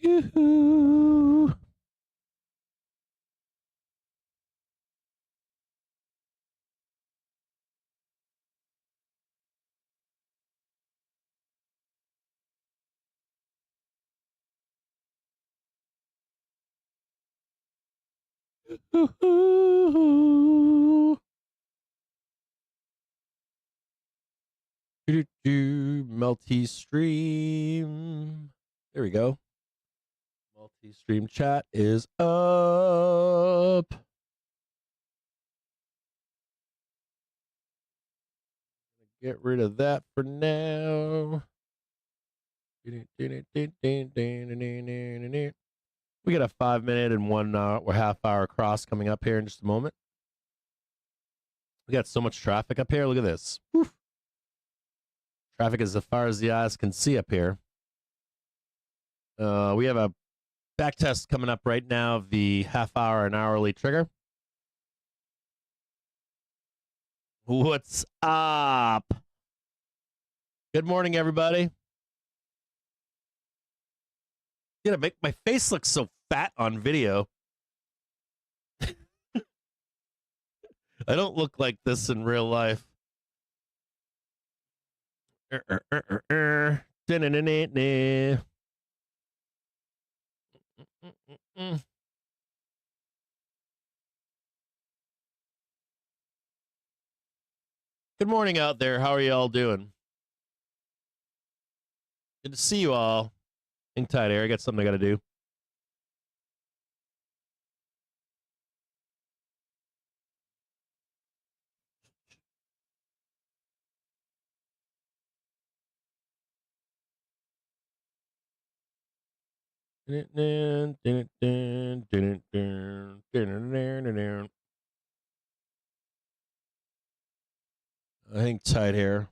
Yoo-hoo. Yoo-hoo. Multi-stream. There we go. Multi-stream chat is up. Get rid of that for now. We got a 5 minute and 1 or half hour cross coming up here in just a moment. We got so much traffic up here. Look at this. Whew. Traffic as far as the eyes can see up here. We have a back test coming up right now of the half hour and hourly trigger. What's up? Good morning, everybody. You gotta make my face look so fat on video. I don't look like this in real life. Good morning out there. How are you all doing? Good to see you all. Hang tight here. I got something I got to do. Hang tight here.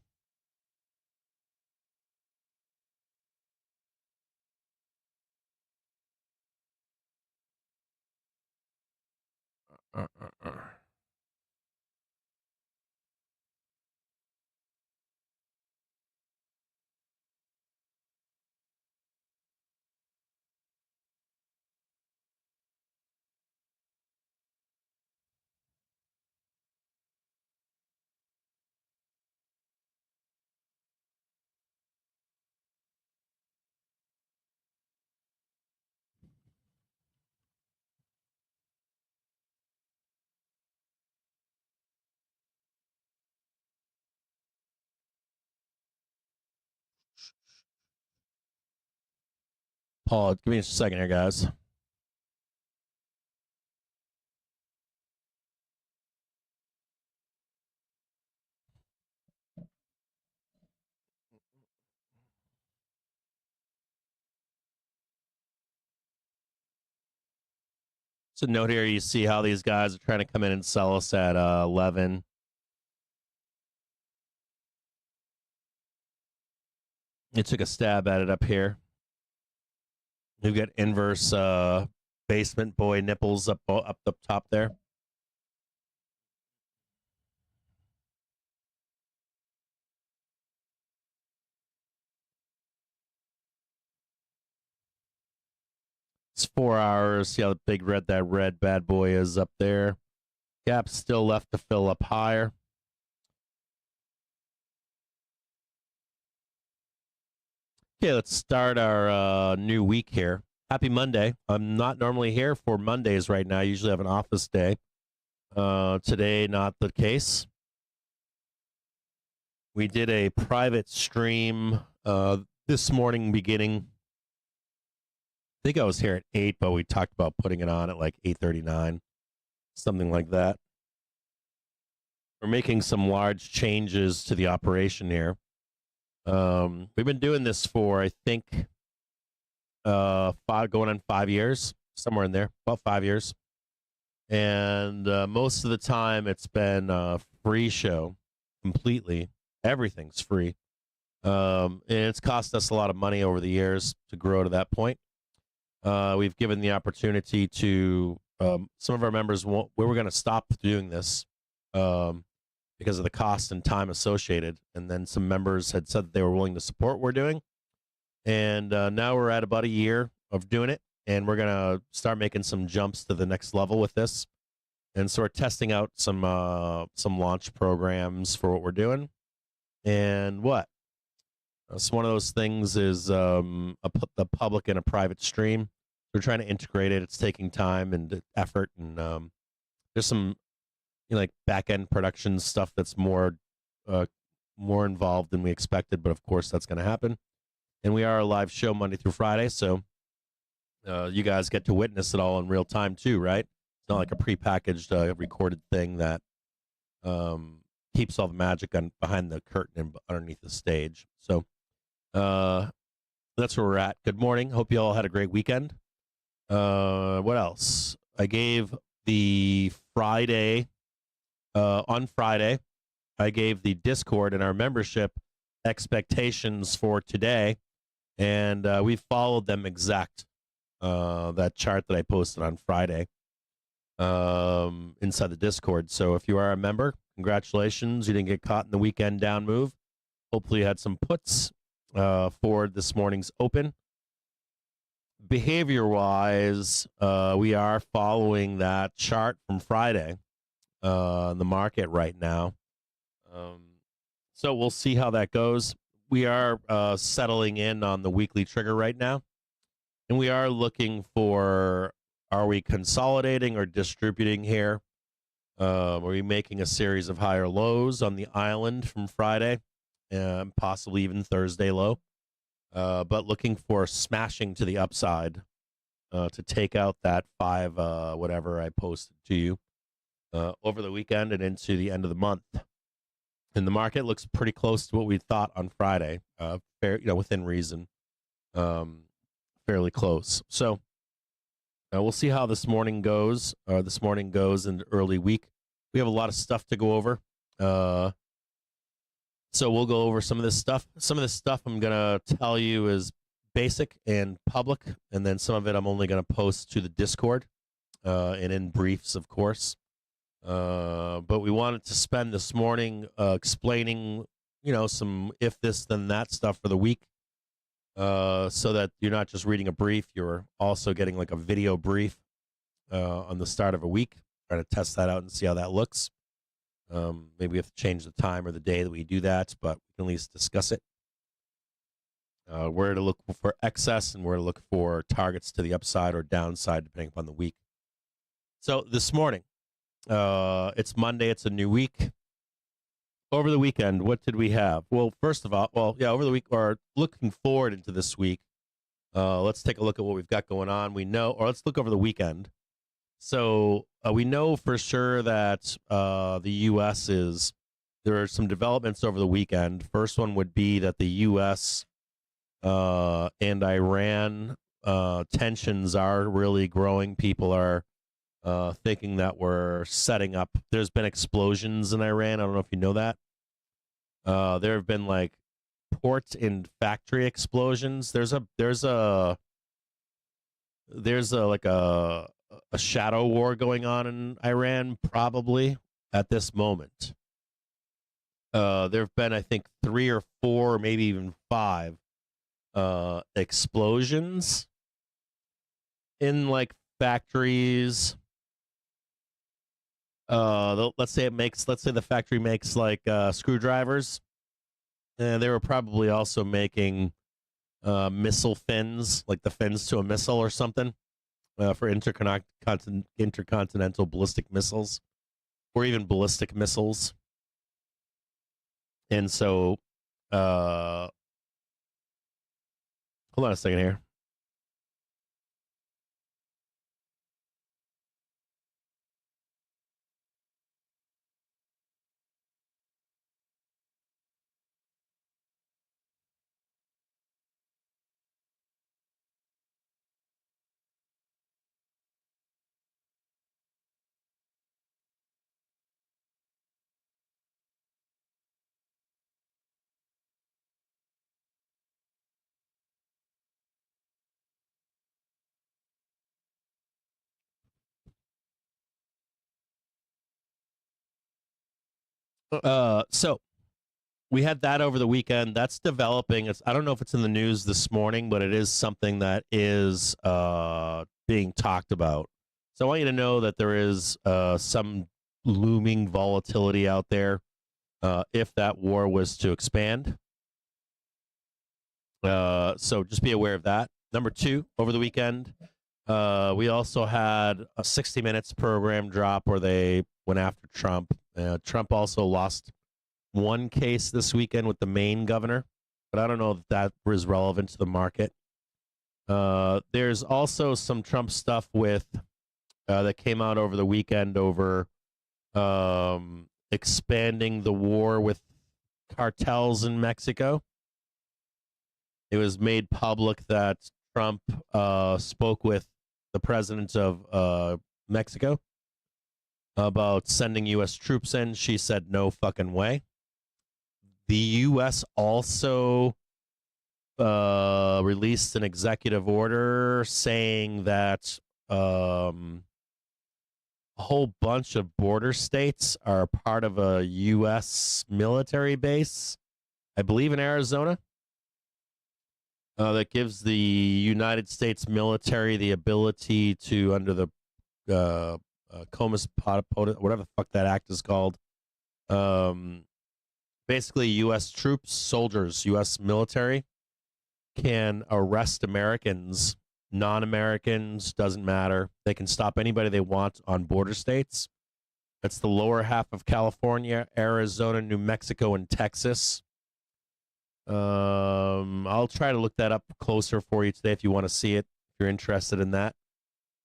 Paul, give me a second here, guys. So note here, you see how these guys are trying to come in and sell us at 11. They took a stab at it up here. We've got inverse basement boy nipples up the top there. It's 4 hours. See how the big that red bad boy is up there. Gap's still left to fill up higher. Okay, let's start our new week here. Happy Monday. I'm not normally here for Mondays right now. I usually have an office day. Today, not the case. We did a private stream this morning beginning. I think I was here at 8, but we talked about putting it on at like 8:39, something like that. We're making some large changes to the operation here. We've been doing this for, I think, going on 5 years, somewhere in there, about 5 years. And most of the time it's been a free show completely. Everything's free. And it's cost us a lot of money over the years to grow to that point. We've given the opportunity to some of our members, we were going to stop doing this because of the cost and time associated. And then some members had said that they were willing to support what we're doing. And now we're at about a year of doing it, and we're gonna start making some jumps to the next level with this. And so we're testing out some launch programs for what we're doing. And what? It's one of those things is the public and a private stream. We're trying to integrate it. It's taking time and effort, and there's some like back end production stuff that's more involved than we expected. But of course, that's going to happen. And we are a live show Monday through Friday, so you guys get to witness it all in real time too, right? It's not like a prepackaged recorded thing that keeps all the magic behind the curtain and underneath the stage. So that's where we're at. Good morning. Hope you all had a great weekend. What else? I gave the Friday on Friday. I gave the Discord and our membership expectations for today, and we followed them exact. That chart that I posted on Friday inside the Discord. So if you are a member, congratulations. You didn't get caught in the weekend down move. Hopefully you had some puts for this morning's open. Behavior-wise, we are following that chart from Friday in the market right now. So we'll see how that goes. We are settling in on the weekly trigger right now. And we are looking for, are we consolidating or distributing here? Are we making a series of higher lows on the island from Friday, possibly even Thursday low? But looking for smashing to the upside to take out that 5 whatever I posted to you over the weekend and into the end of the month. And the market looks pretty close to what we thought on Friday, fair, within reason. Fairly close. So we'll see how this morning goes. This morning goes in the early week. We have a lot of stuff to go over. So we'll go over some of this stuff. Some of this stuff I'm going to tell you is basic and public, and then some of it I'm only going to post to the Discord and in briefs, of course. But we wanted to spend this morning explaining, some if this, then that stuff for the week. So that you're not just reading a brief, you're also getting like a video brief on the start of a week. Trying to test that out and see how that looks. Maybe we have to change the time or the day that we do that, but we can at least discuss it. Where to look for excess and where to look for targets to the upside or downside, depending upon the week. So this morning, it's Monday. It's a new week. Over the weekend, what did we have? Well, first of all, over the week, or looking forward into this week, let's take a look at what we've got going on. We know, or let's look over the weekend. So we know for sure that the U.S. there are some developments over the weekend. First one would be that the U.S. And Iran tensions are really growing. People are thinking that we're setting up. There's been explosions in Iran. I don't know if you know that. There have been like port and factory explosions. There's a shadow war going on in Iran probably at this moment. There have been, I think, 3 or 4, maybe even 5 explosions in like factories. Let's say the factory makes like screwdrivers, and they were probably also making missile fins, like the fins to a missile or something, for intercontinental ballistic missiles, or even ballistic missiles. And so, hold on a second here. So we had that over the weekend. That's developing. I don't know if it's in the news this morning, but it is something that is being talked about. So I want you to know that there is some looming volatility out there if that war was to expand. So just be aware of that. Number two, over the weekend, we also had a 60 Minutes program drop where they went after Trump. Trump also lost one case this weekend with the Maine governor, but I don't know if that was relevant to the market. There's also some Trump stuff with that came out over the weekend over expanding the war with cartels in Mexico. It was made public that Trump spoke with the president of Mexico about sending U.S. troops in. She said no fucking way. The U.S. also released an executive order saying that a whole bunch of border states are part of a U.S. military base, I believe in Arizona, that gives the United States military the ability to, under the Comus whatever the fuck that act is called, basically U.S. troops, soldiers, U.S. military can arrest Americans, non-Americans, doesn't matter. They can stop anybody they want on border states. That's the lower half of California, Arizona, New Mexico, and Texas. I'll try to look that up closer for you today if you want to see it, if you're interested in that.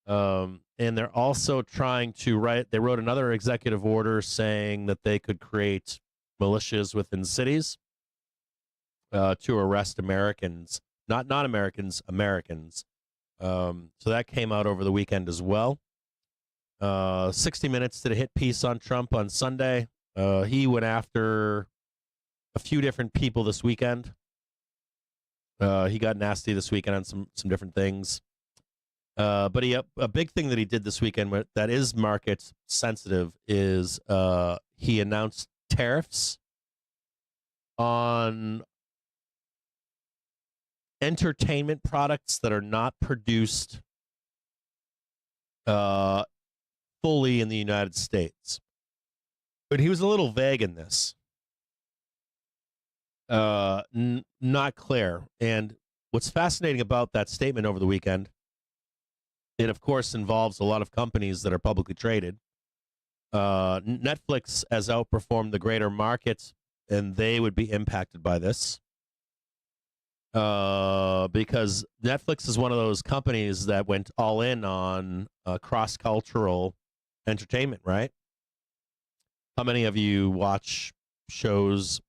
And they're also trying to they wrote another executive order saying that they could create militias within cities to arrest Americans, not non-Americans, Americans. So that came out over the weekend as well. 60 Minutes did a hit piece on Trump on Sunday. He went after a few different people this weekend. He got nasty this weekend on some different things. But a big thing that he did this weekend that is market sensitive is he announced tariffs on entertainment products that are not produced fully in the United States. But he was a little vague in this. Not clear. And what's fascinating about that statement over the weekend, it of course involves a lot of companies that are publicly traded. Netflix has outperformed the greater market, and they would be impacted by this. Because Netflix is one of those companies that went all in on cross-cultural entertainment, right? How many of you watch shows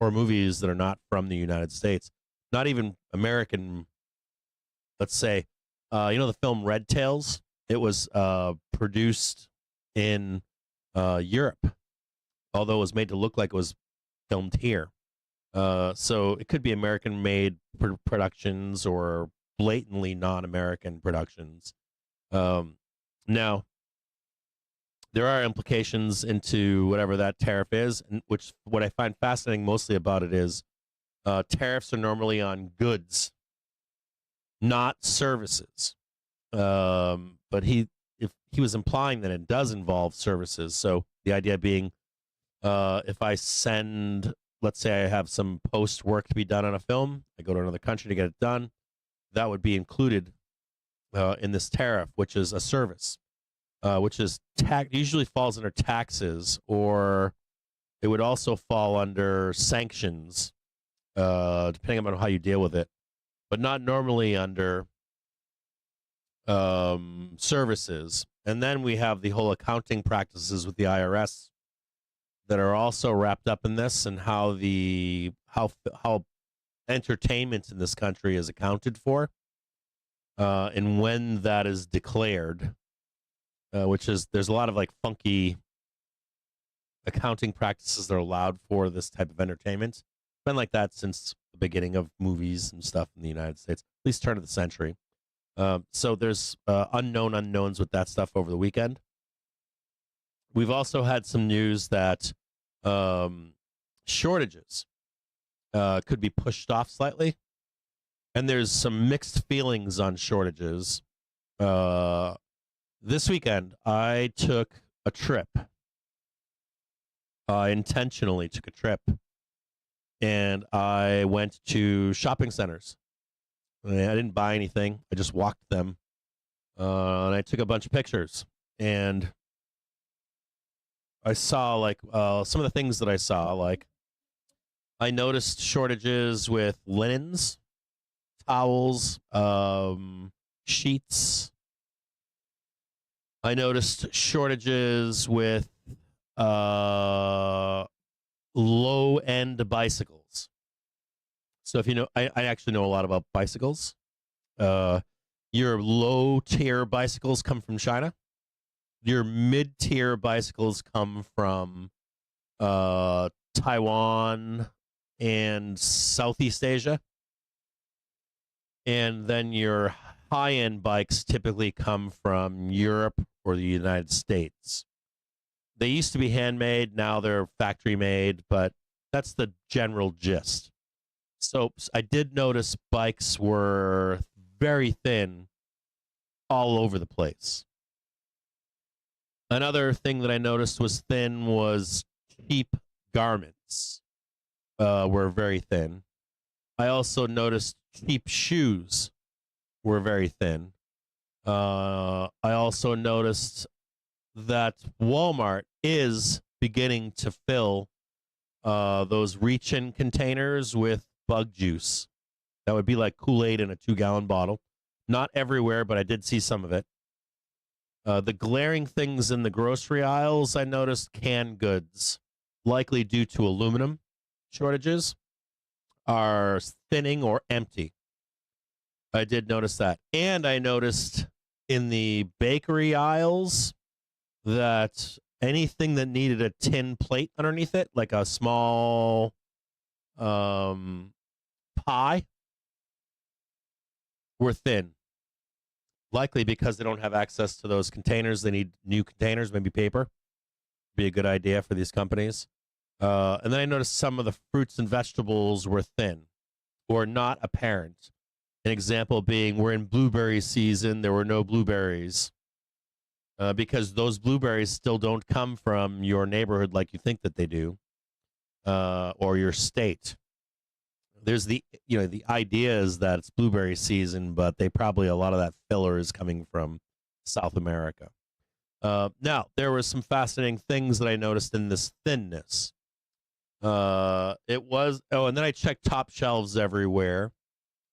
or movies that are not from the United States? Not even American, let's say. The film Red Tails? It was produced in Europe, although it was made to look like it was filmed here. So it could be American-made productions or blatantly non-American productions. Now, there are implications into whatever that tariff is, and which what I find fascinating mostly about it is tariffs are normally on goods, not services. But he was implying that it does involve services. So the idea being, if I send, let's say I have some post work to be done on a film, I go to another country to get it done, that would be included in this tariff, which is a service, which is usually falls under taxes, or it would also fall under sanctions, depending on how you deal with it, but not normally under services. And then we have the whole accounting practices with the IRS that are also wrapped up in this, and how entertainment in this country is accounted for, and when that is declared, which is, there's a lot of like funky accounting practices that are allowed for this type of entertainment. It's been like that since the beginning of movies and stuff in the United States, at least turn of the century. So there's unknown unknowns with that stuff over the weekend. We've also had some news that shortages could be pushed off slightly. And there's some mixed feelings on shortages. This weekend, I took a trip. I intentionally took a trip. And I went to shopping centers. I didn't buy anything. I just walked them. And I took a bunch of pictures. And I saw, like, some of the things that I saw. Like, I noticed shortages with linens, towels, sheets. I noticed shortages with low-end bicycles. So if you know, I actually know a lot about bicycles. Your low-tier bicycles come from China. Your mid-tier bicycles come from Taiwan and Southeast Asia. And then your high-end bikes typically come from Europe or the United States. They used to be handmade, now they're factory made, but that's the general gist. So I did notice bikes were very thin all over the place. Another thing that I noticed was thin was cheap garments were very thin. I also noticed cheap shoes were very thin. I also noticed that Walmart is beginning to fill those reach-in containers with bug juice. That would be like Kool-Aid in a 2-gallon bottle. Not everywhere, but I did see some of it. The glaring things in the grocery aisles, I noticed canned goods, likely due to aluminum shortages, are thinning or empty. I did notice that. And I noticed in the bakery aisles that anything that needed a tin plate underneath it, like a small pie, were thin. Likely because they don't have access to those containers. They need new containers, maybe paper. Be a good idea for these companies. And then I noticed some of the fruits and vegetables were thin or not apparent. An example being, we're in blueberry season. There were no blueberries because those blueberries still don't come from your neighborhood like you think that they do, or your state. There's the idea is that it's blueberry season, but a lot of that filler is coming from South America. Now, there were some fascinating things that I noticed in this thinness. And then I checked top shelves everywhere,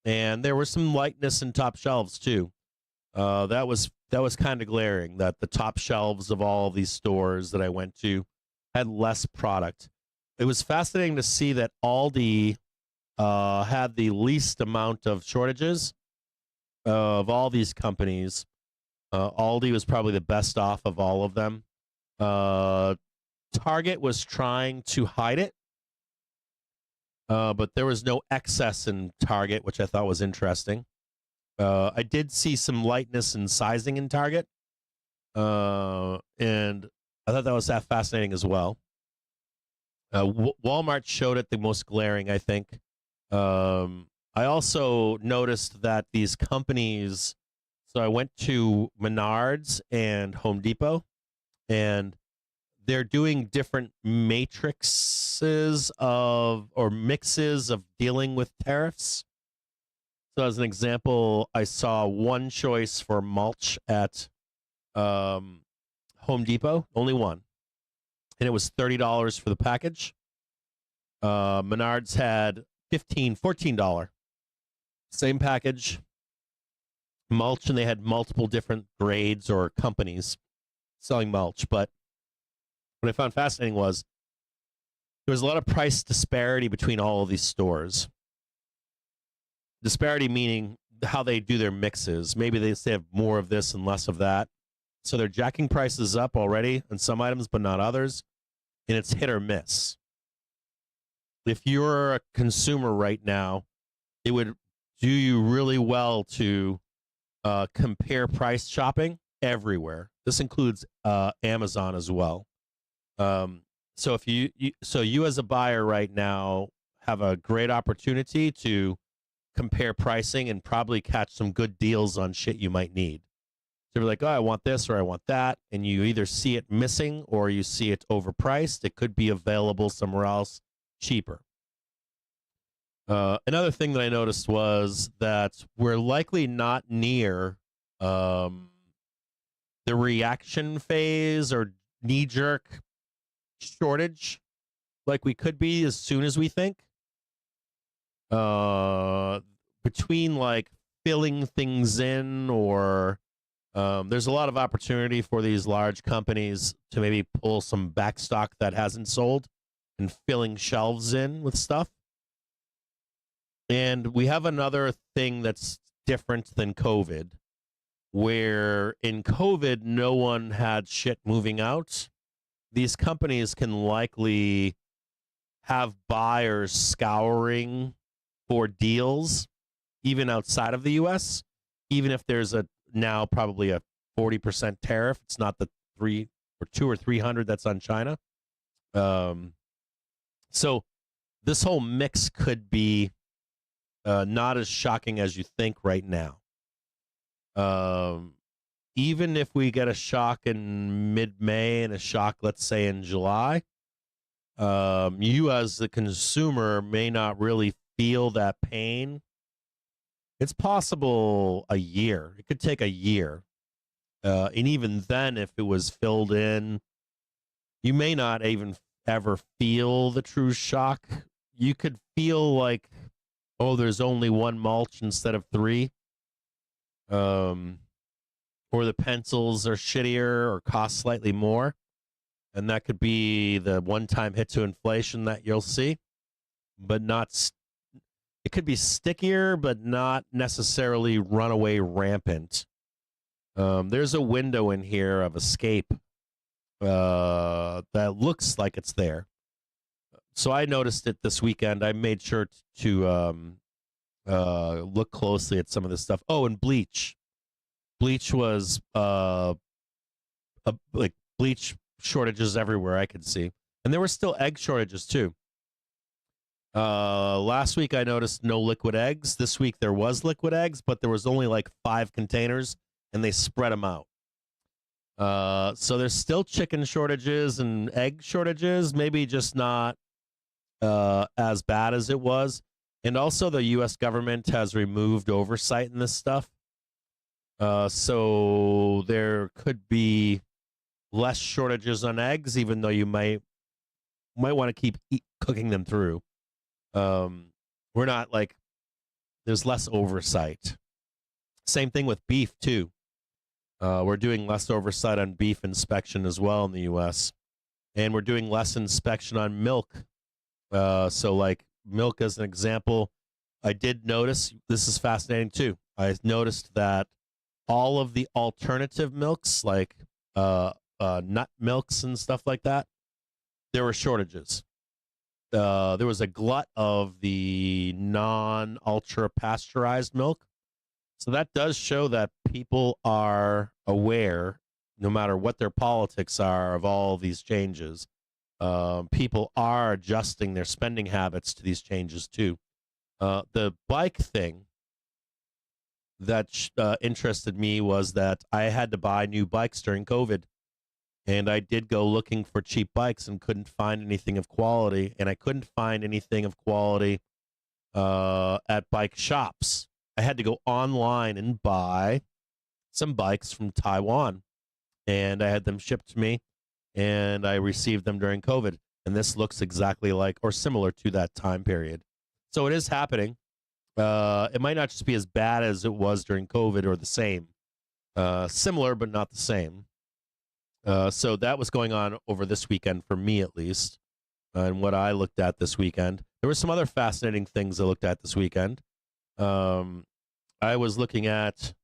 and there was some lightness in top shelves too. That was kind of glaring that the top shelves of all of these stores that I went to had less product. It was fascinating to see that Aldi had the least amount of shortages of all these companies. Aldi was probably the best off of all of them. Target was trying to hide it, but there was no excess in Target, which I thought was interesting. I did see some lightness in sizing in Target, and I thought that was fascinating as well. Walmart showed it the most glaring, I think. I also noticed that these companies, so I went to Menards and Home Depot, and they're doing different mixes of dealing with tariffs. So as an example, I saw one choice for mulch at Home Depot, only one, and it was $30 for the package. Menards had $14, same package, mulch, and they had multiple different grades or companies selling mulch. But what I found fascinating was there was a lot of price disparity between all of these stores. Disparity meaning how they do their mixes. Maybe they have more of this and less of that. So they're jacking prices up already on some items, but not others. And it's hit or miss. If you're a consumer right now, it would do you really well to compare price shopping everywhere. This includes Amazon as well. So if you as a buyer right now have a great opportunity to compare pricing and probably catch some good deals on shit you might need. So you're like, oh, I want this or I want that, and you either see it missing or you see it overpriced. It could be available somewhere else cheaper. Another thing that I noticed was that we're likely not near the reaction phase or knee-jerk shortage like we could be as soon as we think. Between like filling things in or there's a lot of opportunity for these large companies to maybe pull some backstock that hasn't sold and filling shelves in with stuff. And we have another thing that's different than COVID, where in COVID, no one had shit moving out. These companies can likely have buyers scouring for deals, even outside of the U.S., even if there's now probably a 40% tariff. It's not the 200 or 300 that's on China. So this whole mix could be not as shocking as you think right now. Even if we get a shock in mid-May and a shock, let's say, in July, you as the consumer may not really feel that pain. It's possible a year. It could take a year. And even then, if it was filled in, you may not even ever feel the true shock. You could feel like, oh, there's only one mulch instead of three. Or the pencils are shittier or cost slightly more. And that could be the one-time hit to inflation that you'll see. But it could be stickier, but not necessarily runaway rampant. There's a window in here of escape that looks like it's there. So I noticed it this weekend. I made sure to look closely at some of this stuff. Oh, and bleach. Bleach was like bleach shortages everywhere I could see. And there were still egg shortages too. Last week I noticed no liquid eggs. This week there was liquid eggs, but there was only like 5 containers and they spread them out. So there's still chicken shortages and egg shortages, maybe just not as bad as it was. And also the U.S. government has removed oversight in this stuff. So there could be less shortages on eggs, even though you might want to keep cooking them through. We're not like, there's less oversight. Same thing with beef too. We're doing less oversight on beef inspection as well in the U.S. And we're doing less inspection on milk. So like milk as an example, I did notice, this is fascinating too. I noticed that all of the alternative milks, like nut milks and stuff like that, there were shortages. There was a glut of the non-ultra pasteurized milk. So that does show that people are aware, no matter what their politics are, of all these changes. People are adjusting their spending habits to these changes too. The bike thing that interested me was that I had to buy new bikes during COVID. And I did go looking for cheap bikes and couldn't find anything of quality. And I couldn't find anything of quality at bike shops. I had to go online and buy some bikes from Taiwan. And I had them shipped to me. And I received them during COVID. And this looks exactly like or similar to that time period. So it is happening. It might not just be as bad as it was during COVID or the same. Similar, but not the same. So that was going on over this weekend for me, at least, and what I looked at this weekend. There were some other fascinating things I looked at this weekend. I was looking at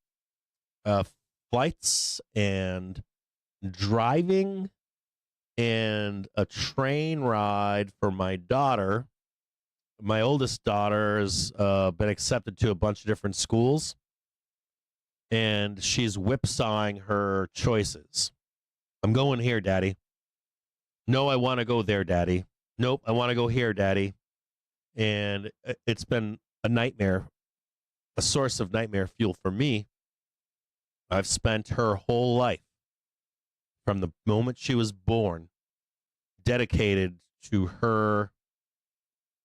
flights and driving and a train ride for my daughter. My oldest daughter has been accepted to a bunch of different schools, and she's whipsawing her choices. I'm going here, Daddy. No, I want to go there, Daddy. Nope, I want to go here, Daddy. And it's been a nightmare, a source of nightmare fuel for me. I've spent her whole life from the moment she was born dedicated to her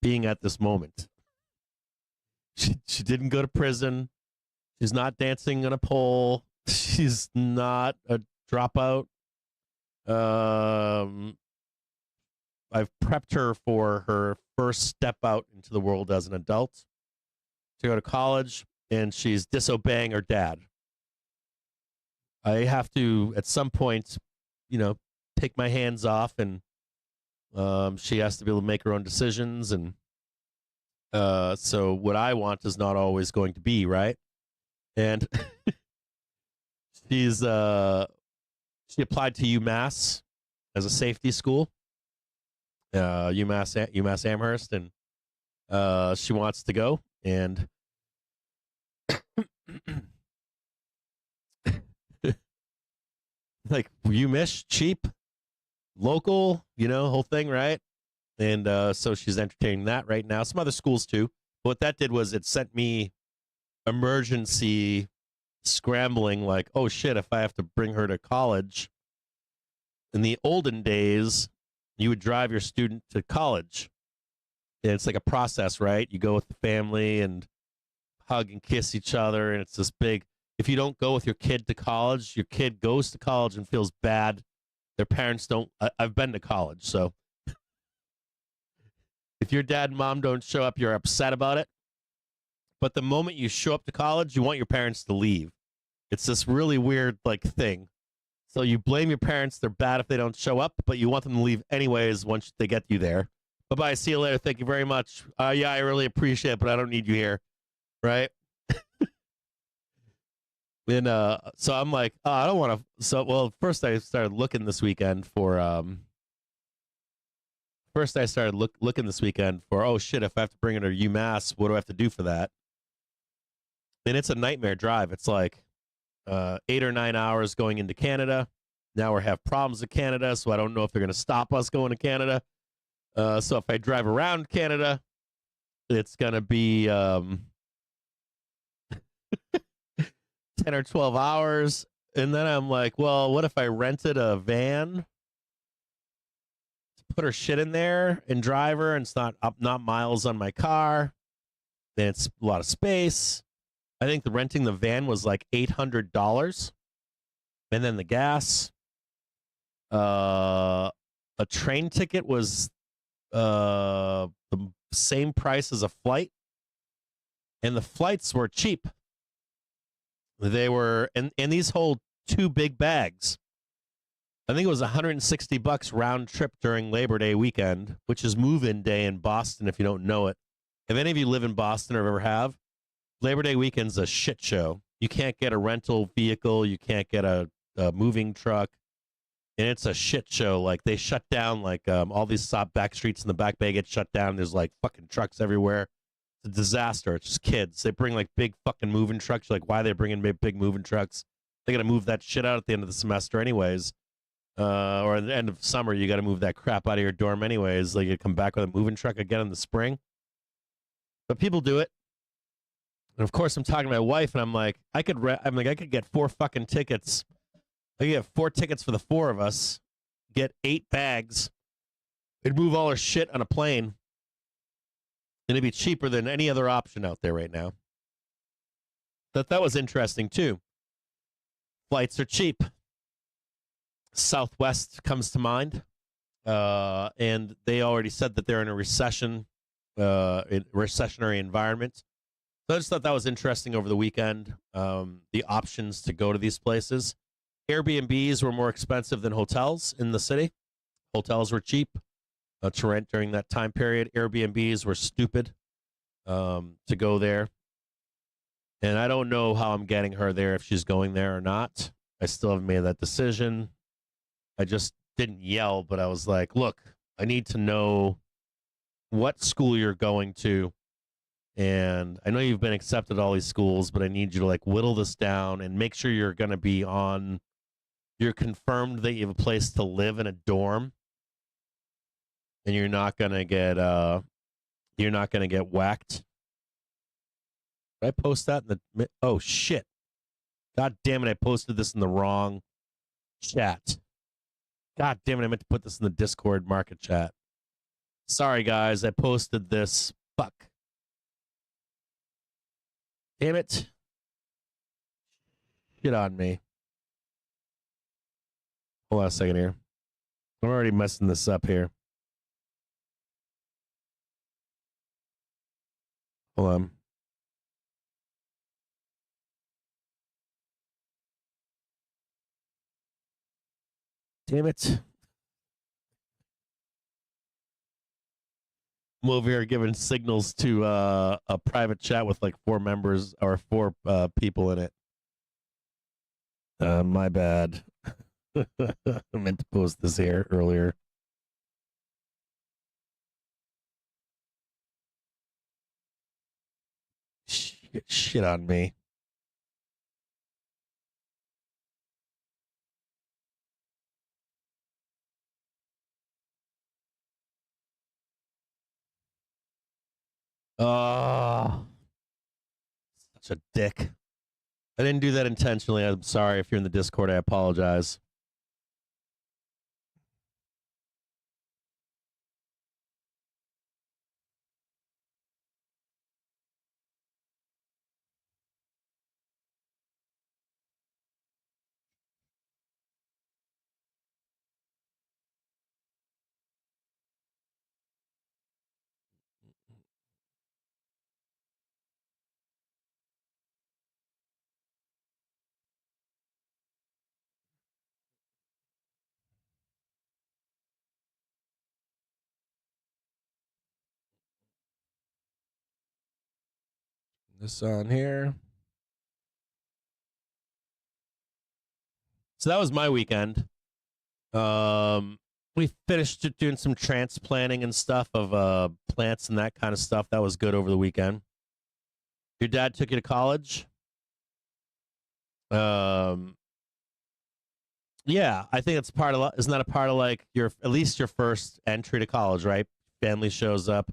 being at this moment. She didn't go to prison. She's not dancing on a pole. She's not a dropout. I've prepped her for her first step out into the world as an adult to go to college, and she's disobeying her dad. I have to, at some point, take my hands off, and she has to be able to make her own decisions. And so what I want is not always going to be, right? And she applied to UMass as a safety school, UMass Amherst, and she wants to go. And like UMish, cheap, local, whole thing, right? And so she's entertaining that right now. Some other schools too. But what that did was it sent me emergency scrambling, like, oh shit, if I have to bring her to college. In the olden days, you would drive your student to college. And it's like a process, right? You go with the family and hug and kiss each other, and it's this big. If you don't go with your kid to college, your kid goes to college and feels bad. Their parents don't. I've been to college, so if your dad and mom don't show up, you're upset about it. But the moment you show up to college, you want your parents to leave. It's this really weird thing. So you blame your parents; they're bad if they don't show up, but you want them to leave anyways once they get you there. Bye-bye. See you later. Thank you very much. Yeah, I really appreciate it, but I don't need you here, right? And so I'm like, oh, I don't want to. So, well, first I started looking this weekend for. Looking this weekend for. Oh shit! If I have to bring her to UMass, what do I have to do for that? And it's a nightmare drive. It's like 8 or 9 hours going into Canada. Now we have problems with Canada, so I don't know if they're going to stop us going to Canada. So if I drive around Canada, it's going to be 10 or 12 hours. And then I'm like, well, what if I rented a van to put her shit in there and drive her, and it's not miles on my car? Then it's a lot of space. I think the renting the van was like $800. And then the gas. A train ticket was the same price as a flight. And the flights were cheap. They were, and these hold 2 big bags. I think it was $160 round trip during Labor Day weekend, which is move-in day in Boston, if you don't know it. If any of you live in Boston or ever have, Labor Day weekend's a shit show. You can't get a rental vehicle. You can't get a moving truck. And it's a shit show. Like, they shut down, all these back streets in the Back Bay get shut down. There's, fucking trucks everywhere. It's a disaster. It's just kids. They bring, big fucking moving trucks. You're like, why are they bringing big moving trucks? They got to move that shit out at the end of the semester anyways. Or at the end of summer, you got to move that crap out of your dorm anyways. You come back with a moving truck again in the spring. But people do it. And of course, I'm talking to my wife, and I'm like, I could get 4 fucking tickets. I could get 4 tickets for the 4 of us, get 8 bags, and move all our shit on a plane. And it'd be cheaper than any other option out there right now. That was interesting, too. Flights are cheap. Southwest comes to mind. And they already said that they're in a recessionary environment. So I just thought that was interesting over the weekend, the options to go to these places. Airbnbs were more expensive than hotels in the city. Hotels were cheap to rent during that time period. Airbnbs were stupid to go there. And I don't know how I'm getting her there, if she's going there or not. I still haven't made that decision. I just didn't yell, but I was like, look, I need to know what school you're going to. And I know you've been accepted at all these schools, but I need you to whittle this down and make sure you're going to be you're confirmed that you have a place to live in a dorm. and you're not gonna get whacked. Did I post that in the? Oh shit! God damn it! I posted this in the wrong chat. God damn it! I meant to put this in the Discord market chat. Sorry guys, I posted this. Fuck. Damn it! Shit on me. Hold on a second here. I'm already messing this up here. Hold on. Damn it. I'm over here giving signals to a private chat with like 4 members or 4 people in it. My bad. I meant to post this here earlier. Shit on me. Oh, such a dick. I didn't do that intentionally. I'm sorry if you're in the Discord. I apologize. This on here. So that was my weekend. We finished doing some transplanting and stuff of plants and that kind of stuff. That was good over the weekend. Your dad took you to college? Yeah, I think it's part of. Isn't that a part of like your at least your first entry to college, right? Family shows up.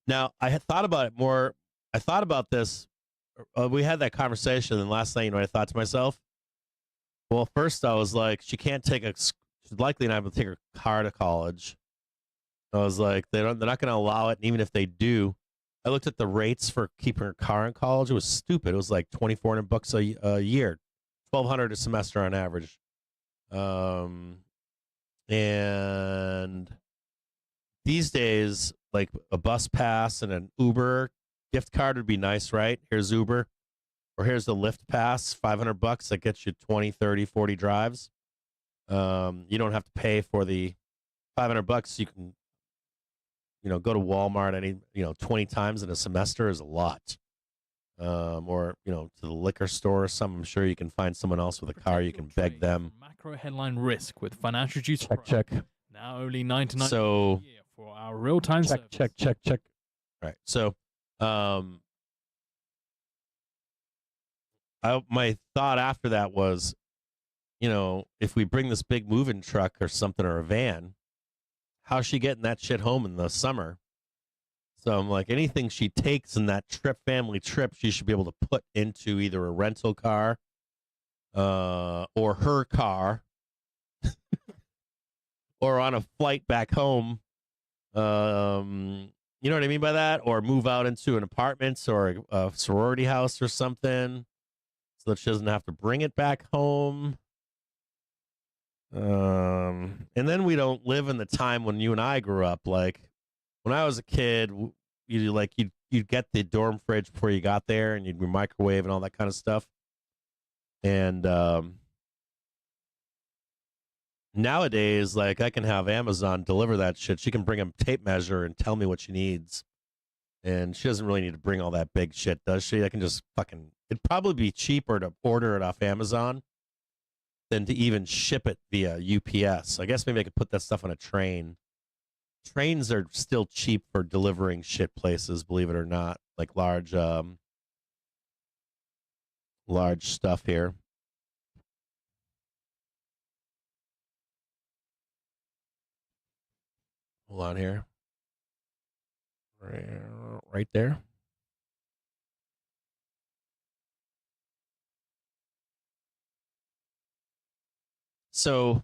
Now, I had thought about it more. I thought about this. We had that conversation, and last night, you know, I thought to myself, well, first I was like, she can't take a. She's likely not able to take her car to college. I was like, they're not going to allow it, and even if they do, I looked at the rates for keeping her car in college. It was stupid. It was like $2,400 a year, $1,200 a semester on average. And these days, like a bus pass and an Uber gift card would be nice, right? Here's Uber, or here's the Lyft pass, $500 that gets you 20, 30, 40 drives. You don't have to pay for the $500. You can, you know, go to Walmart 20 times in a semester is a lot. Or, you know, to the liquor store or something. I'm sure you can find someone else with a car. You can beg them. Macro headline risk with financial juice. Check. Now only $99 so, a year for our real-time check. Right. So, my thought after that was, you know, if we bring this big moving truck or something or a van, how's she getting that shit home in the summer? So I'm like, anything she takes in that family trip, she should be able to put into either a rental car, or her car, or on a flight back home. You know what I mean by that? Or move out into an apartment or a sorority house or something, so that she doesn't have to bring it back home. And then we don't live in the time when you and I grew up. Like when I was a kid, you'd get the dorm fridge before you got there, and you'd microwave and all that kind of stuff. And nowadays, like I can have Amazon deliver that shit. She can bring a tape measure and tell me what she needs, and she doesn't really need to bring all that big shit, does she? I can just fucking. It'd probably be cheaper to order it off Amazon than to even ship it via UPS. I guess maybe I could put that stuff on a train. Trains are still cheap for delivering shit places, believe it or not. Like large stuff here. Hold on here. right there. So,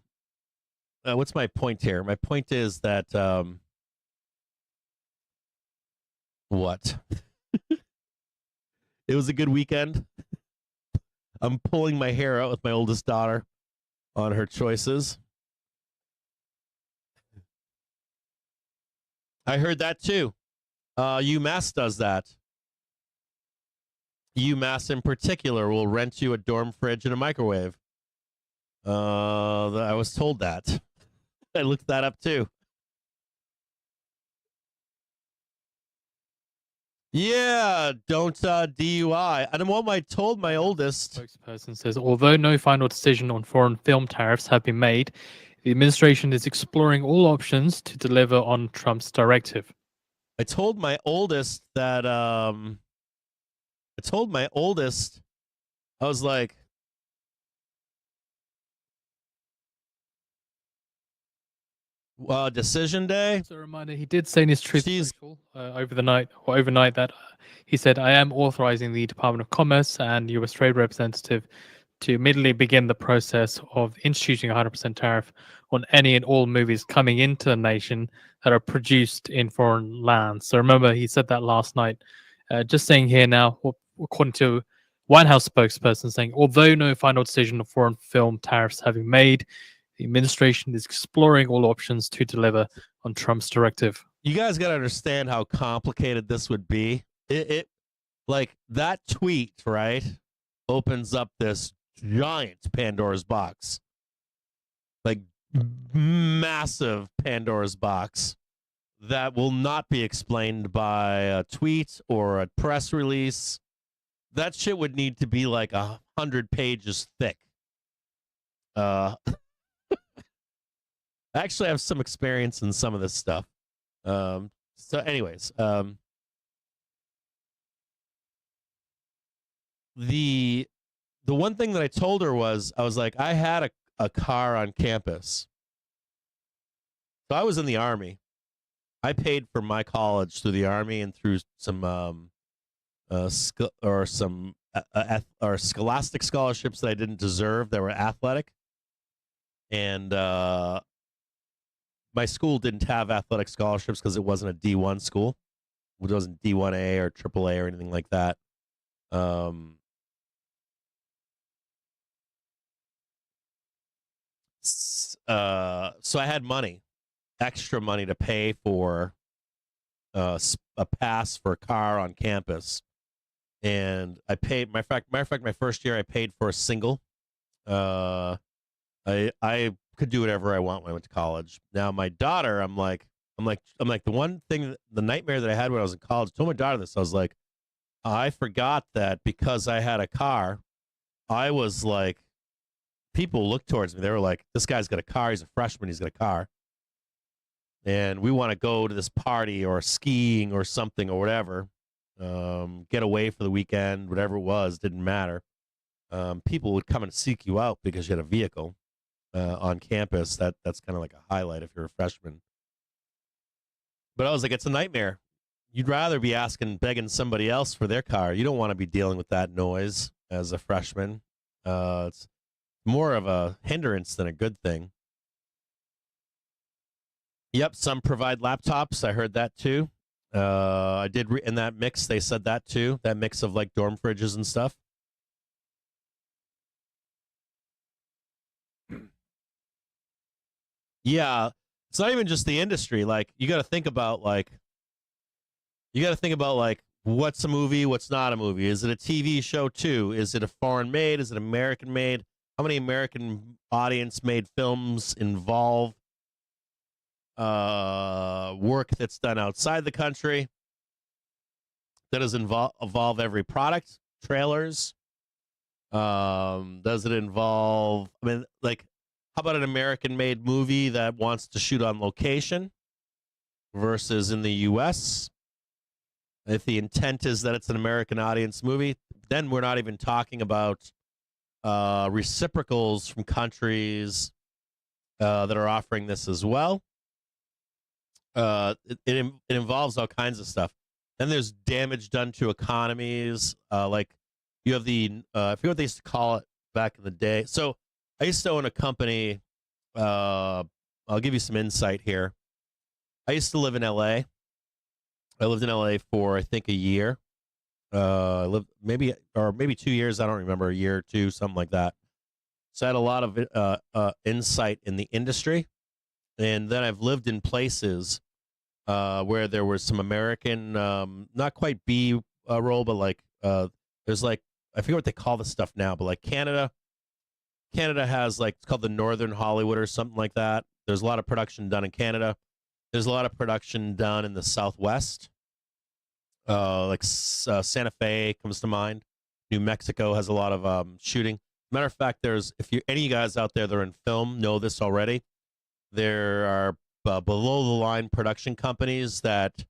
what's my point here? My point is that what? It was a good weekend. I'm pulling my hair out with my oldest daughter on her choices. I heard that too. UMass does that. UMass in particular will rent you a dorm fridge and a microwave. I was told that. I looked that up too. Yeah, don't DUI. And what I told my oldest. Spokesperson says, although no final decision on foreign film tariffs have been made, the administration is exploring all options to deliver on Trump's directive. I told my oldest that I was like, decision day. As a reminder, he did say in his truth social overnight that he said, I am authorizing the Department of Commerce and U.S. Trade Representative to immediately begin the process of instituting a 100% tariff on any and all movies coming into the nation that are produced in foreign lands. So remember, he said that last night. Just saying here now, according to White House spokesperson saying, although no final decision on foreign film tariffs have been made, the administration is exploring all options to deliver on Trump's directive. You guys got to understand how complicated this would be. It like that tweet, right, opens up this giant Pandora's box. Like massive Pandora's box that will not be explained by a tweet or a press release. That shit would need to be like 100 pages thick. I actually have some experience in some of this stuff. So anyways, the one thing that I told her was, I was like, I had a car on campus. So I was in the Army. I paid for my college through the Army and through some scholastic scholarships that I didn't deserve that were athletic. And my school didn't have athletic scholarships because it wasn't a D1 school. It wasn't D1A or AAA or anything like that. So I had money, extra money to pay for a pass for a car on campus. And I paid, matter of fact, my first year I paid for a single. I could do whatever I want when I went to college. Now my daughter, I'm like the one thing, the nightmare that I had when I was in college. I told my daughter this. I was like, I forgot that because I had a car, I was like, people looked towards me. They were like, this guy's got a car. He's a freshman. He's got a car. And we want to go to this party or skiing or something or whatever. Get away for the weekend, whatever it was, didn't matter. People would come and seek you out because you had a vehicle on campus. That's kind of like a highlight if you're a freshman. But I was like, it's a nightmare. You'd rather be begging somebody else for their car. You don't want to be dealing with that noise as a freshman. It's more of a hindrance than a good thing. Yep, some provide laptops. I heard that too. I did in that mix. They said that too. That mix of like dorm fridges and stuff. Yeah, it's not even just the industry. Like you got to think about what's a movie, what's not a movie. Is it a TV show too? Is it a foreign made? Is it American made? How many American audience made films involve work that's done outside the country? That does involve every product, trailers. Does it involve? I mean, like, how about an American-made movie that wants to shoot on location versus in the U.S.? If the intent is that it's an American audience movie, then we're not even talking about reciprocals from countries that are offering this as well. it involves all kinds of stuff. Then there's damage done to economies. Like you have I forget what they used to call it back in the day. So I used to own a company. I'll give you some insight here. I used to live in LA. I lived in LA for I think a year. I lived maybe 2 years. I don't remember, a year or two, something like that. So I had a lot of insight in the industry, and then I've lived in places where there was some American, not quite B roll, but like there's like I forget what they call this stuff now, but like Canada has like it's called the Northern Hollywood or something like that. There's a lot of production done in Canada. There's a lot of production done in the Southwest. Like Santa Fe comes to mind. New Mexico has a lot of shooting. Matter of fact, if you any guys out there that are in film know this already, there are below the line production companies that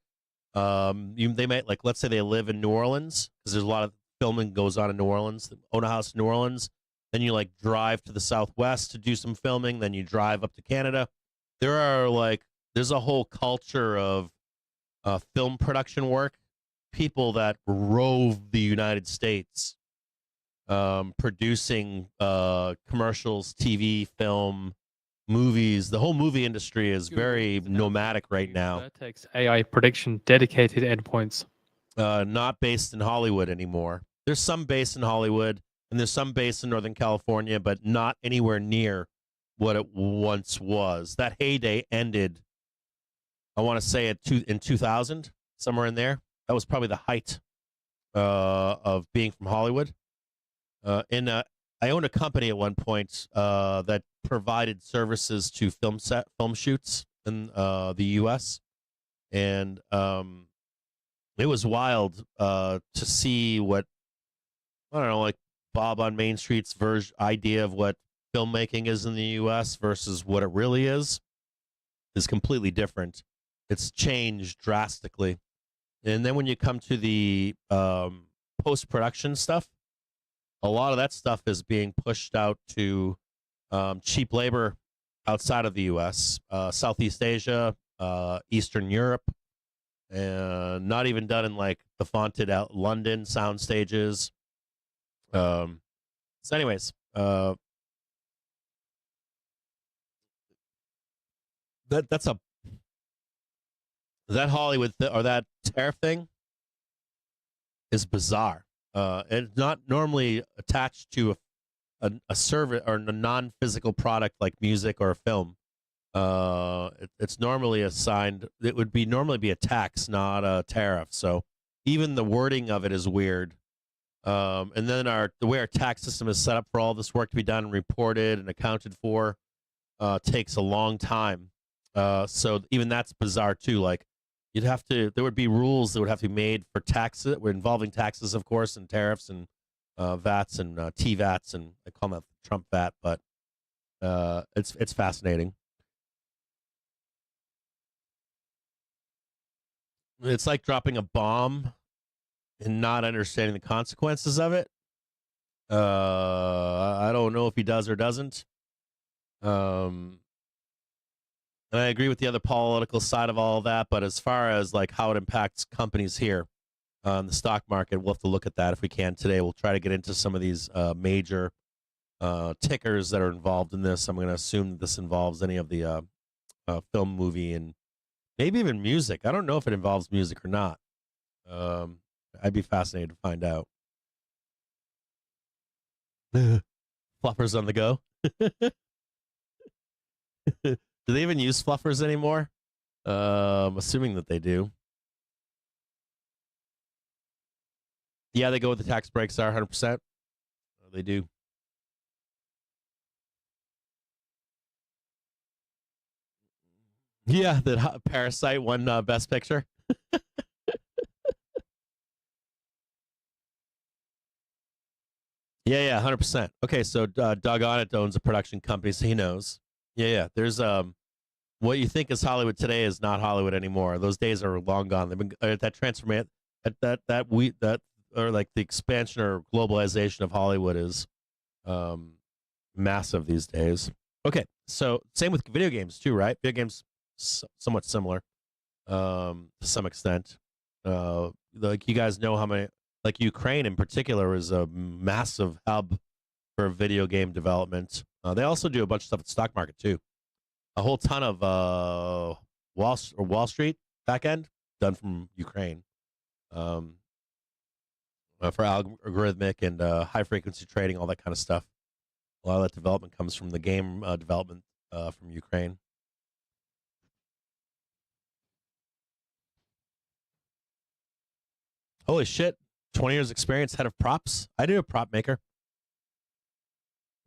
they might, like, let's say they live in New Orleans, because there's a lot of filming goes on in New Orleans. They own a house in New Orleans, then you like drive to the Southwest to do some filming, then you drive up to Canada. There's a whole culture of film production work, people that rove the United States, producing commercials, TV, film, movies. The whole movie industry is very nomadic right now. Vertex AI prediction dedicated endpoints. Not based in Hollywood anymore. There's some based in Hollywood, and there's some based in Northern California, but not anywhere near what it once was. That heyday ended, I want to say, in 2000, somewhere in there. That was probably the height of being from Hollywood. I owned a company at one point that provided services to film shoots in the U.S. And it was wild to see what, I don't know, like Bob on Main Street's idea of what filmmaking is in the U.S. versus what it really is completely different. It's changed drastically. And then when you come to the post-production stuff, a lot of that stuff is being pushed out to cheap labor outside of the U.S., Southeast Asia, Eastern Europe, and not even done in like the vaunted out London sound stages. So anyways, that Hollywood or that tariff thing is bizarre. It's not normally attached to a service or a non-physical product like music or a film. It's normally assigned. It would normally be a tax, not a tariff. So even the wording of it is weird. And then the way our tax system is set up for all this work to be done and reported and accounted for takes a long time. So even that's bizarre too. Like there would be rules that would have to be made for taxes. We're involving taxes, of course, and tariffs and VATs and TVATs, and I call them Trump VAT, but it's fascinating. It's like dropping a bomb and not understanding the consequences of it. I don't know if he does or doesn't. And I agree with the other political side of all of that, but as far as like how it impacts companies here on the stock market, we'll have to look at that if we can today. We'll try to get into some of these major tickers that are involved in this. I'm going to assume that this involves any of the film, movie, and maybe even music. I don't know if it involves music or not. I'd be fascinated to find out. Fluffers on the go. Do they even use fluffers anymore? I'm assuming that they do. Yeah, they go with the tax breaks are 100%. They do. Yeah, that Parasite won Best Picture. Yeah, 100%. Okay, so Doug On It owns a production company, so he knows. Yeah. There's what you think is Hollywood today is not Hollywood anymore. Those days are long gone. They've been that transformation, or like the expansion or globalization of Hollywood is massive these days. Okay, so same with video games too, right? Video games somewhat similar. to some extent. Like you guys know how many, like Ukraine in particular is a massive hub for video game development. They also do a bunch of stuff at the stock market too. A whole ton of Wall Street back end done from Ukraine. For algorithmic and high frequency trading, all that kind of stuff. A lot of that development comes from the game development from Ukraine. Holy shit. 20 years experience, head of props. I knew a prop maker.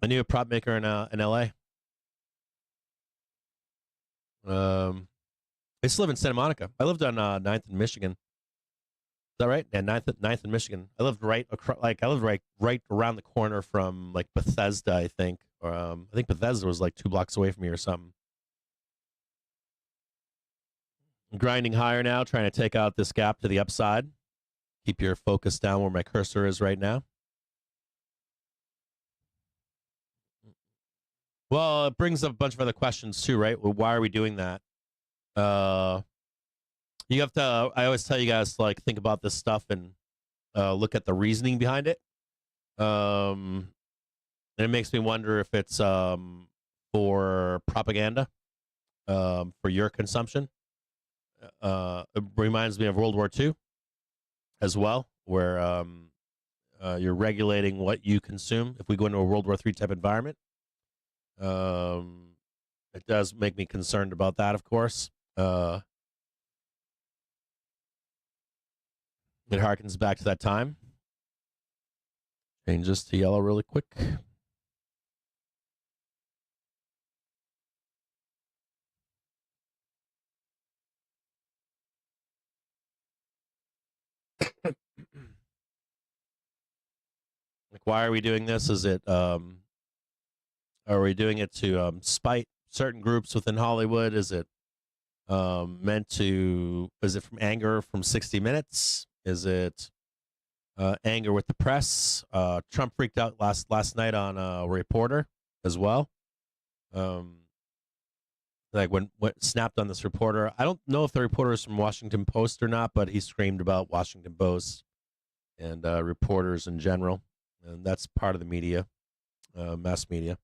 I knew a prop maker in LA. I used to live in Santa Monica. I lived on 9th in Michigan. Is that right? Yeah, 9th in Michigan. I lived right across, right around the corner from like Bethesda, I think. I think Bethesda was like 2 blocks away from me or something. I'm grinding higher now, trying to take out this gap to the upside. Keep your focus down where my cursor is right now. Well, it brings up a bunch of other questions too, right? Well, why are we doing that? You have to. I always tell you guys to like think about this stuff and look at the reasoning behind it. And it makes me wonder if it's for propaganda, for your consumption. It reminds me of World War II as well, where you're regulating what you consume. If we go into a World War III type environment, it does make me concerned about that, of course. It harkens back to that time. Change this to yellow really quick. Like, why are we doing this? Is it are we doing it to spite certain groups within Hollywood? Is it meant to? Is it from anger from 60 Minutes? Is it anger with the press? Trump freaked out last night on a reporter as well. Like when snapped on this reporter. I don't know if the reporter is from Washington Post or not, but he screamed about Washington Post and reporters in general, and that's part of the media, mass media.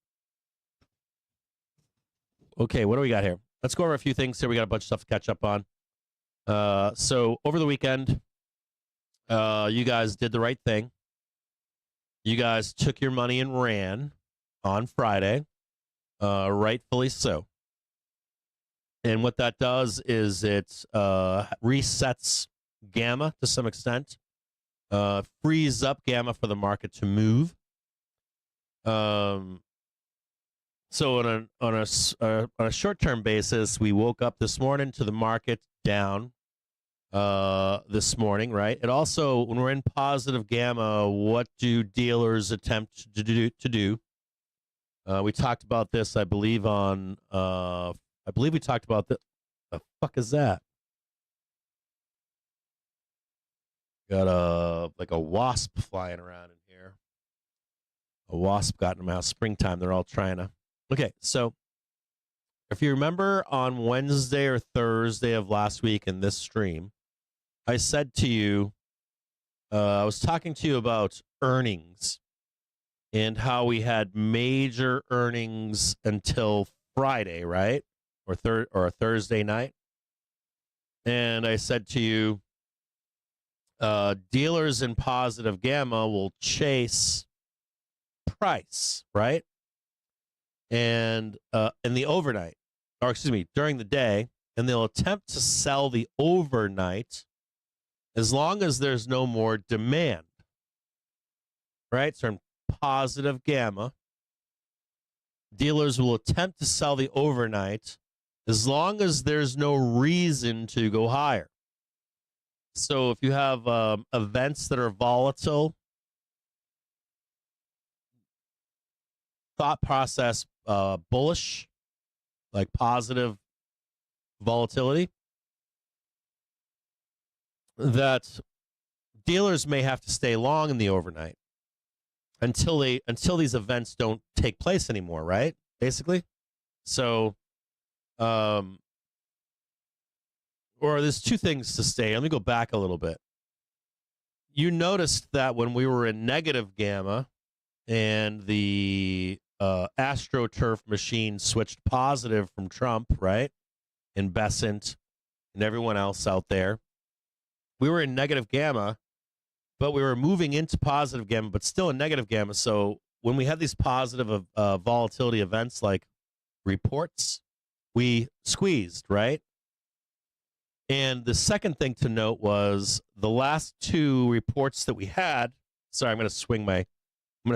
Okay, what do we got here? Let's go over a few things here. We got a bunch of stuff to catch up on. So over the weekend, you guys did the right thing. You guys took your money and ran on Friday, rightfully so. And what that does is it resets gamma to some extent, frees up gamma for the market to move. So on a short-term basis, we woke up this morning to the market down this morning, right? It also, when we're in positive gamma, what do dealers attempt to do? We talked about this, I believe, on we talked about the fuck is that? Got a wasp flying around in here. A wasp got in my house. Springtime, they're all trying to. Okay, so if you remember on Wednesday or Thursday of last week in this stream, I said to you, I was talking to you about earnings and how we had major earnings until Friday, right? Or Thursday night. And I said to you, dealers in positive gamma will chase price, right? And in the overnight, or excuse me, during the day, and they'll attempt to sell the overnight as long as there's no more demand, right? So in positive gamma, dealers will attempt to sell the overnight as long as there's no reason to go higher. So if you have events that are volatile, thought process bullish, like positive volatility, that dealers may have to stay long in the overnight until these events don't take place anymore, right? Basically. So or there's two things to stay. Let me go back a little bit. You noticed that when we were in negative gamma and the AstroTurf machine switched positive from Trump, right? And Besant and everyone else out there. We were in negative gamma, but we were moving into positive gamma, but still in negative gamma. So when we had these positive volatility events like reports, we squeezed, right? And the second thing to note was the last two reports that we had. Sorry, I'm going to swing my. I'm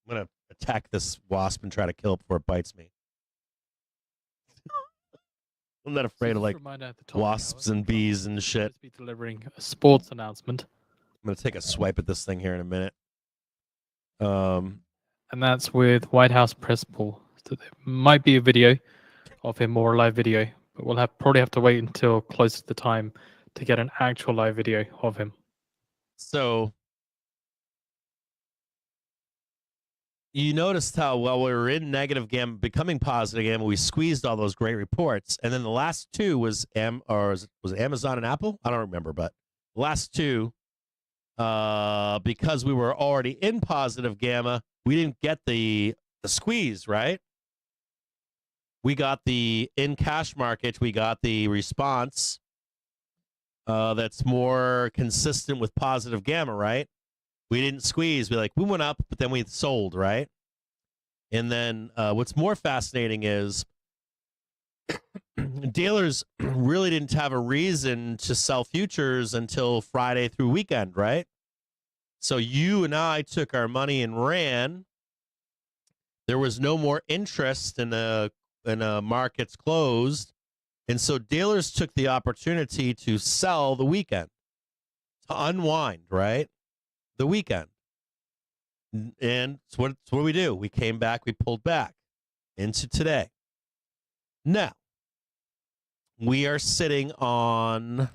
going to attack this wasp and try to kill it before it bites me. I'm not afraid of like wasps and bees and shit. Be delivering a sports announcement. I'm going to take a swipe at this thing here in a minute. And that's with White House press pool. So there might be a video of him or a live video, but we'll probably have to wait until close to the time to get an actual live video of him. So you noticed how while we were in negative gamma, becoming positive gamma, we squeezed all those great reports, and then the last two was was it Amazon and Apple? I don't remember, but the last two, because we were already in positive gamma, we didn't get the squeeze, right? We got the in cash market, we got the response that's more consistent with positive gamma, right? We didn't squeeze. We went up, but then we sold, right? And then what's more fascinating is dealers really didn't have a reason to sell futures until Friday through weekend, right? So you and I took our money and ran. There was no more interest in markets closed. And so dealers took the opportunity to sell the weekend, to unwind, right? The weekend. And it's what we do. We came back, we pulled back into today. Now, we are sitting on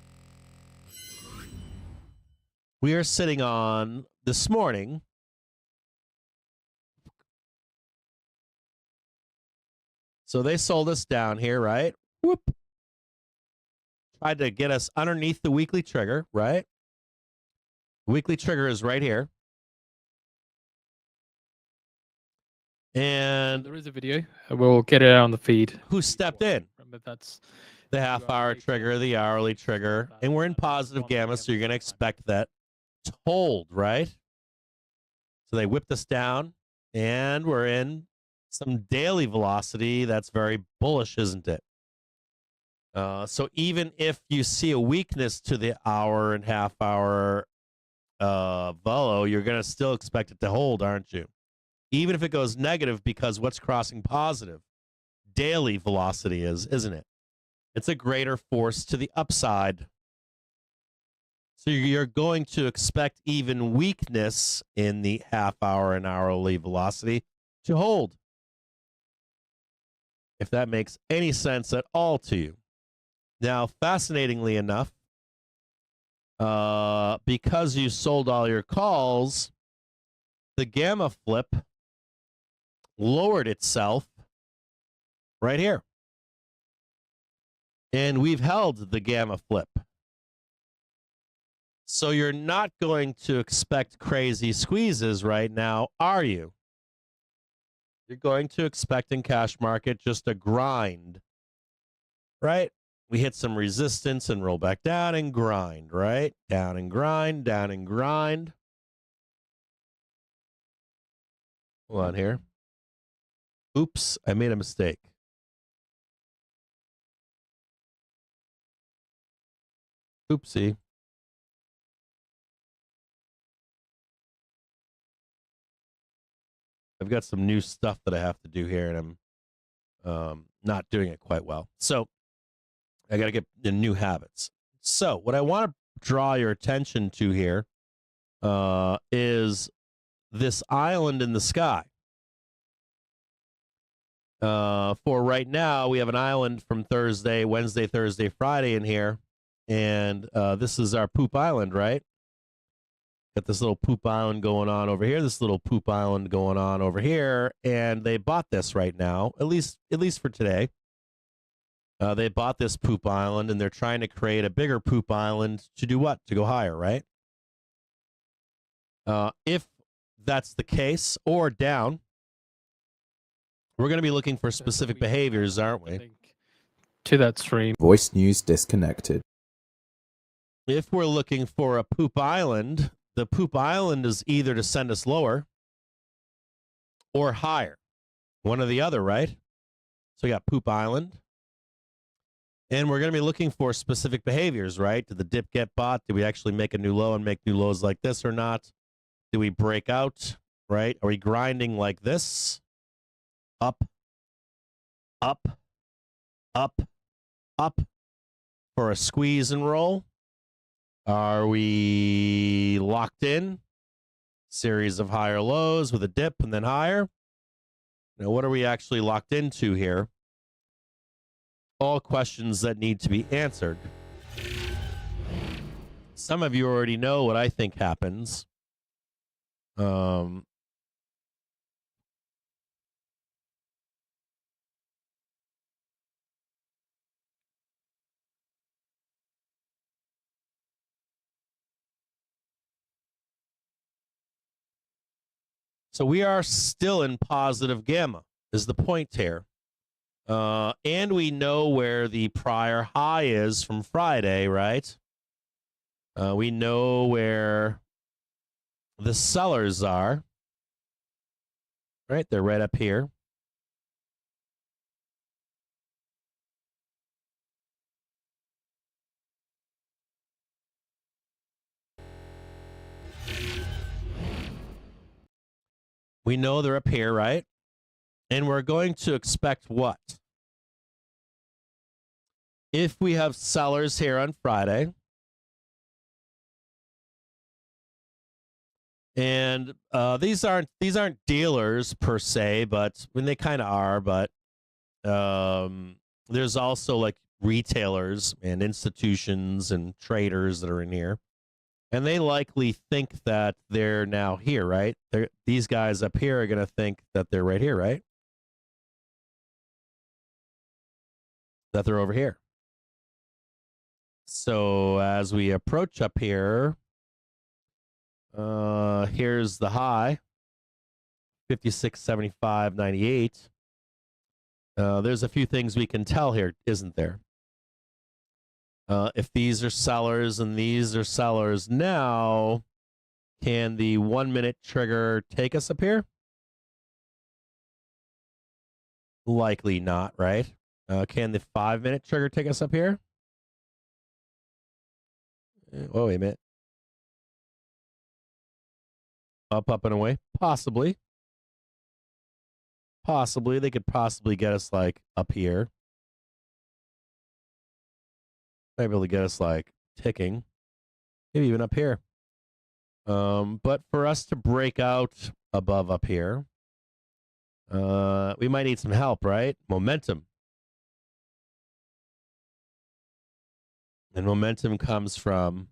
this morning. So they sold us down here, right? Whoop. Tried to get us underneath the weekly trigger, right? The weekly trigger is right here. And there is a video. We'll get it out on the feed. Who stepped in? Remember, that's the half-hour trigger, the hourly trigger, and we're in positive gamma, so you're going to expect that to hold, right? So they whipped us down, and we're in some daily velocity that's very bullish, isn't it? So even if you see a weakness to the hour and half-hour velo, you're going to still expect it to hold, aren't you? Even if it goes negative, because what's crossing positive? Daily velocity is, isn't it? It's a greater force to the upside. So you're going to expect even weakness in the half-hour and hourly velocity to hold. If that makes any sense at all to you. Now, fascinatingly enough, because you sold all your calls, the gamma flip lowered itself right here. And we've held the gamma flip. So you're not going to expect crazy squeezes right now, are you? You're going to expect in cash market just a grind, right? We hit some resistance and roll back down and grind, right? Down and grind, down and grind. Hold on here. Oops, I made a mistake. Oopsie. I've got some new stuff that I have to do here, and I'm not doing it quite well. So I got to get the new habits. So what I want to draw your attention to here is this island in the sky. For right now, we have an island from Thursday, Wednesday, Thursday, Friday in here. And this is our poop island, right? Got this little poop island going on over here, this little poop island going on over here, and they bought this right now, at least for today. They bought this poop island, and they're trying to create a bigger poop island to do what? To go higher, right? If that's the case, or down, we're going to be looking for specific behaviors, aren't we? To that stream. Voice news disconnected. If we're looking for a poop island, the poop island is either to send us lower or higher. One or the other, right? So we got poop island. And we're going to be looking for specific behaviors, right? Did the dip get bought? Did we actually make a new low and make new lows like this or not? Did we break out, right? Are we grinding like this? Up, up, up, up for a squeeze and roll? Are we locked in? Series of higher lows with a dip and then higher? Now, what are we actually locked into here? All questions that need to be answered. Some of you already know what I think happens. So we are still in positive gamma, is the point here. And we know where the prior high is from Friday, right? We know where the sellers are, right? They're right up here. We know they're up here, right? And we're going to expect what? If we have sellers here on Friday, and these aren't dealers per se, but I mean, they kind of are, but there's also like retailers and institutions and traders that are in here. And they likely think that they're now here, right? These guys up here are going to think that they're right here, right? That they're over here. So as we approach up here, here's the high, 56.75.98. There's a few things we can tell here, isn't there? If these are sellers and these are sellers now, can the 1 minute trigger take us up here? Likely not, right? Can the 5 minute trigger take us up here? Oh, wait a minute. Up, and away? Possibly. Possibly. They could possibly get us like up here. Maybe able to get us like ticking. Maybe even up here. But for us to break out above up here, we might need some help, right? Momentum. And momentum comes from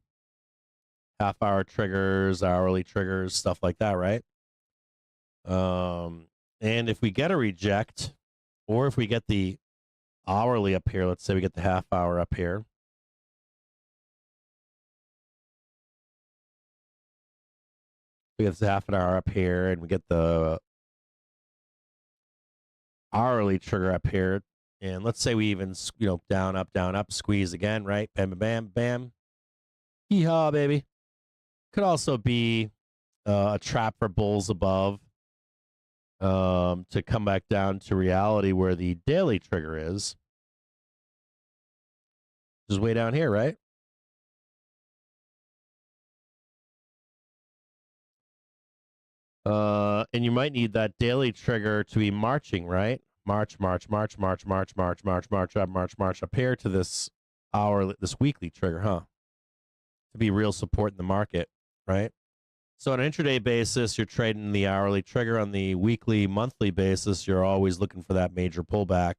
half-hour triggers, hourly triggers, stuff like that, right? And if we get a reject, or if we get the hourly up here, let's say we get the half-hour up here, we get the half an hour up here, and we get the hourly trigger up here. And let's say we even, down, up, squeeze again, right? Bam, bam, bam, bam. Hee-haw, baby. Could also be a trap for bulls above to come back down to reality where the daily trigger is. Just way down here, right? And you might need that daily trigger to be marching, right? March up here to this this weekly trigger, huh? To be real support in the market, right? So on an intraday basis, you're trading the hourly trigger. On the weekly, monthly basis, you're always looking for that major pullback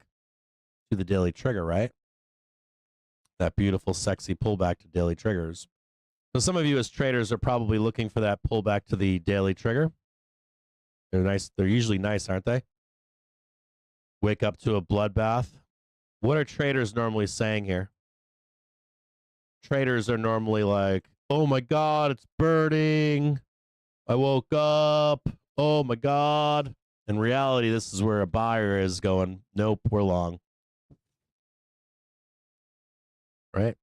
to the daily trigger, right? That beautiful, sexy pullback to daily triggers. So some of you as traders are probably looking for that pullback to the daily trigger. They're nice. They're usually nice, aren't they? Wake up to a bloodbath What are traders normally saying here? Traders are normally like, oh my God, it's burning. I woke up. Oh my God. In reality, this is where a buyer is going, nope, we're long. Right?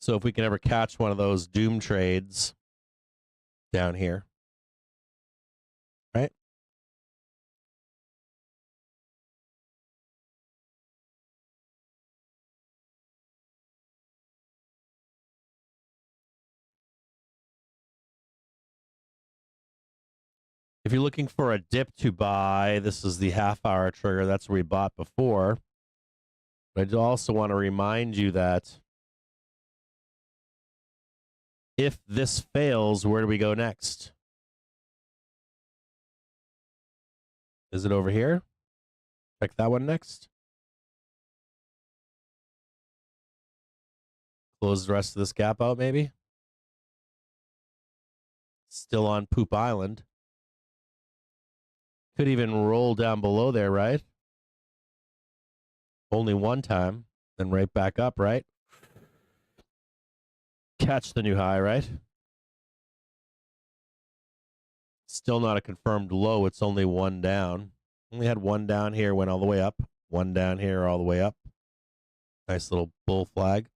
So if we can ever catch one of those doom trades down here, right? If you're looking for a dip to buy, this is the half-hour trigger. That's where we bought before. But I do also want to remind you that if this fails, where do we go next? Is it over here? Check that one next. Close the rest of this gap out, maybe. Still on Poop Island. Could even roll down below there, right? Only one time, then right back up, right? Catch the new high, right? Still not a confirmed low. It's only one down. Only had one down here, went all the way up. One down here, all the way up. Nice little bull flag.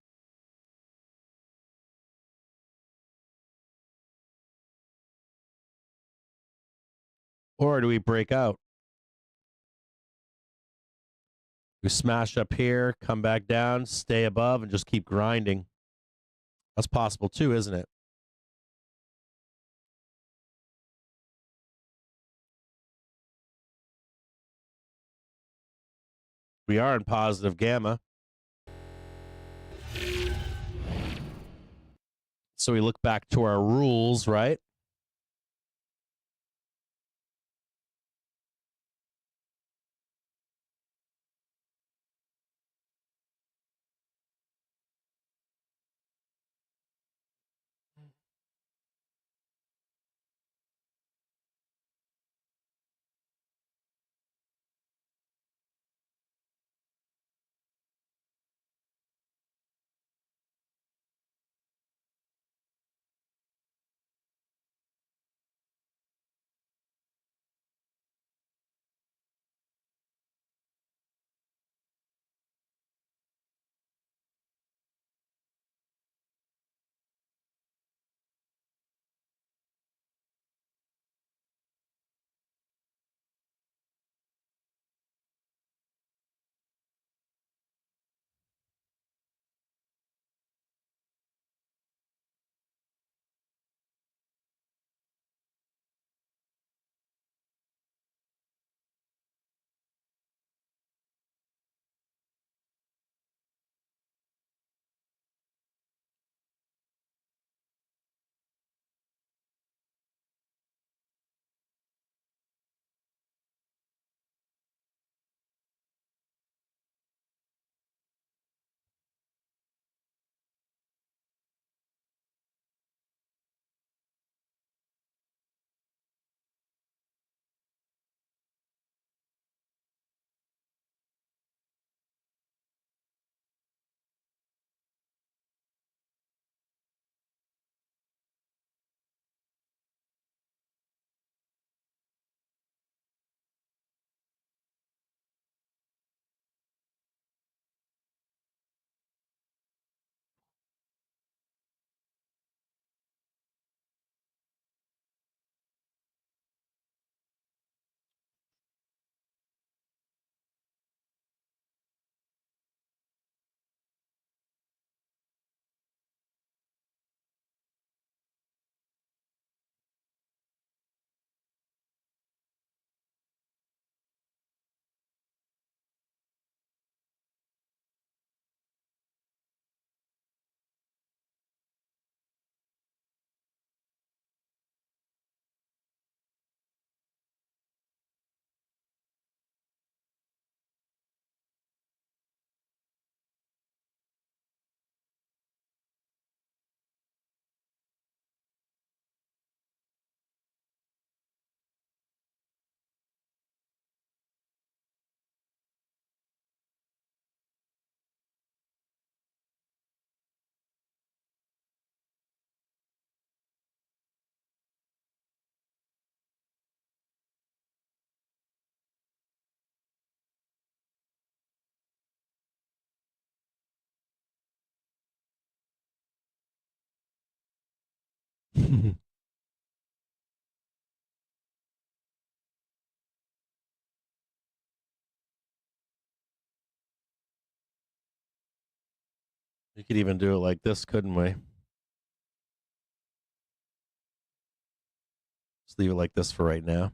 Or do we break out? We smash up here, come back down, stay above, and just keep grinding. That's possible too, isn't it? We are in positive gamma. So we look back to our rules, right? You could even do it like this, couldn't we? Just leave it like this for right now.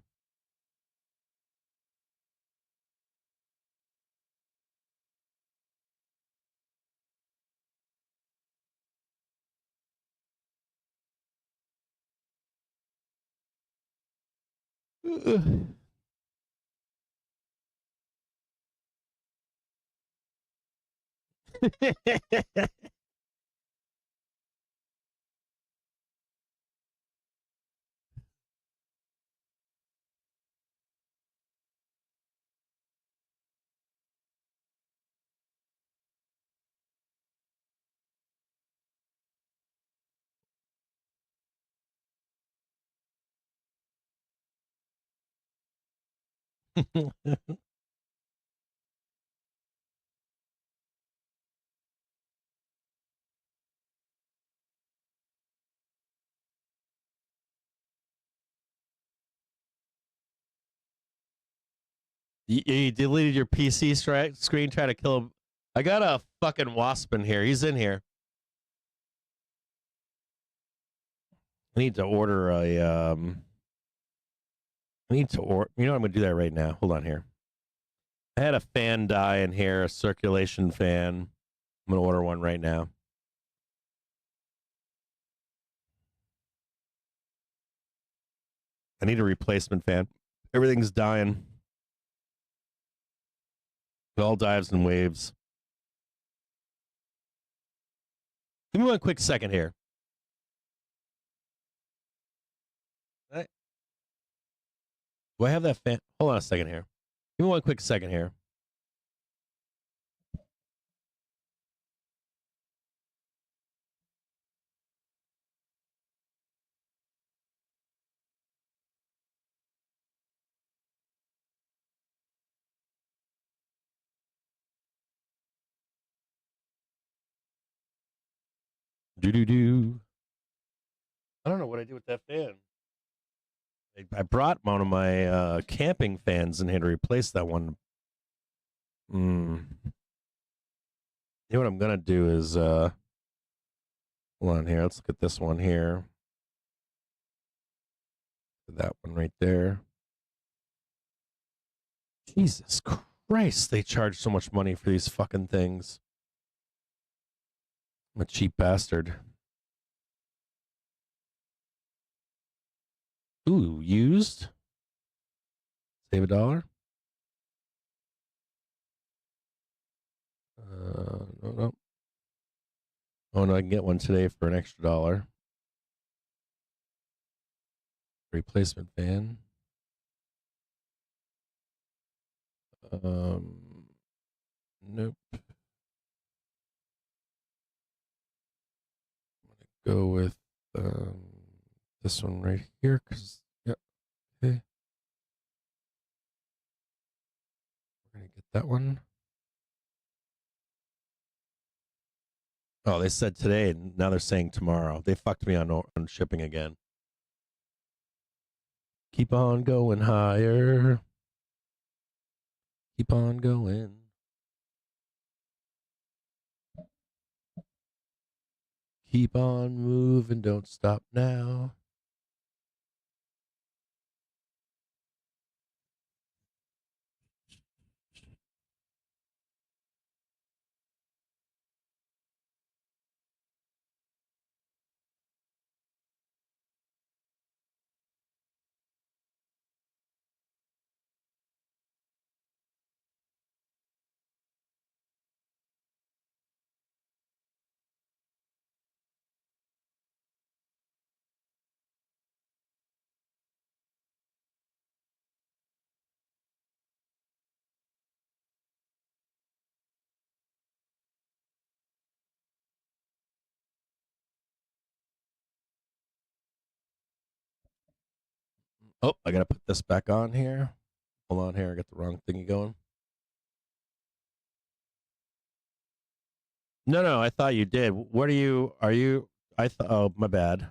You deleted your PC screen, try to kill him. I got a fucking wasp in here. He's in here. I need to order a I need to order. You know, I'm gonna do that right now. Hold on here. I had a fan die in here, a circulation fan. I'm gonna order one right now. I need a replacement fan. Everything's dying. It all dives in waves. Give me one quick second here. Do I have that fan? Hold on a second here. Give me one quick second here. Do. I don't know what I did with that fan. I brought one of my camping fans in here to replace that one. You know what I'm gonna do is hold on here. Let's look at this one here. That one right there. Jesus Christ, they charge so much money for these fucking things. I'm a cheap bastard. Ooh, used. Save $1. No. Oh no, I can get one today for an extra $1. Replacement fan. Nope. I'm gonna go with this one right here, cause yeah, okay. We're gonna get that one. Oh, they said today, and now they're saying tomorrow. They fucked me on shipping again. Keep on going higher. Keep on going. Keep on moving, don't stop now. Oh, I gotta put this back on here. Hold on here, I got the wrong thingy going. No, I thought you did. What are you? I thought. Oh, my bad.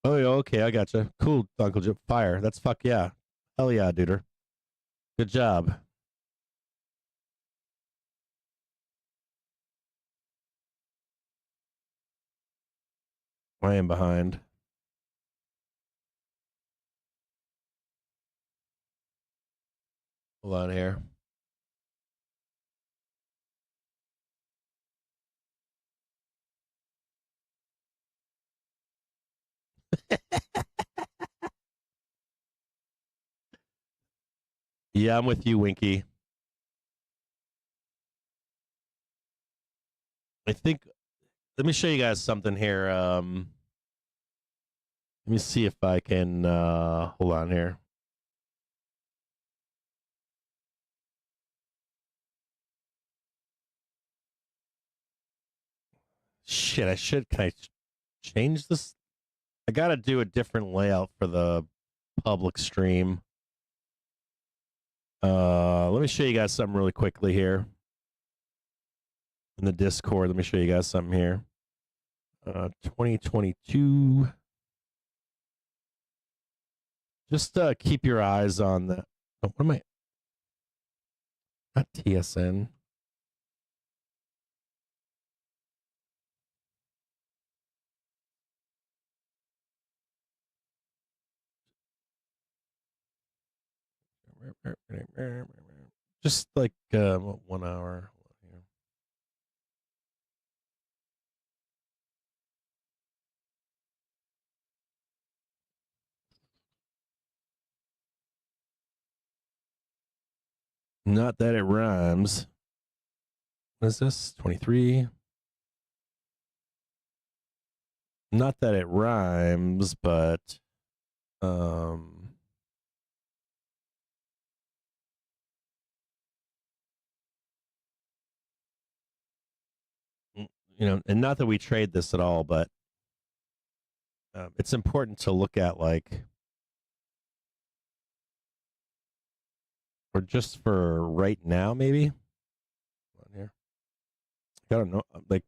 Oh, yeah, okay, I gotcha. Cool, Uncle Jim. Fire. That's fuck yeah. Hell yeah, duder. Good job. I am behind. Hold on here. Yeah, I'm with you, Winky. I think let me show you guys something here. Let me see if I can hold on here. Shit, I should can I change this? I gotta do a different layout for the public stream. Let me show you guys something really quickly here. In the Discord, let me show you guys something here. 2022. Just keep your eyes on the. Oh, what am I? Not TSN. Just like 1 hour. Not that it rhymes. What is this? 23. Not that it rhymes, but you know, and not that we trade this at all, but it's important to look at like, or just for right now, maybe. On here, I don't know. Like,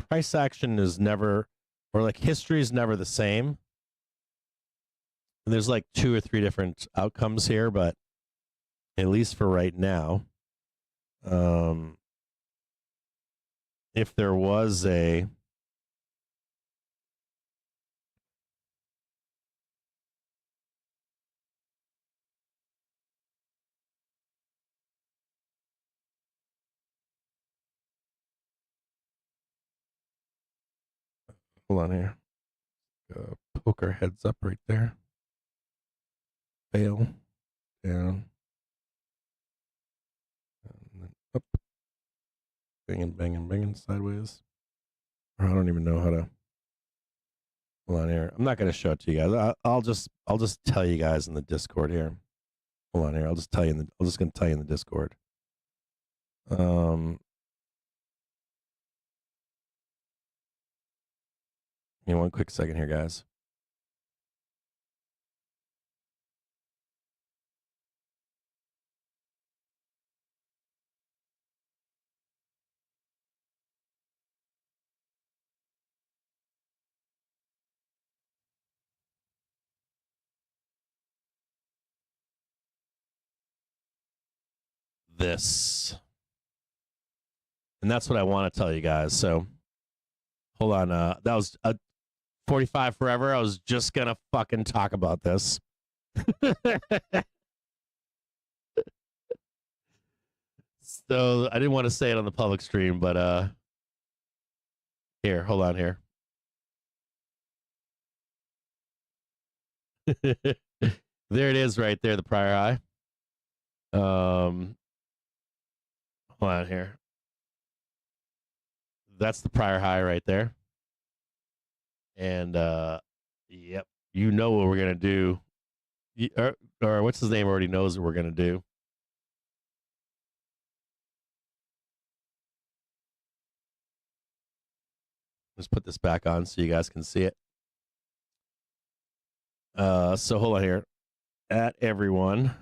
price action is never, or like history is never the same. And there's like 2 or 3 different outcomes here, but at least for right now, if there was a hold on here, poker heads up right there, fail, down, and then up, banging, banging, banging sideways. Or I don't even know how to. Hold on here. I'm not going to show it to you guys. I'll just tell you guys in the Discord here. Hold on here. I'll just tell you in the. I'm just going to tell you in the Discord. Give me one quick second here, guys. This. And that's what I want to tell you guys. So hold on. That was 45 forever. I was just going to fucking talk about this. So I didn't want to say it on the public stream, but here, hold on here. There it is right there, the prior high. Hold on here. That's the prior high right there. And yep, you know what we're gonna do. Or what's his name already knows what we're gonna do. Let's put this back on so you guys can see it. So hold on here. At everyone.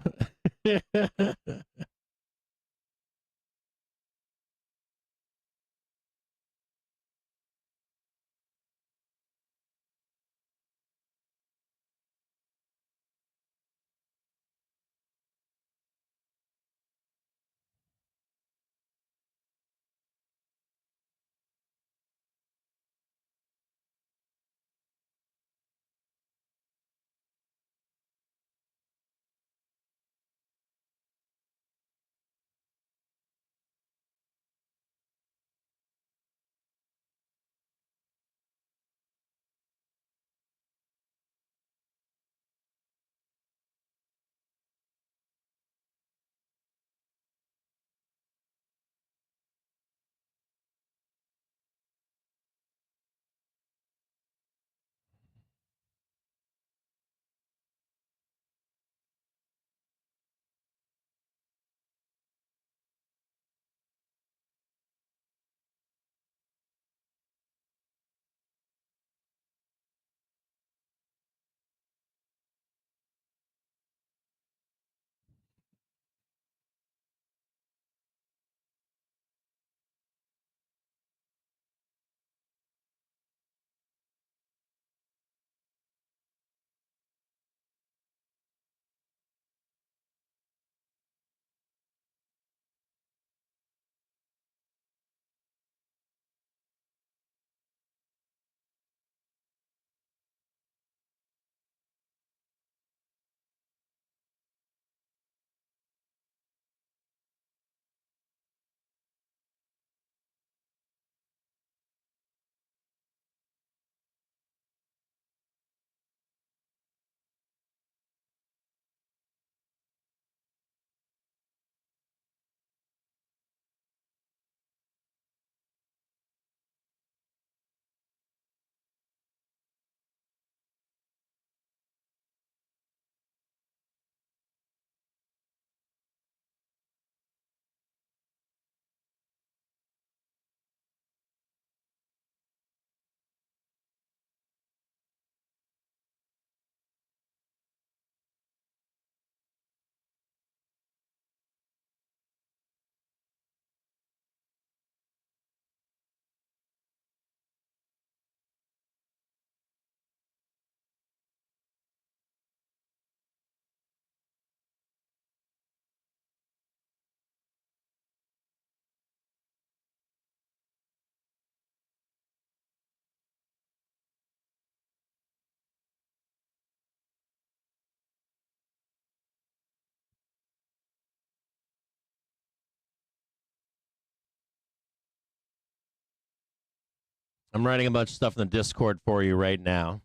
I'm writing a bunch of stuff in the Discord for you right now.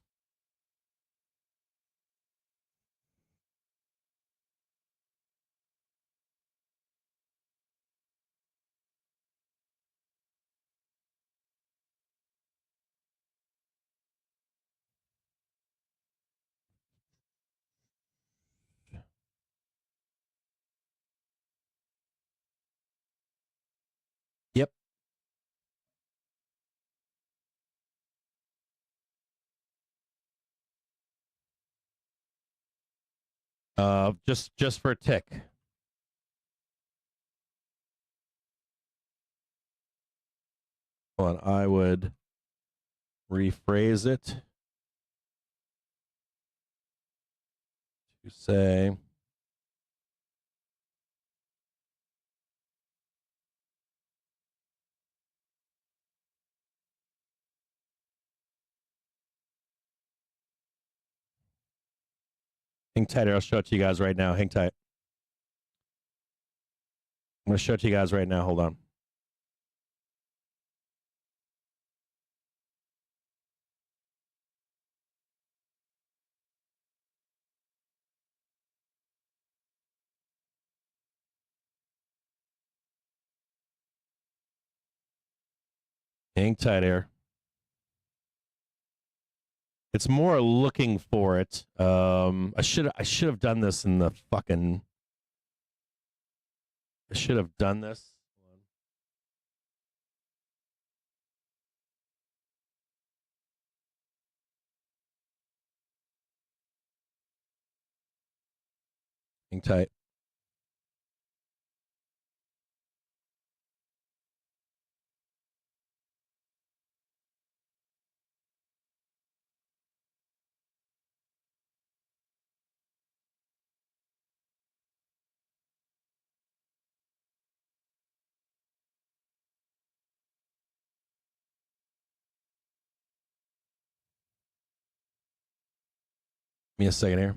Yep. Just for a tick. Hold on, I would rephrase it to say hang tight here. I'll show it to you guys right now. Hang tight. I'm going to show it to you guys right now. Hold on. Hang tight here. It's more looking for it. I should have done this in the fucking. I should have done this. Hang tight. Give me a second here.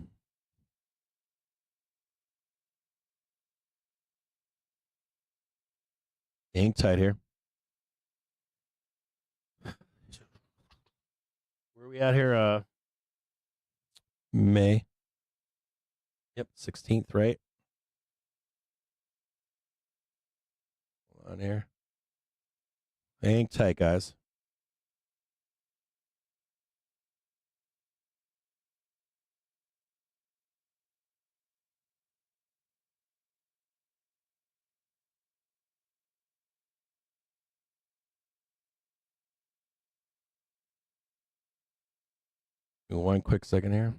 Hang tight here. Where are we at here? May. Yep, 16th, right? Hold on here. Hang tight, guys. Give me one quick second here.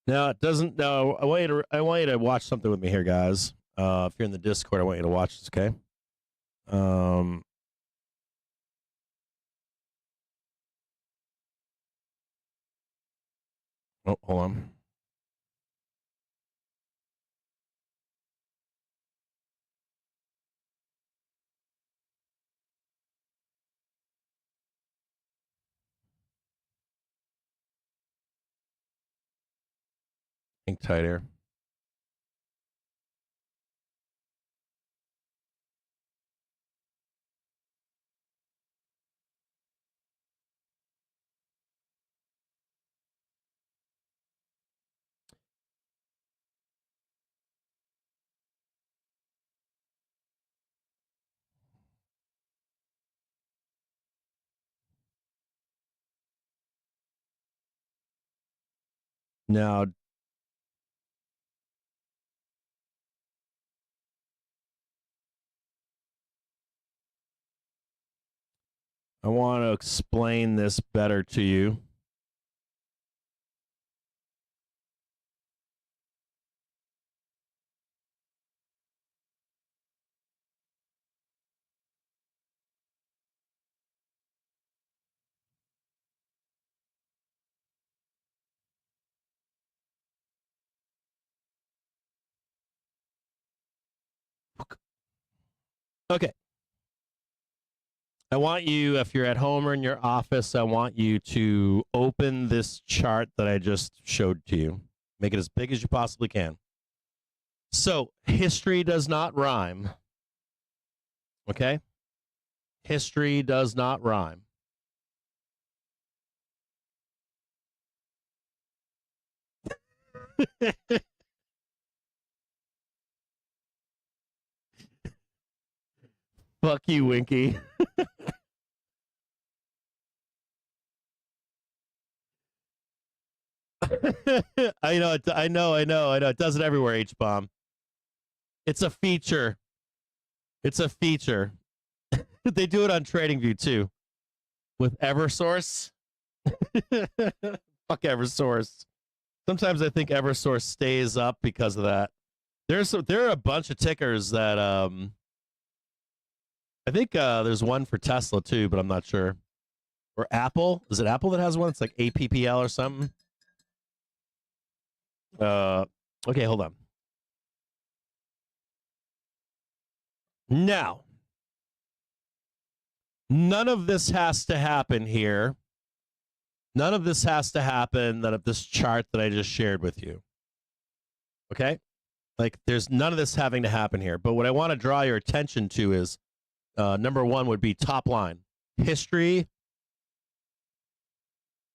No, it doesn't. No, I want you to watch something with me here, guys. If you're in the Discord, I want you to watch this. Okay. Oh, hold on. Hang tight here. Now, I want to explain this better to you. Okay. I want you, if you're at home or in your office, I want you to open this chart that I just showed to you. Make it as big as you possibly can. So, history does not rhyme. Okay? History does not rhyme. Fuck you, Winky. I know. It does it everywhere, H-bomb. It's a feature. It's a feature. They do it on TradingView too. With Eversource. Fuck Eversource. Sometimes I think Eversource stays up because of that. There are a bunch of tickers that I think there's one for Tesla too, but I'm not sure. Or Apple. Is it Apple that has one? It's like APPL or something. Okay, hold on. Now, none of this has to happen here. None of this has to happen that of this chart that I just shared with you. Okay? Like, there's none of this having to happen here. But what I want to draw your attention to is number one would be top line. History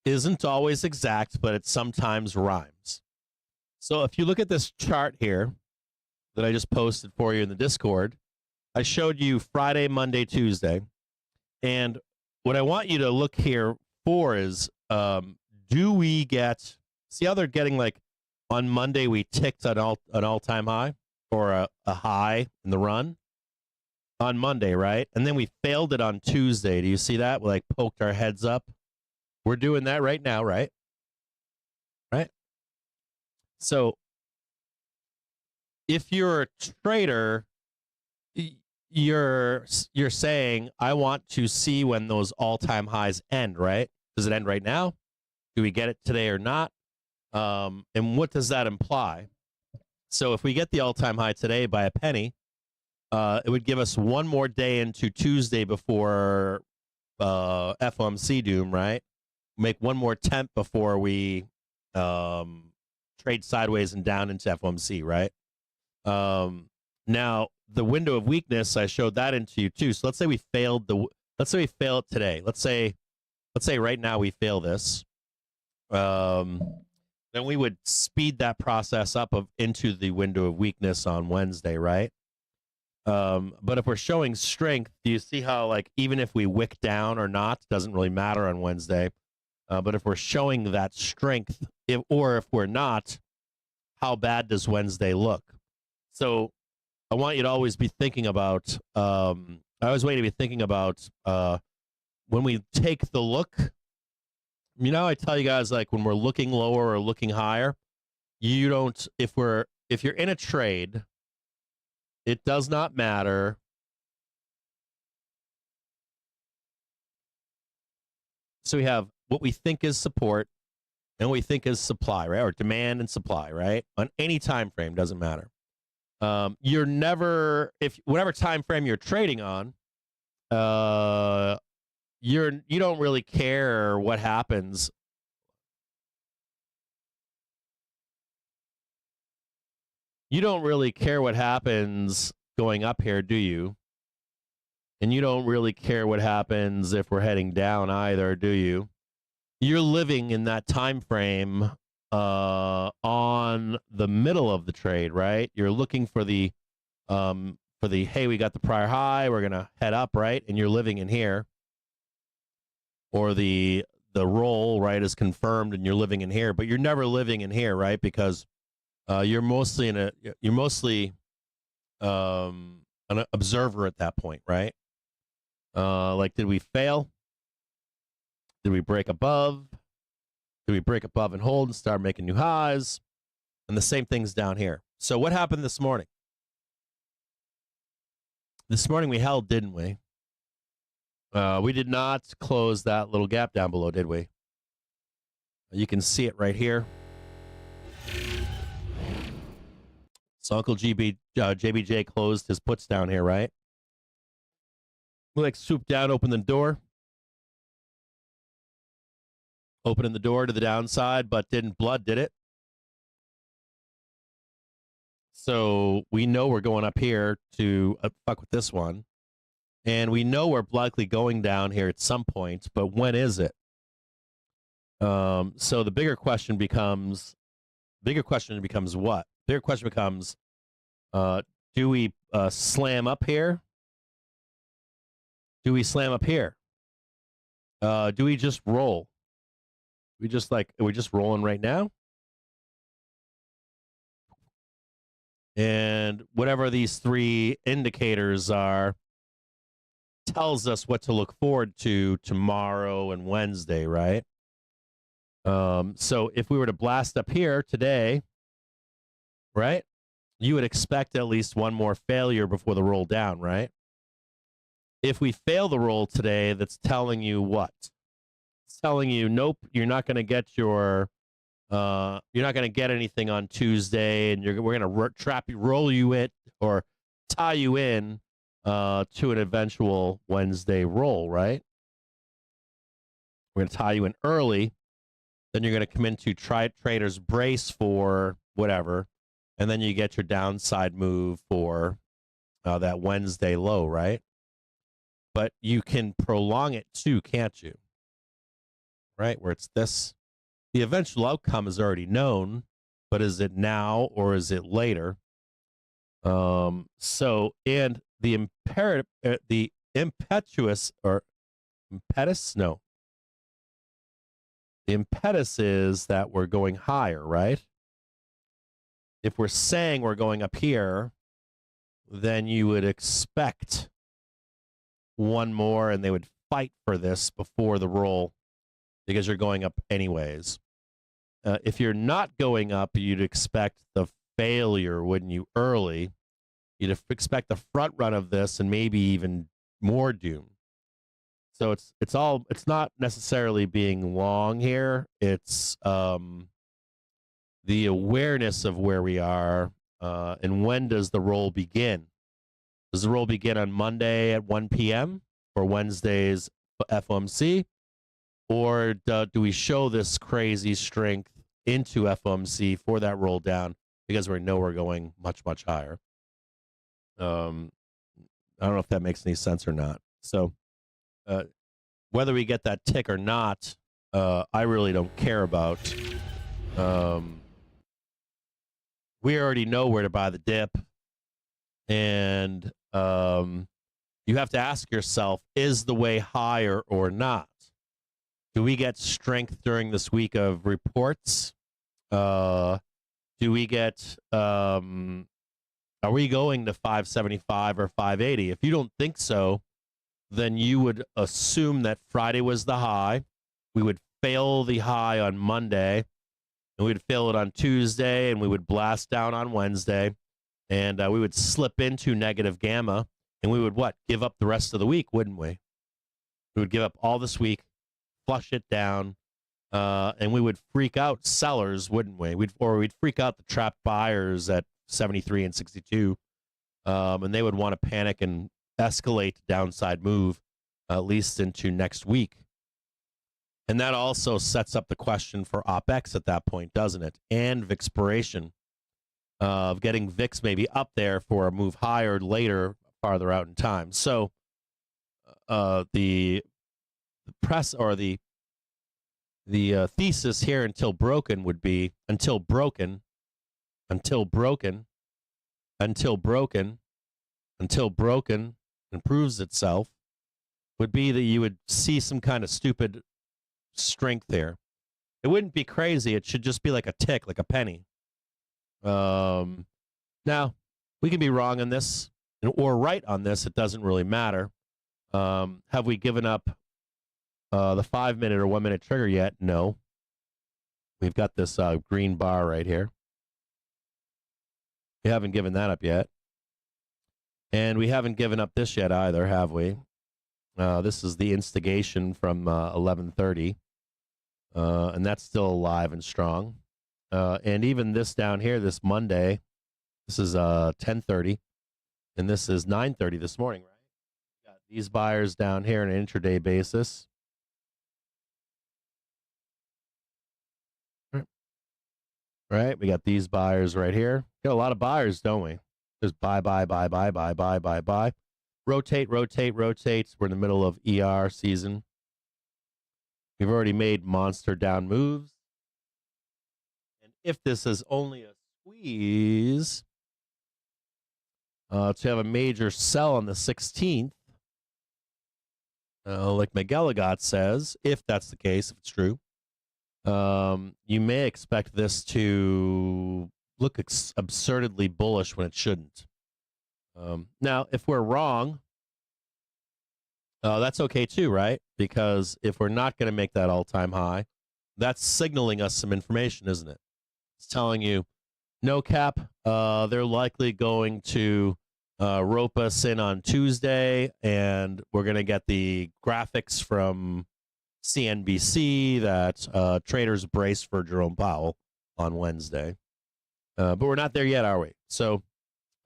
isn't always exact, but it sometimes rhymes. So if you look at this chart here that I just posted for you in the Discord, I showed you Friday, Monday, Tuesday. And what I want you to look here for is, do we get, see how they're getting like on Monday we ticked an all-time high or a high in the run on Monday, right? And then we failed it on Tuesday. Do you see that? We like poked our heads up. We're doing that right now, right? Right? So if you're a trader, you're saying, I want to see when those all-time highs end, right? Does it end right now? Do we get it today or not? And what does that imply? So if we get the all-time high today by a penny, it would give us one more day into Tuesday before FOMC doom, right? Make one more temp before we trade sideways and down into FOMC, right? Now the window of weakness, I showed that into you too. So let's say we failed let's say we fail it today. Let's say right now we fail this. Then we would speed that process up into the window of weakness on Wednesday, right? But if we're showing strength, do you see how like even if we wick down or not, doesn't really matter on Wednesday. But if we're showing that strength, or if we're not, how bad does Wednesday look? So I want you to always be thinking about, I always want you to be thinking about when we take the look. You know, I tell you guys, like when we're looking lower or looking higher, you don't, if you're in a trade, it does not matter. So we have what we think is support and what we think is supply, right? Or demand and supply, right? On any time frame, doesn't matter. You're never, whatever time frame you're trading on, you don't really care what happens. You don't really care what happens going up here, do you? And you don't really care what happens if we're heading down either, do you? You're living in that time frame on the middle of the trade, right? You're looking for the hey, we got the prior high, we're gonna head up, right? And you're living in here. Or the the roll, right, is confirmed and you're living in here, but you're never living in here, right? Because you're mostly an observer at that point, right? Like, did we fail? Did we break above? Did we break above and hold and start making new highs? And the same thing's down here. So what happened this morning? This morning we held, didn't we? We did not close that little gap down below, did we? You can see it right here. So Uncle JBJ closed his puts down here, right? We like swooped down, opened the door. Opening the door to the downside, but didn't blood, did it? So we know we're going up here to fuck with this one. And we know we're likely going down here at some point, but when is it? So the bigger question becomes what? Bigger question becomes, do we slam up here? Do we slam up here? Do we just roll? Are we just rolling right now? And whatever these three indicators are tells us what to look forward to tomorrow and Wednesday, right? So if we were to blast up here today, right, you would expect at least one more failure before the roll down, right? If we fail the roll today, that's telling you what? It's telling you, nope, you're not going to get you're not going to get anything on Tuesday, and we're going to roll you in or tie you in to an eventual Wednesday roll, right? We're going to tie you in early. Then you're going to come into trader's brace for whatever, and then you get your downside move for that Wednesday low, right? But you can prolong it too, can't you? Right? Where it's this. The eventual outcome is already known, but is it now or is it later? And the impetus is that we're going higher, right? If we're saying we're going up here, then you would expect one more and they would fight for this before the roll because you're going up anyways. If you're not going up, you'd expect the failure, wouldn't you, early? You'd expect the front run of this and maybe even more doom. So it's not necessarily being long here. It's the awareness of where we are and when does the roll begin? Does the roll begin on Monday at 1 p.m. for Wednesday's FOMC? Or do we show this crazy strength into FOMC for that roll down because we know we're going much, much higher? I don't know if that makes any sense or not. So whether we get that tick or not, I really don't care about. We already know where to buy the dip. And you have to ask yourself, is the way higher or not? Do we get strength during this week of reports? Do we get, are we going to 575 or 580? If you don't think so, then you would assume that Friday was the high. We would fail the high on Monday, and we'd fail it on Tuesday, and we would blast down on Wednesday, and we would slip into negative gamma, and we would what? Give up the rest of the week, wouldn't we? We would give up all this week, flush it down, and we would freak out sellers, wouldn't we? We'd freak out the trapped buyers at 73 and 62, and they would want to panic and escalate downside move at least into next week. And that also sets up the question for OPEX at that point, doesn't it? And VIXpiration of getting VIX maybe up there for a move higher later, farther out in time. So the press or the thesis here until broken would be until broken, and proves itself would be that you would see some kind of stupid strength here. It wouldn't be crazy. It should just be like a tick, like a penny. Now, we can be wrong on this or right on this. It doesn't really matter. Have we given up the 5-minute or 1-minute trigger yet? No. We've got this green bar right here. We haven't given that up yet. And we haven't given up this yet either, have we? This is the instigation from 11:30. And that's still alive and strong. And even this down here, this Monday, this is 10:30. And this is 9:30 this morning, right? Got these buyers down here on an intraday basis. Right? We got these buyers right here. Got a lot of buyers, don't we? Just buy, buy, buy, buy, buy, buy, buy, buy. Rotate, rotate, rotates. We're in the middle of ER season. We've already made monster down moves. And if this is only a squeeze, to have a major sell on the 16th, like McGilligot says, if that's the case, if it's true, you may expect this to look absurdly bullish when it shouldn't. Now, if we're wrong, that's okay too, right? Because if we're not going to make that all-time high, that's signaling us some information, isn't it? It's telling you, no cap, they're likely going to rope us in on Tuesday, and we're going to get the graphics from CNBC that traders brace for Jerome Powell on Wednesday. But we're not there yet, are we? So,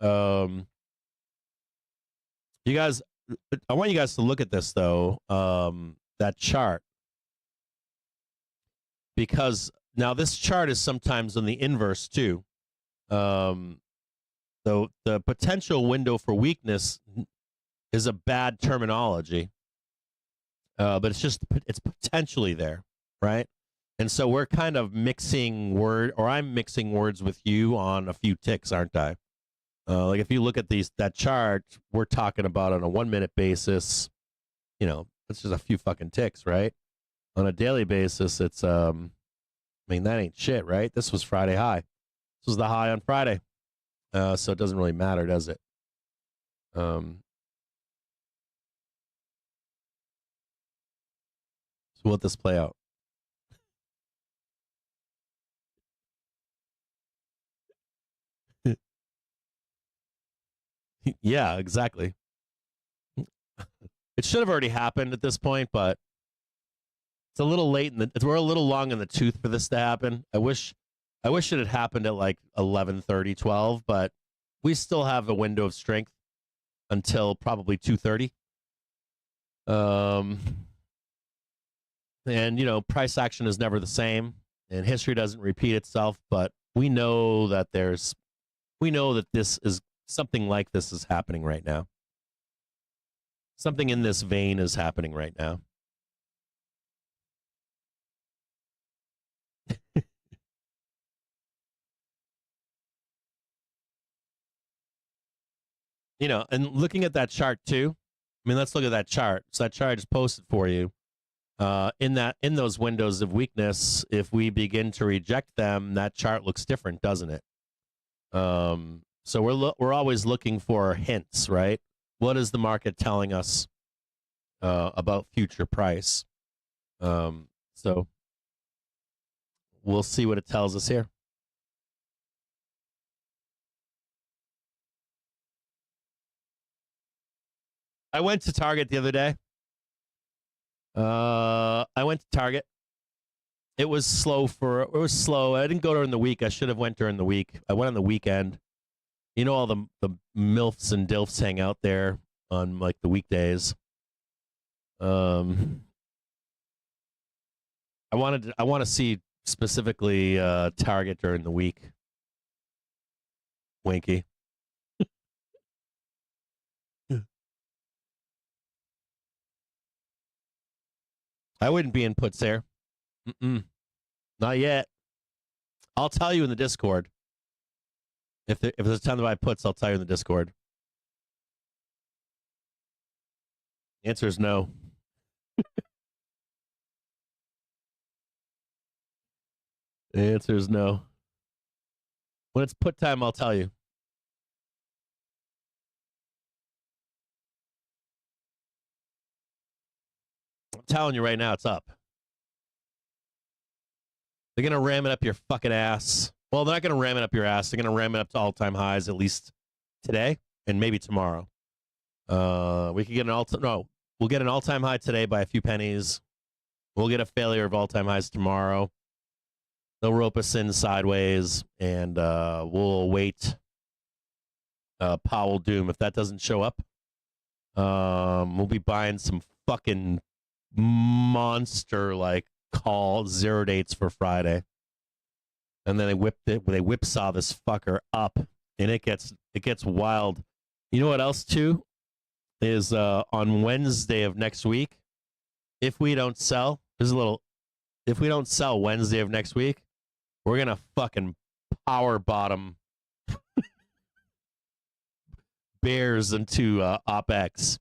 you guys, I want you guys to look at this, though, that chart. Because now this chart is sometimes on the inverse, too. So the potential window for weakness is a bad terminology. But it's potentially there, right? And so we're kind of mixing I'm mixing words with you on a few ticks, aren't I? Like if you look at that chart, we're talking about on a 1-minute basis, it's just a few fucking ticks, right? On a daily basis, it's, that ain't shit, right? This was Friday high. This was the high on Friday. So it doesn't really matter, does it? So we'll let this play out. Yeah, exactly. It should have already happened at this point, but it's a little late we're a little long in the tooth for this to happen. I wish it had happened at like 11:30, 12, but we still have a window of strength until probably 2:30. And price action is never the same, and history doesn't repeat itself, but we know that this is something like this is happening right now. Something in this vein is happening right now. And looking at that chart too. Let's look at that chart. So that chart I just posted for you. In those windows of weakness, if we begin to reject them, that chart looks different, doesn't it? So we're always looking for hints, right? What is the market telling us about future price? So we'll see what it tells us here. I went to Target the other day. I went to Target. It was slow. I didn't go during the week. I should have went during the week. I went on the weekend. All the MILFs and DILFs hang out there on like the weekdays. I want to see specifically Target during the week. Winky. I wouldn't be in puts there. Not yet. I'll tell you in the Discord. If there's a time to buy puts, I'll tell you in the Discord. The answer is no. The answer is no. When it's put time, I'll tell you. I'm telling you right now, it's up. They're going to ram it up your fucking ass. Well, they're not going to ram it up your ass. They're going to ram it up to all-time highs at least today and maybe tomorrow. We could get we'll get an all-time high today by a few pennies. We'll get a failure of all-time highs tomorrow. They'll rope us in sideways, and we'll await Powell doom. If that doesn't show up, we'll be buying some fucking monster call 0 dates for Friday, and then they whipsaw this fucker up, and it gets wild. You know what else too is on Wednesday of next week, if we don't sell, if we don't sell Wednesday of next week, we're gonna fucking power bottom bears into OpEx.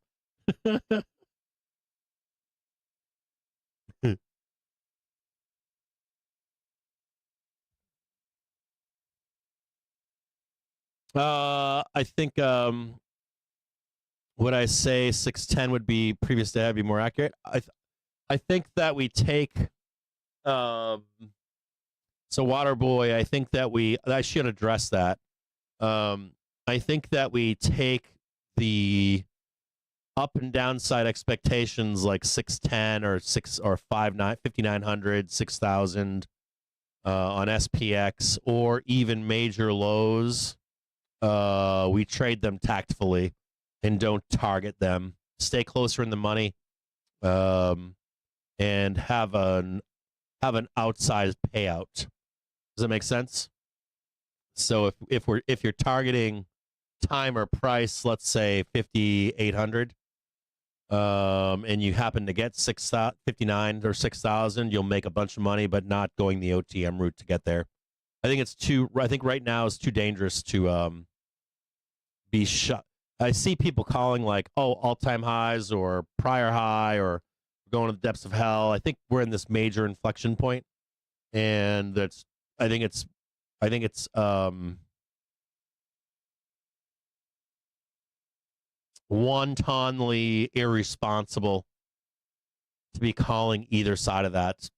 I think would I say 610 would be previous day? I'd be more accurate. I think that we take so Waterboy. I think that I should address that. I think that we take the up and downside expectations like 610 or 5900, 6000 on SPX, or even major lows. We trade them tactfully and don't target them. Stay closer in the money, and have an outsized payout. Does that make sense? So if you're targeting time or price, let's say 5,800, and you happen to get 659 or 6,000, you'll make a bunch of money, but not going the OTM route to get there. I think right now it's too dangerous to be shut. I see people calling all-time highs or prior high or going to the depths of hell. I think we're in this major inflection point, and I think it's wantonly irresponsible to be calling either side of that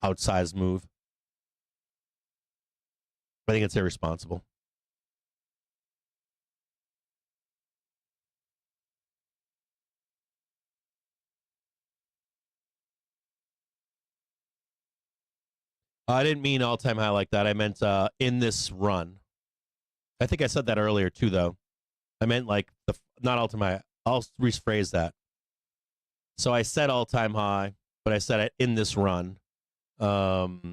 outsized move. I think it's irresponsible. I didn't mean all-time high like that. I meant in this run. I think I said that earlier too, though. I meant not all-time high. I'll rephrase that. So I said all-time high, but I said it in this run. I'll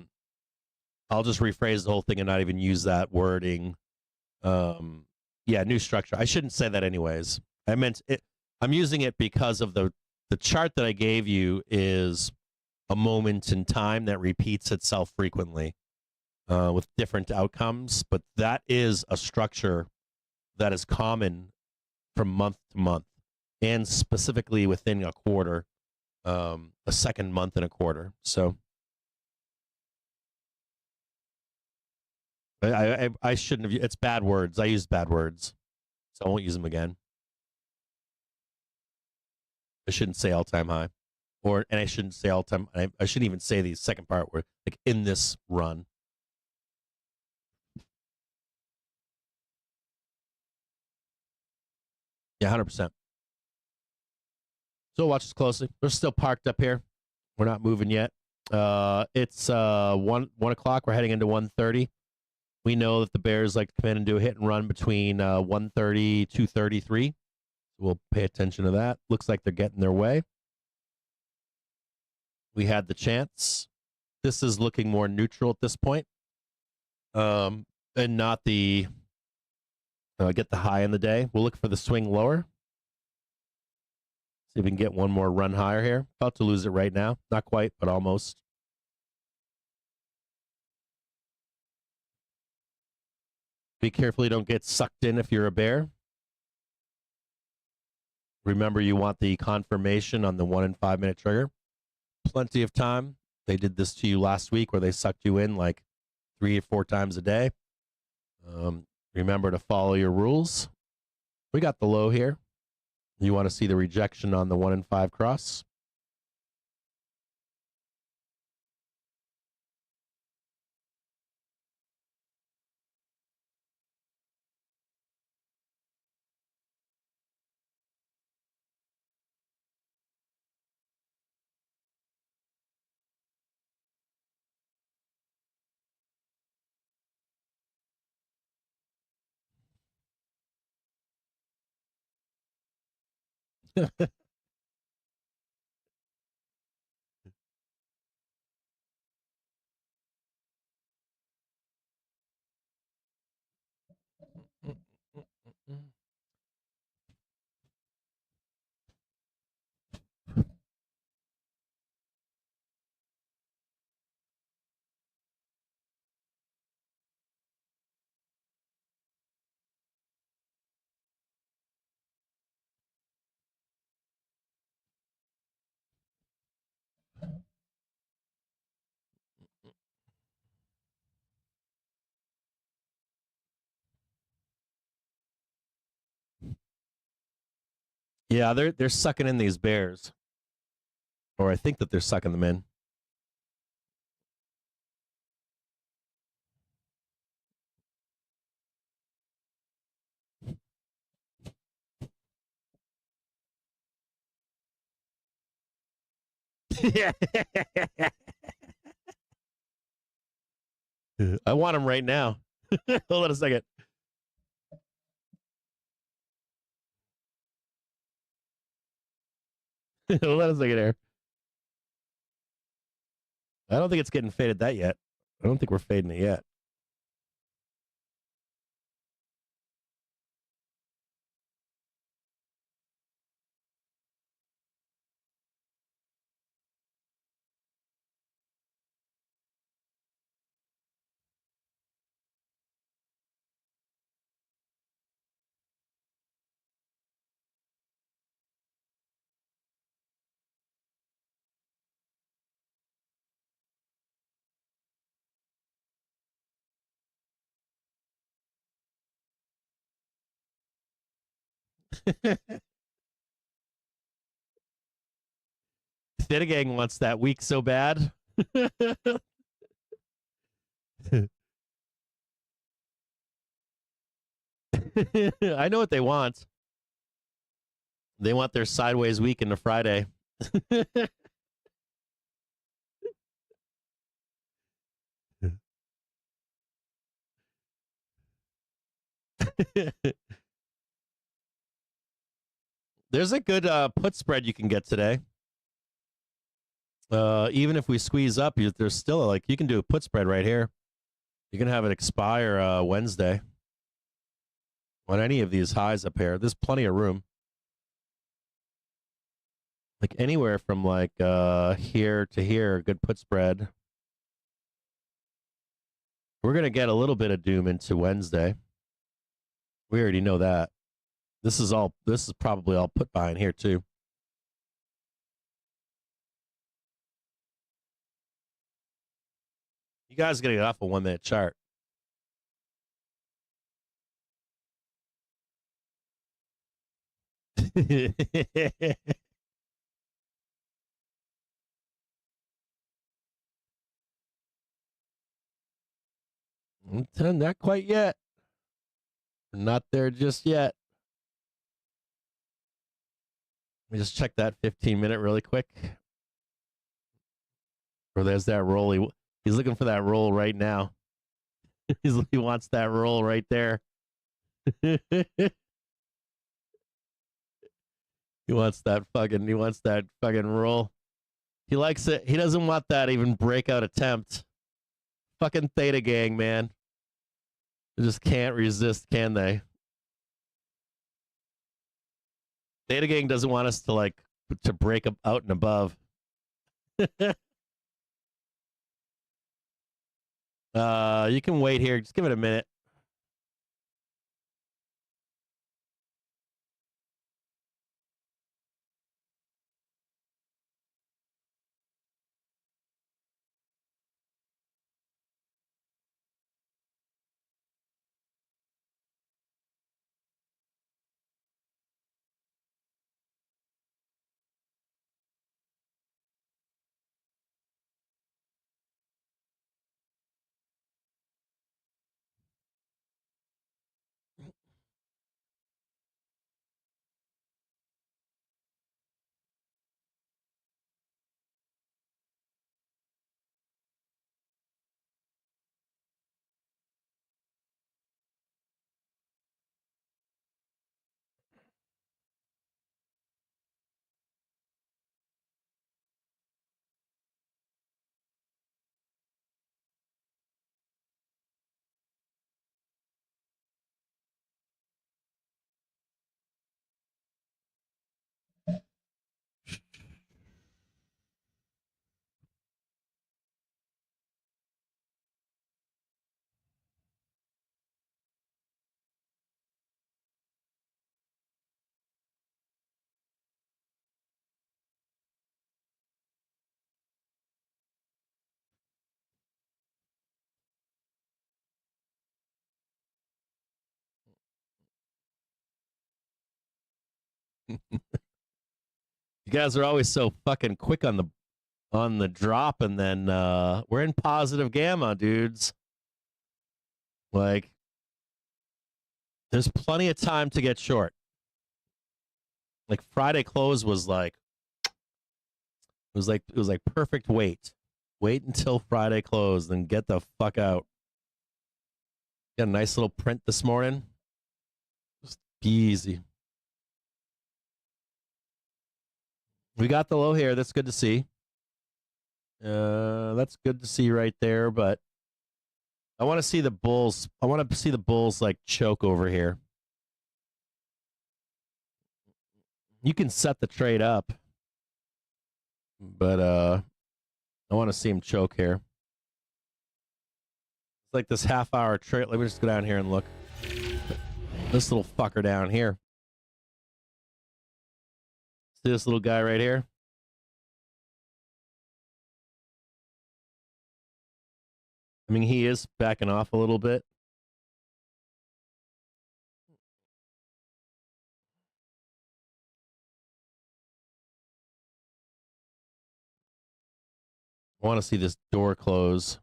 just rephrase the whole thing and not even use that wording. New structure. I shouldn't say that anyways. I meant it. I'm using it because of the chart that I gave you is a moment in time that repeats itself frequently with different outcomes, but that is a structure that is common from month to month, and specifically within a quarter, a second month in a quarter. So I shouldn't have. It's bad words. I used bad words, so I won't use them again. I shouldn't say all-time high. And I shouldn't say all-time. I shouldn't even say the second part where in this run. Yeah, 100%. So watch this closely. We're still parked up here. We're not moving yet. It's 1 o'clock. We're heading into 1:30. We know that the Bears like to come in and do a hit and run between 1:30, 2:33. We'll pay attention to that. Looks like they're getting their way. We had the chance. This is looking more neutral at this point, and not the get the high in the day. We'll look for the swing lower. See if we can get one more run higher here. About to lose it right now. Not quite, but almost. Be careful you don't get sucked in if you're a bear. Remember, you want the confirmation on the 1 and 5 minute trigger. Plenty of time. They did this to you last week where they sucked you in like 3 or 4 times a day. Remember to follow your rules. We got the low here. You want to see the rejection on the 1 and 5 cross. Yeah, they're sucking in these bears, or I think that they're sucking them in. Yeah. I want them right now. Hold on a second. Hold on a second here. I don't think it's getting faded that yet. I don't think we're fading it yet. Theta Gang wants that week so bad. I know what they want. They want their sideways week into Friday. There's a good put spread you can get today. Even if we squeeze up, there's still like you can do a put spread right here. You can have it expire Wednesday on any of these highs up here. There's plenty of room. Like anywhere from like here to here, good put spread. We're gonna get a little bit of doom into Wednesday. We already know that. This is probably all put buy in here too. You guys gotta get off a 1 minute chart. Not quite yet. Not there just yet. Let me just check that 15-minute really quick. Or there's that roll. He's looking for that roll right now. He wants that roll right there. He wants that fucking roll. He likes it. He doesn't want that even breakout attempt. Fucking Theta Gang, man. They just can't resist, can they? Theta Gang doesn't want us to break up out and above. You can wait here. Just give it a minute. You guys are always so fucking quick on the drop, and then we're in positive gamma, dudes. Like, there's plenty of time to get short. Like Friday close was like it was like perfect wait. Wait until Friday close, then get the fuck out. Got a nice little print this morning. Just be easy. We got the low here. That's good to see. That's good to see right there, but I want to see the bulls. I want to see the bulls like choke over here. You can set the trade up, but I want to see him choke here. It's like this half-hour trade. Let me just go down here and look. This little fucker down here. See this little guy right here? I mean, he is backing off a little bit. I want to see this door close.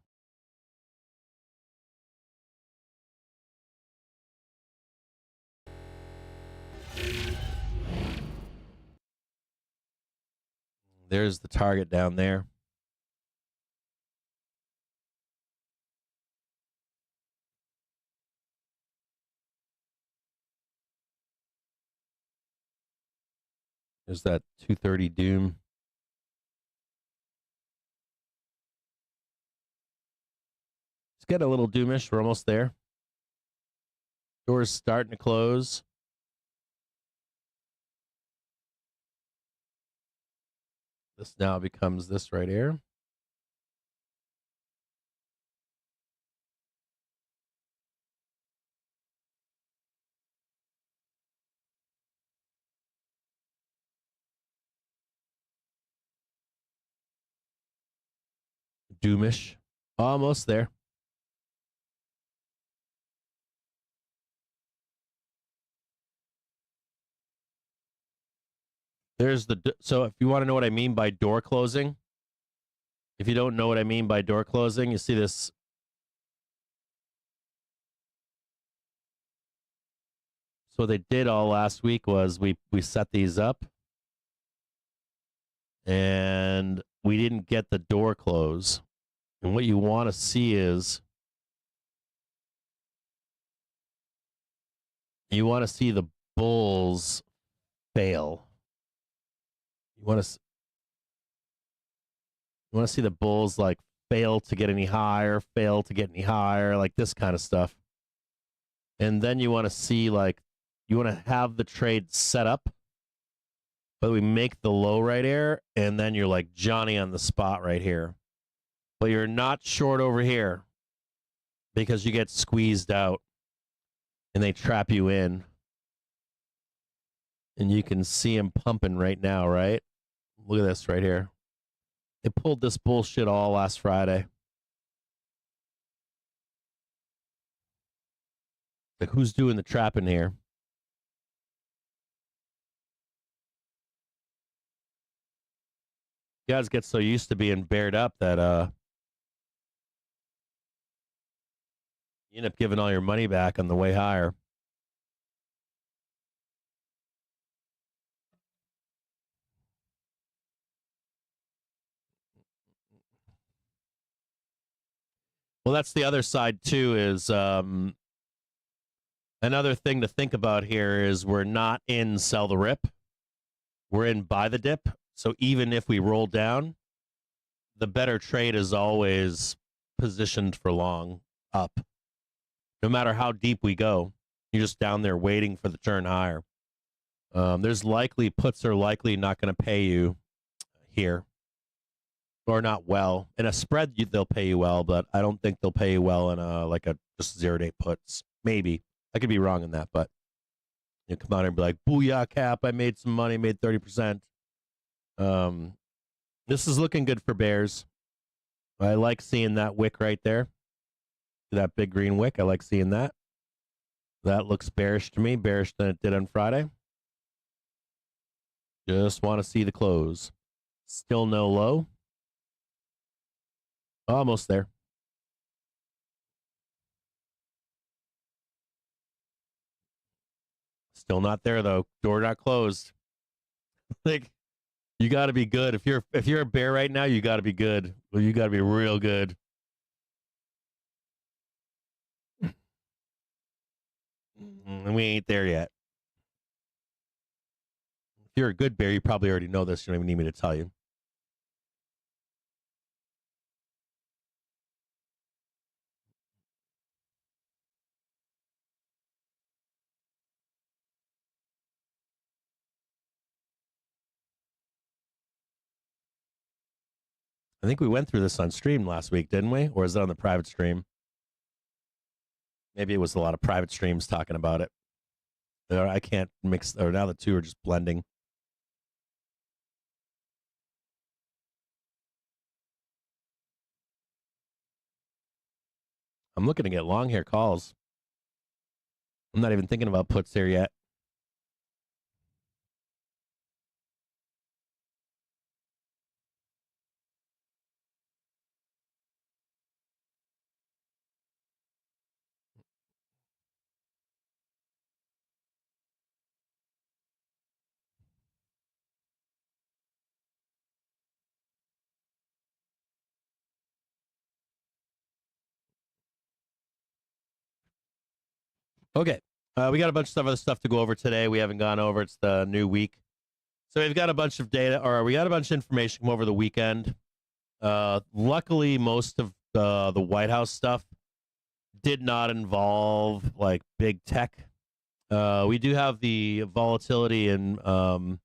There's the target down there. There's that 230 doom. It's getting a little doomish. We're almost there. Door's starting to close. This now becomes this right here. Doomish. Almost there. There's the, so if you want to know what I mean by door closing, if you don't know what I mean by door closing, you see this. So what they did all last week was we set these up and we didn't get the door close. And what you want to see is you want to see the bulls fail. You want to see the bulls like fail to get any higher, like this kind of stuff. And then you want to see like you want to have the trade set up, but we make the low right here, and then you're like Johnny on the spot right here. But you're not short over here because you get squeezed out and they trap you in. And you can see him pumping right now, right? Look at this right here. They pulled this bullshit all last Friday. Like, who's doing the trapping here? You guys get so used to being bared up that you end up giving all your money back on the way higher. Well, that's the other side too, is another thing to think about here is we're not in sell the rip. We're in buy the dip. So even if we roll down, the better trade is always positioned for long up. No matter how deep we go, you're just down there waiting for the turn higher. There's likely, puts are likely not going to pay you here. Or not well. In a spread, they'll pay you well, but I don't think they'll pay you well in a like a just 0-8 puts. Maybe. I could be wrong in that, but you come out and be like, booyah, Cap, I made some money, made 30%. This is looking good for bears. I like seeing that wick right there. That big green wick. I like seeing that. That looks bearish to me, bearish than it did on Friday. Just want to see the close. Still no low. Almost there. Still not there though. Door not closed. Like, you got to be good. If you're a bear right now, you got to be good. Well, you got to be real good. And we ain't there yet. If you're a good bear, you probably already know this. You don't even need me to tell you. I think we went through this on stream last week, didn't we? Or is it on the private stream? Maybe it was a lot of private streams talking about it. I can't mix, or now the two are just blending. I'm looking to get long hair calls. I'm not even thinking about puts here yet. Okay. We got a bunch of other stuff to go over today. We haven't gone over. It's the new week. So we've got a bunch of data, or we got a bunch of information over the weekend. Luckily, most of the White House stuff did not involve like big tech. We do have the volatility in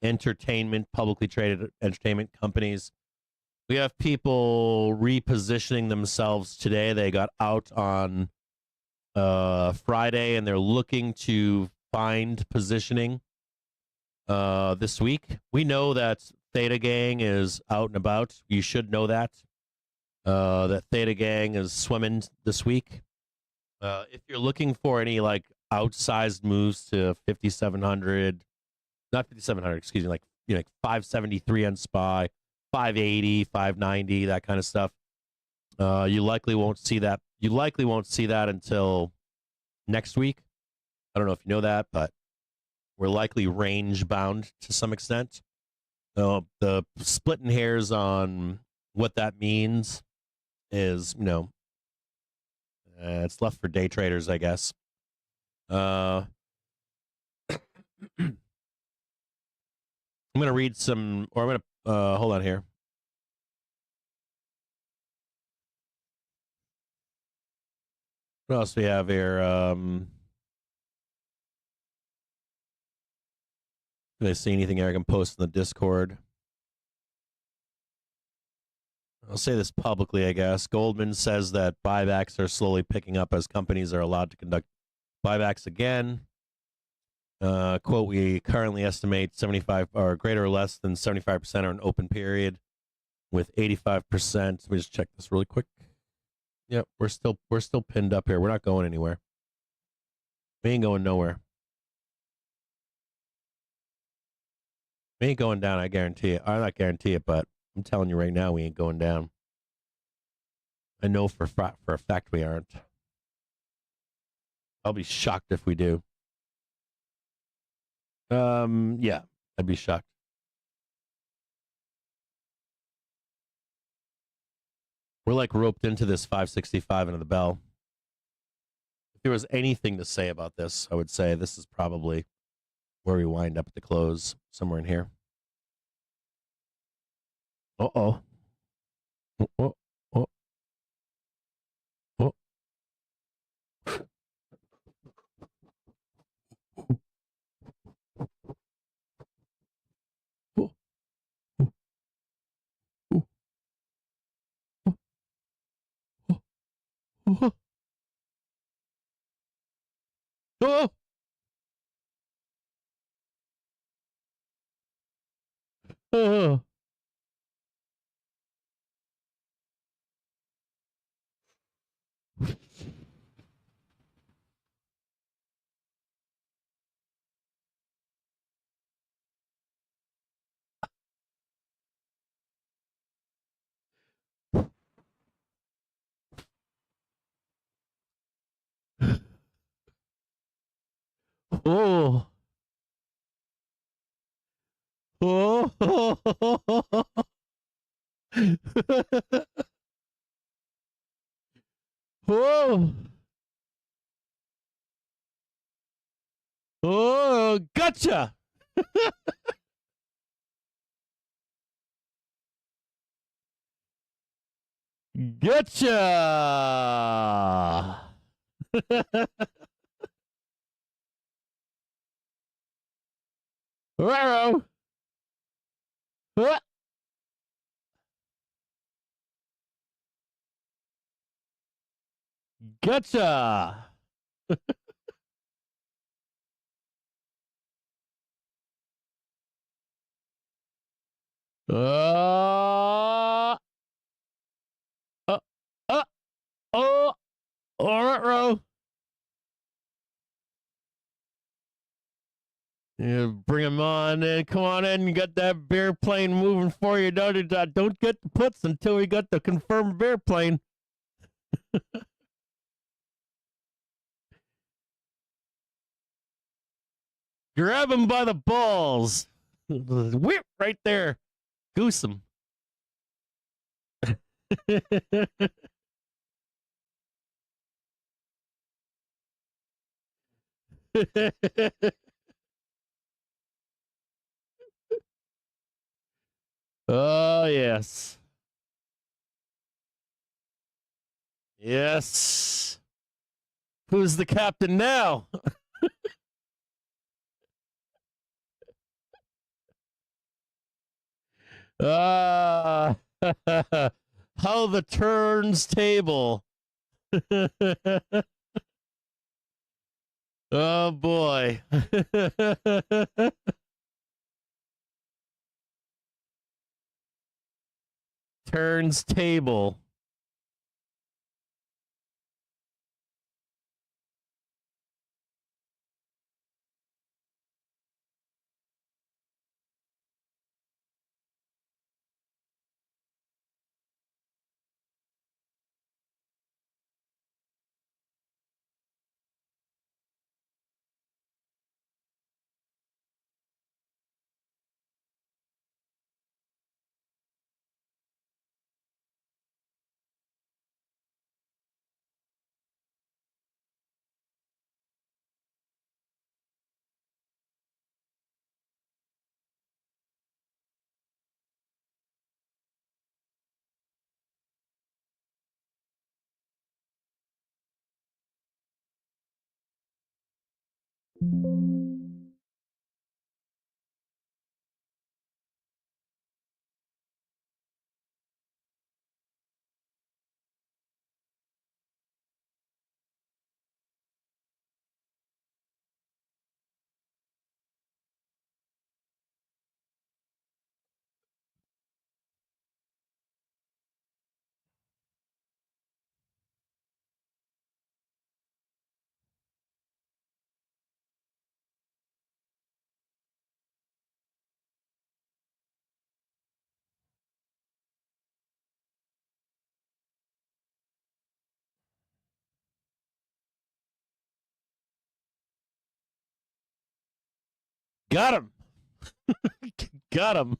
entertainment, publicly traded entertainment companies. We have people repositioning themselves today. They got out on Friday, and they're looking to find positioning this week. We know that Theta Gang is out and about. You should know that. That Theta Gang is swimming this week. If you're looking for any like outsized moves to 5,700, not 5,700, excuse me, like, you know, like 573 on SPY, 580, 590, that kind of stuff. You likely won't see that. You likely won't see that until next week. I don't know if you know that, but we're likely range bound to some extent. The splitting hairs on what that means is, you know, it's left for day traders, I guess. I'm going to read some, or I'm going to, hold on here. What else do we have here? Can I see anything here I can post in the Discord? I'll say this publicly, I guess. Goldman says that buybacks are slowly picking up as companies are allowed to conduct buybacks again. Quote, we currently estimate 75 or greater or less than 75% are an open period with 85%. Let me just check this really quick. Yep, we're still pinned up here. We're not going anywhere. We ain't going nowhere. We ain't going down, I guarantee it. I not guarantee it, but I'm telling you right now, we ain't going down. I know for a fact we aren't. I'll be shocked if we do. Yeah, I'd be shocked. We're like roped into this 565 into the bell. If there was anything to say about this, I would say this is probably where we wind up at the close, somewhere in here. Uh-oh. Oh, oh, oh. Oh. Oh. Oh. Oh. Whoa. Oh, gotcha. Gotcha. Raro. Gotcha. Uh, uh, oh, all right, Ro. Yeah, bring him on in. Come on in. You got that beer plane moving for you. Don't get the puts until we got the confirmed beer plane. Grab him by the balls. Whip right there. Goose him. Oh, yes. Yes. Who's the captain now? Ah, how the turns table. Oh boy. Turns table. Got him. Got him.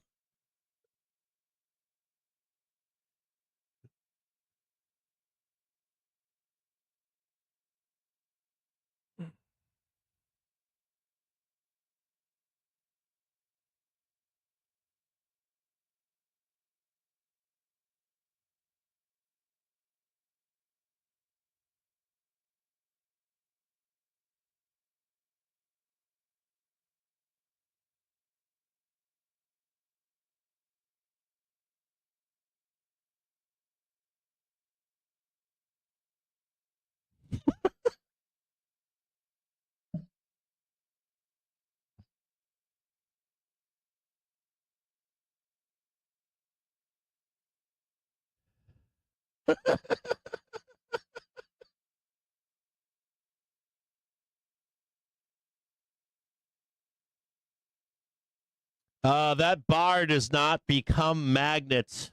That bar does not become magnet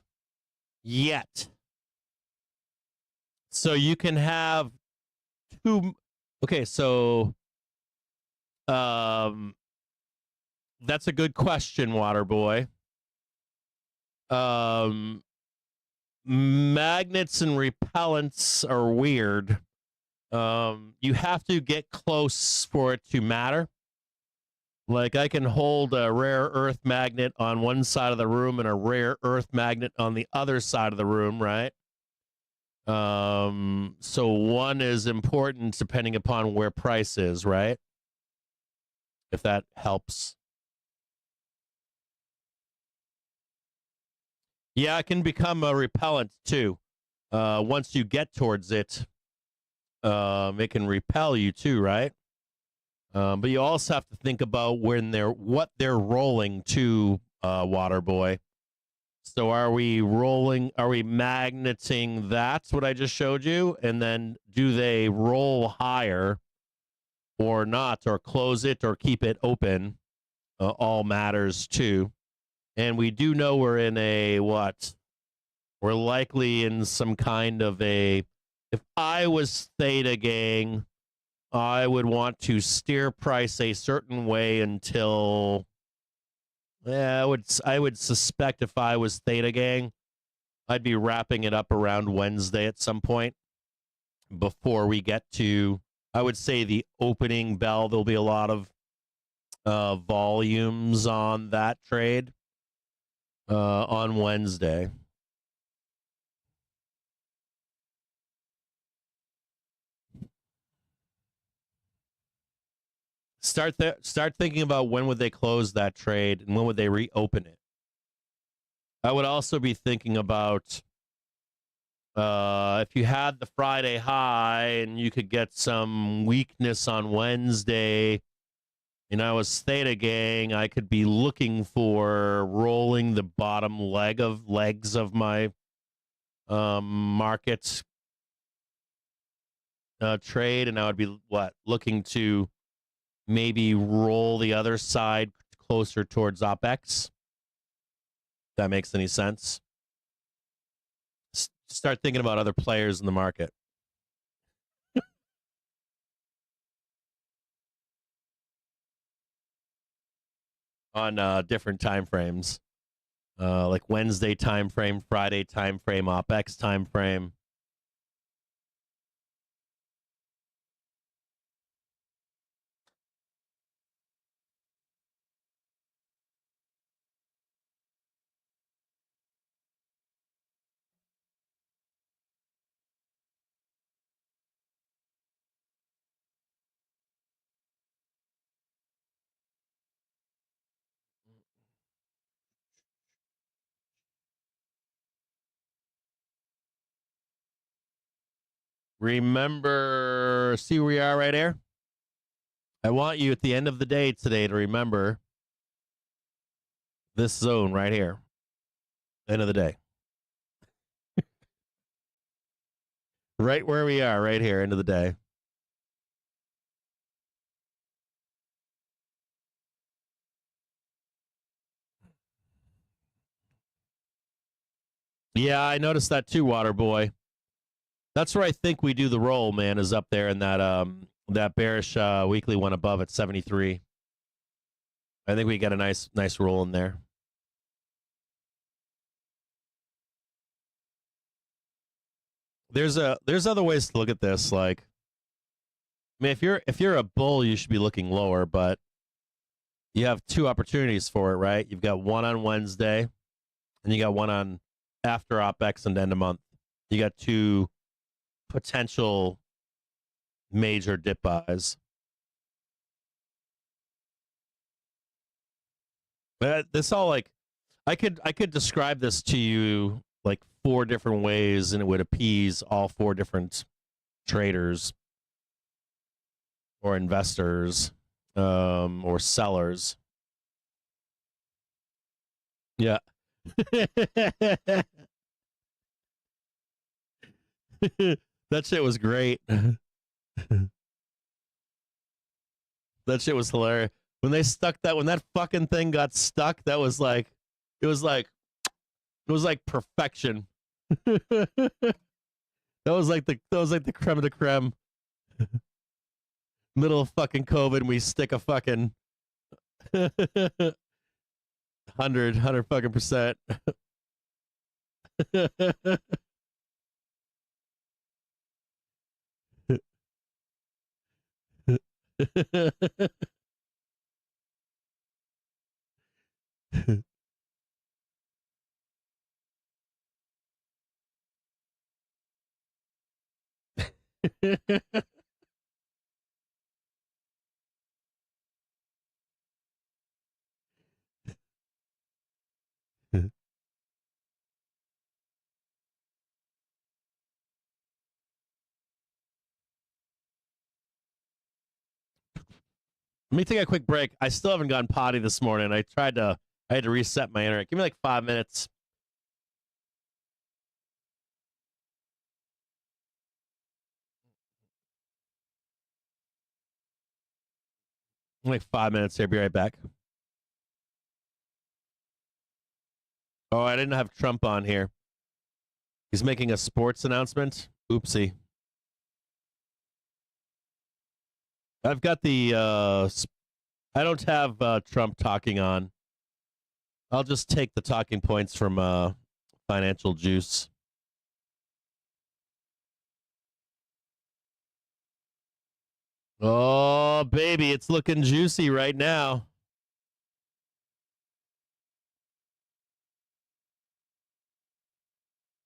yet. So you can have two. Okay, so That's a good question, Waterboy. Magnets and repellents are weird. You have to get close for it to matter. Like I can hold a rare earth magnet on one side of the room and a rare earth magnet on the other side of the room, right? So one is important depending upon where price is, right? If that helps. Yeah, it can become a repellent too. Once you get towards it, it can repel you too, right? But you also have to think about what they're rolling to, Waterboy. So are we magneting? That's what I just showed you. And then do they roll higher or not, or close it or keep it open? All matters too. And we do know we're in we're likely in some kind of if I was Theta Gang, I would want to steer price a certain way until, I would suspect if I was Theta Gang, I'd be wrapping it up around Wednesday at some point before we get to, I would say, the opening bell. There'll be a lot of volumes on that trade on Wednesday. Start thinking about when would they close that trade and when would they reopen it. I would also be thinking about if you had the Friday high and you could get some weakness on Wednesday, and I was Theta Gang, I could be looking for rolling the bottom legs of my market trade, and I would be looking to maybe roll the other side closer towards OPEX. If that makes any sense. Start thinking about other players in the market. On different time frames, like Wednesday time frame, Friday time frame, OPEX time frame. Remember, see where we are right here? I want you at the end of the day today to remember this zone right here. End of the day. Right where we are, right here, end of the day. Yeah, I noticed that too, Waterboy. That's where I think we do the roll, man, is up there in that bearish weekly one above at 73. I think we get a nice roll in there. There's other ways to look at this. Like, I mean, if you're a bull, you should be looking lower, but you have two opportunities for it, right? You've got one on Wednesday, and you got one on after OPEX and end of month. You got two potential major dip buys. But this all, like, I could describe this to you like 4 different ways, and it would appease all 4 different traders or investors or sellers. Yeah. That shit was great. That shit was hilarious. When that fucking thing got stuck, it was like perfection. That was like the creme de creme. middle of fucking COVID, and we stick a fucking 100 fucking percent. Let me take a quick break. I still haven't gotten potty this morning. I had to reset my internet. Give me like 5 minutes. Like 5 minutes here. Be right back. Oh, I didn't have Trump on here. He's making a sports announcement. Oopsie. I've got the I don't have Trump talking on. I'll just take the talking points from Financial Juice. Oh, baby, it's looking juicy right now.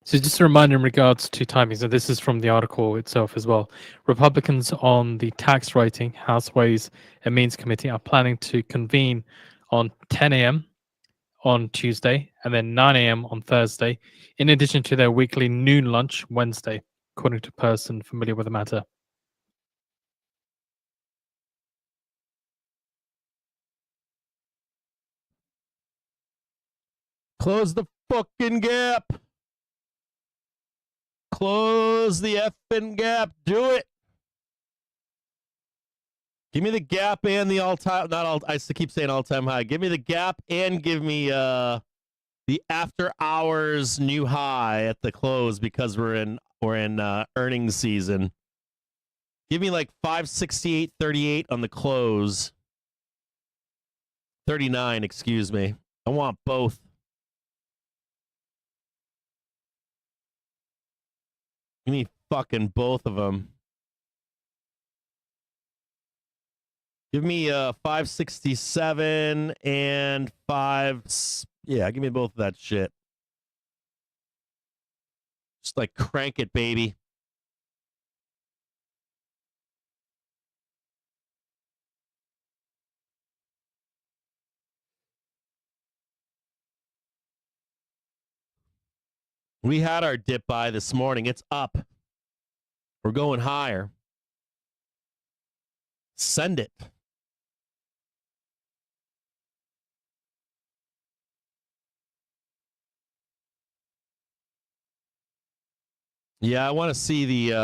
So just a reminder in regards to timing, so this is from the article itself as well. Republicans on the tax writing House Ways and Means Committee are planning to convene on 10 a.m. on Tuesday and then 9 a.m. on Thursday, in addition to their weekly noon lunch Wednesday, according to a person familiar with the matter. Close the fucking gap. Close the effing gap. Do it. Give me the gap and the all-time, not all, I keep saying all-time high. Give me the gap and give me the after hours new high at the close because we're in earnings season. Give me like 568.38 on the close. 39, excuse me. I want both. Give me fucking both of them. Give me 567 and 5. Yeah, give me both of that shit. Just like crank it, baby. We had our dip buy this morning. It's up. We're going higher. Send it. Yeah, I want to see the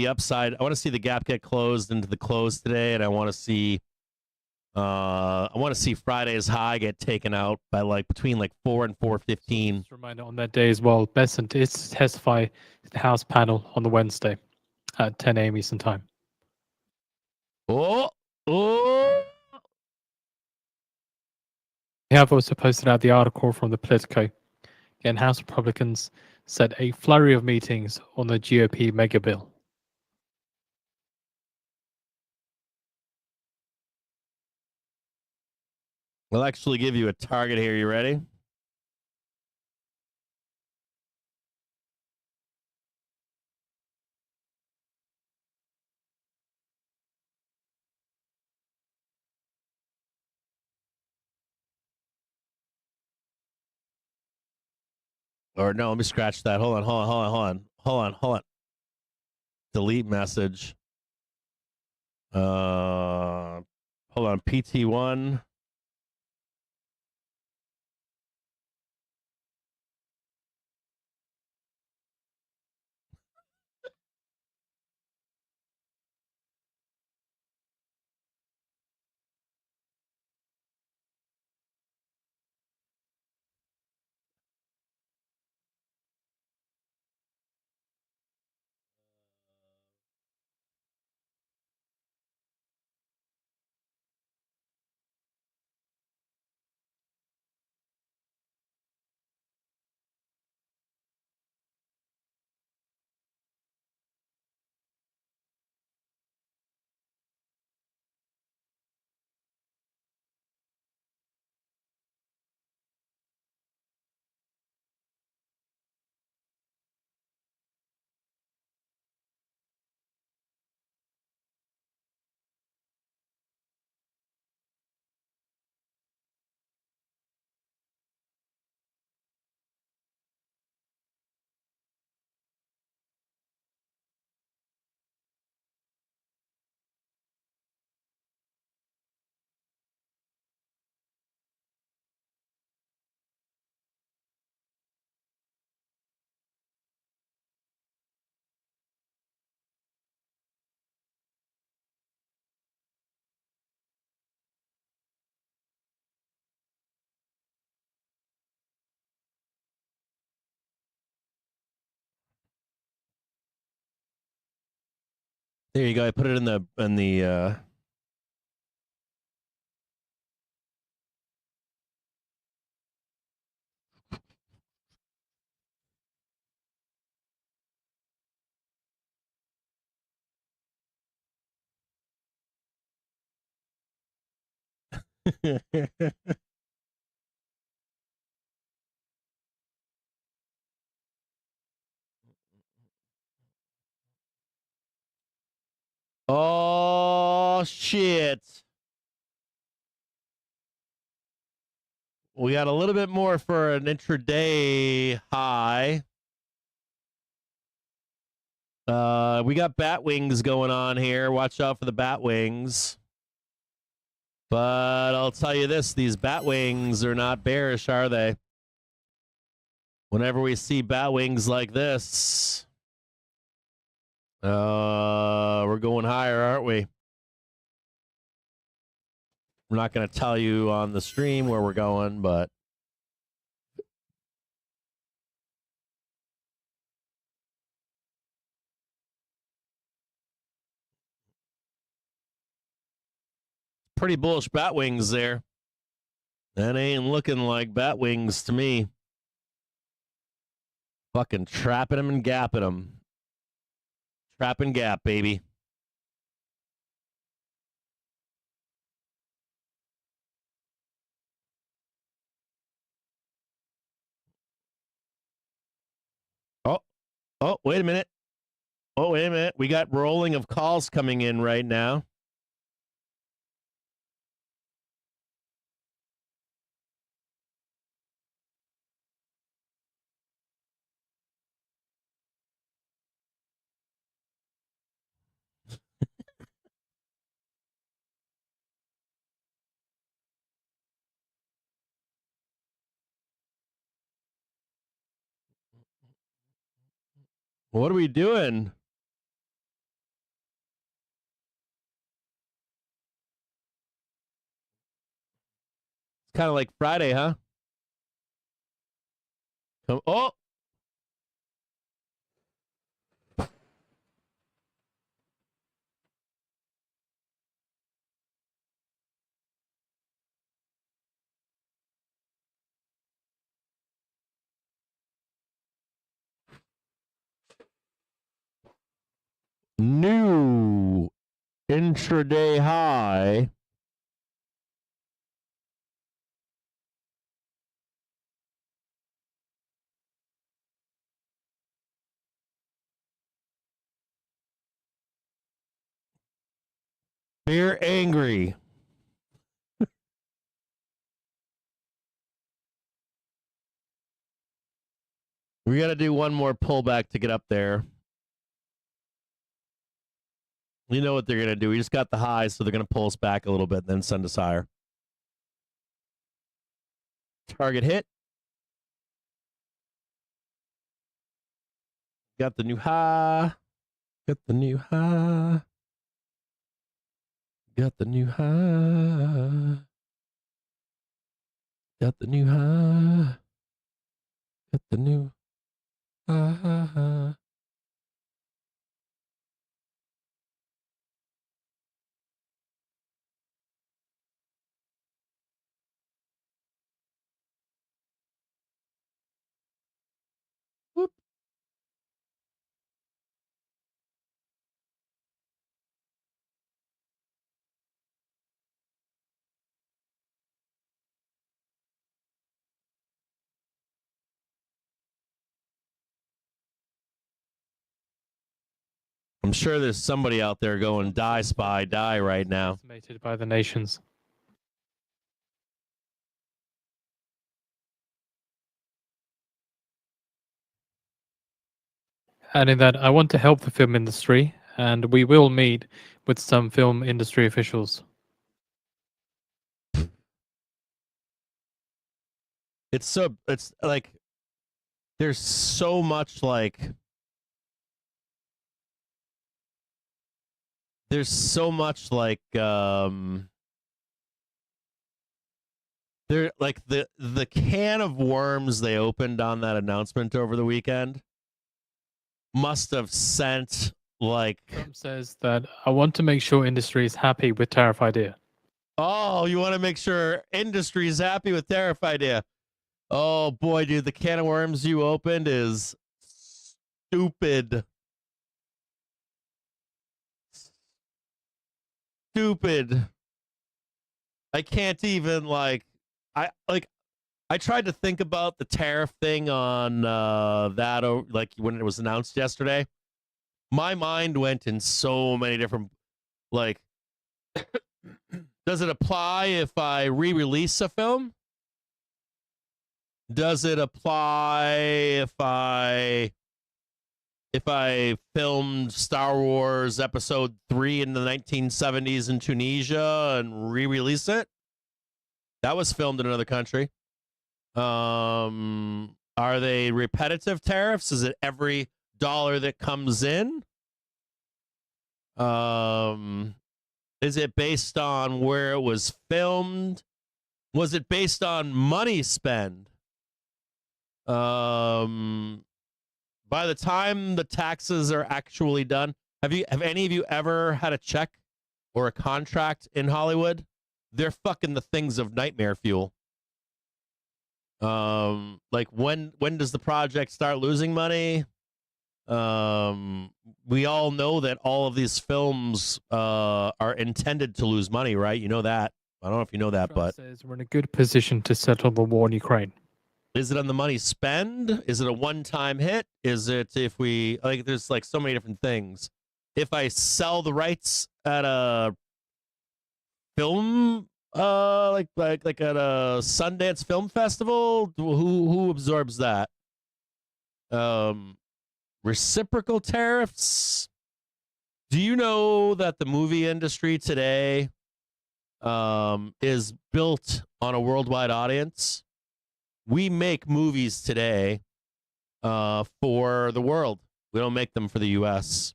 upside. I want to see the gap get closed into the close today, and I want to see Friday's high get taken out by like between like 4 and 4:15. Just a reminder on that day as well, Besant is to testify to the House panel on the Wednesday at 10 a.m. Eastern Time. Oh. We have also posted out the article from the Politico. Again, House Republicans said a flurry of meetings on the GOP mega bill. We'll actually give you a target here. You ready? Or no, let me scratch that. Hold on. Delete message. Hold on. PT1. There you go. I put it in the Oh shit. We got a little bit more for an intraday high. We got bat wings going on here. Watch out for the bat wings. But I'll tell you this, these bat wings are not bearish, are they? Whenever we see bat wings like this, we're going higher, aren't we? I'm not going to tell you on the stream where we're going, but pretty bullish bat wings there. That ain't looking like bat wings to me. Fucking trapping them and gapping them. Trap and gap, baby. Oh, wait a minute. Oh, wait a minute. We got rolling of calls coming in right now. What are we doing? It's kind of like Friday, huh? Oh! New intraday high. Beer angry. We got to do one more pullback to get up there. You know what they're going to do. We just got the highs, so they're going to pull us back a little bit and then send us higher. Target hit. Got the new high. Got the new high. Got the new high. Got the new high. Got the new high. Whoop. I'm sure there's somebody out there going die spy die right now. Estimated by the nations. And in that, I want to help the film industry, and we will meet with some film industry officials. It's like there's so much like there like the can of worms they opened on that announcement over the weekend must have sent like, Trump says that I want to make sure industry is happy with tariff idea. oh, you want to make sure industry is happy with tariff idea. Oh boy, dude, the can of worms you opened is stupid. Stupid. I can't even I tried to think about the tariff thing on that like when it was announced yesterday. My mind went in so many different like does it apply if I re-release a film? Does it apply if I filmed Star Wars Episode 3 in the 1970s in Tunisia and re-release it? That was filmed in another country. Are they repetitive tariffs? Is it every dollar that comes in? Is it based on where it was filmed? Was it based on money spent? By the time the taxes are actually done, have any of you ever had a check or a contract in Hollywood? They're fucking the things of nightmare fuel. Like when does the project start losing money? We all know that all of these films are intended to lose money, right? You know that. I don't know if you know that, Trump but says we're in a good position to settle the war in Ukraine. is it on the money spend? Is it a one-time hit? Is it if we like? There's like so many different things. If I sell the rights at a film, like at a Sundance Film Festival, who absorbs that? Reciprocal tariffs. Do you know that the movie industry today is built on a worldwide audience? We make movies today for the world. We don't make them for the U.S.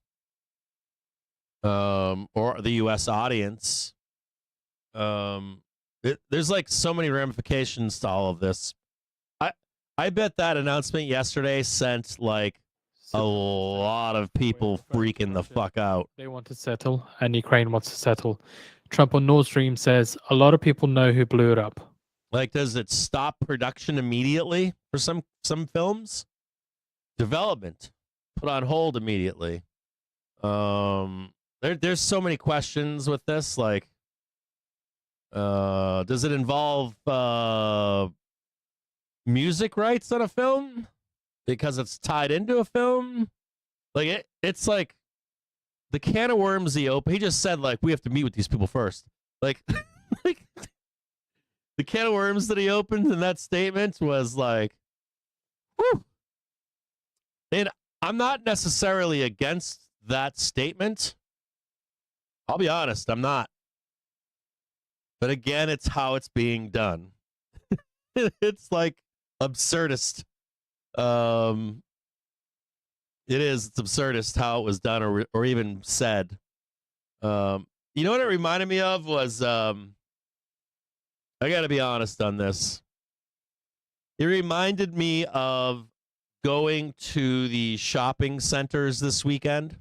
Or the U.S. audience. There's like so many ramifications to all of this. I bet that announcement yesterday sent like a lot of people freaking the fuck out. They want to settle, and Ukraine wants to settle. Trump on Nord Stream says a lot of people know who blew it up. Like, does it stop production immediately for some films? Development put on hold immediately. There's so many questions with this. Like, does it involve music rights on a film because it's tied into a film? Like it's like the can of worms he opened. He just said like we have to meet with these people first. Like, like the can of worms that he opened in that statement was like, whew. And I'm not necessarily against that statement. I'll be honest, I'm not. But again, it's how it's being done. It's like absurdist. It is. It's absurdist how it was done or even said. You know what it reminded me of was I got to be honest on this. It reminded me of going to the shopping centers this weekend.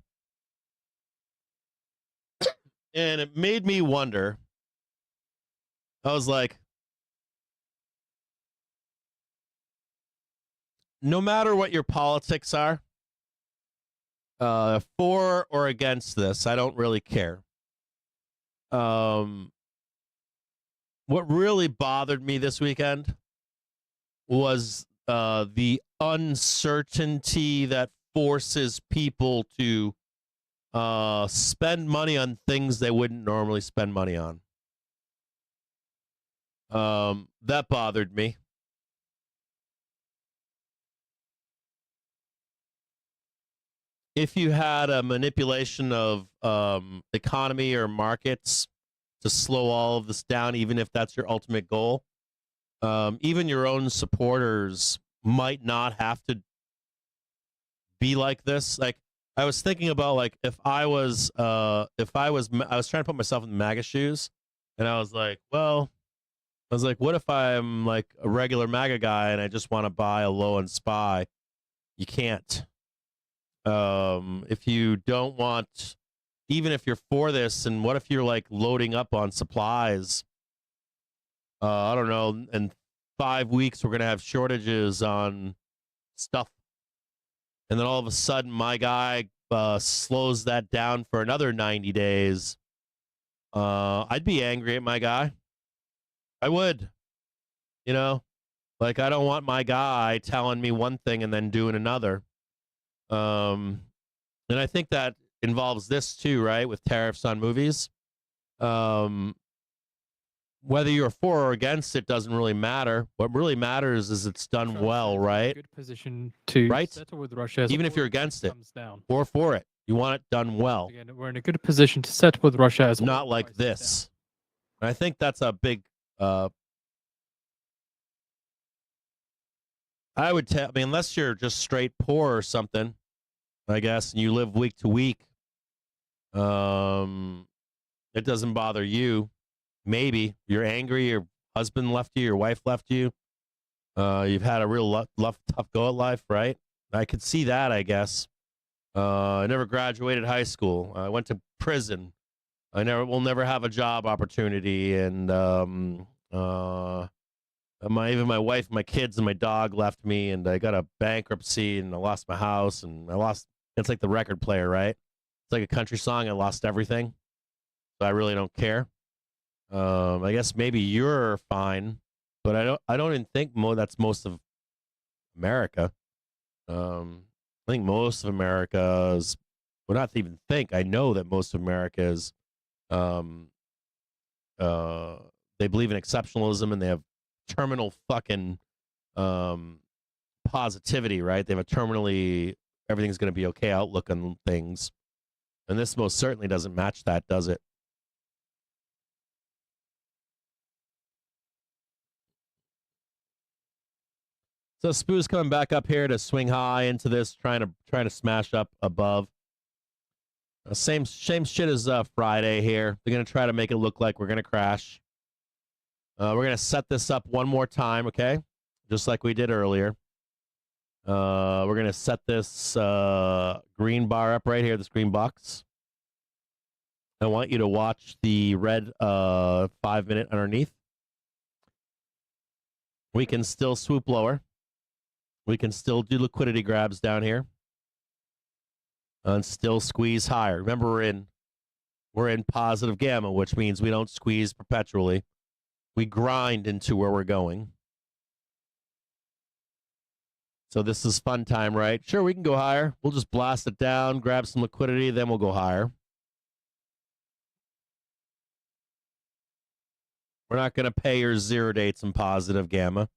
And it made me wonder. I was like, no matter what your politics are, for or against this, I don't really care. What really bothered me this weekend was the uncertainty that forces people to spend money on things they wouldn't normally spend money on. That bothered me. If you had a manipulation of economy or markets to slow all of this down, even if that's your ultimate goal, even your own supporters might not have to be like this. Like I was thinking about like I was trying to put myself in the MAGA shoes, and I was like, what if I'm like a regular MAGA guy and I just want to buy a low-end SPY? You can't. If you don't want, even if you're for this, and what if you're like loading up on supplies? I don't know. In 5 weeks, we're gonna have shortages on stuff, and then all of a sudden, my guy slows that down for another 90 days. I'd be angry at my guy. I would. You know, like I don't want my guy telling me one thing and then doing another. And I think that involves this too, right? With tariffs on movies. Whether you're for or against it doesn't really matter. What really matters is it's done Trump well, says he's in a right? good position to Right? settle with Russia. as Even if all you're the price against it comes down. or for it, you want it done well, Again, we're in a good position to settle with Russia as all not the like price is this. And I think that's a big. I would tell. I mean, unless you're just straight poor or something, I guess, and you live week to week. It doesn't bother you. Maybe you're angry. Your husband left you. Your wife left you. You've had a real tough go at life, right? I could see that, I guess. I never graduated high school. I went to prison. Will never have a job opportunity, and even my wife, my kids, and my dog left me, and I got a bankruptcy, and I lost my house, and I lost. It's like the record player, right? It's like a country song. I lost everything, so I really don't care. I guess maybe you're fine, but I don't even think that's most of America. I think most of America is, well, not to even think. I know that most of America is, they believe in exceptionalism, and they have terminal fucking positivity, right? They have a terminally everything's going to be okay outlook on things, and this most certainly doesn't match that, does it? So Spoo's coming back up here to swing high into this, trying to smash up above. Same shit as Friday here. They're gonna try to make it look like we're gonna crash. We're gonna set this up one more time, okay? Just like we did earlier. We're gonna set this green bar up right here, this green box. I want you to watch the red 5-minute underneath. We can still swoop lower. We can still do liquidity grabs down here and still squeeze higher. Remember, we're in positive gamma, which means we don't squeeze perpetually. We grind into where we're going. So this is fun time, right? Sure, we can go higher. We'll just blast it down, grab some liquidity, then we'll go higher. We're not going to pay your zero dates in positive gamma.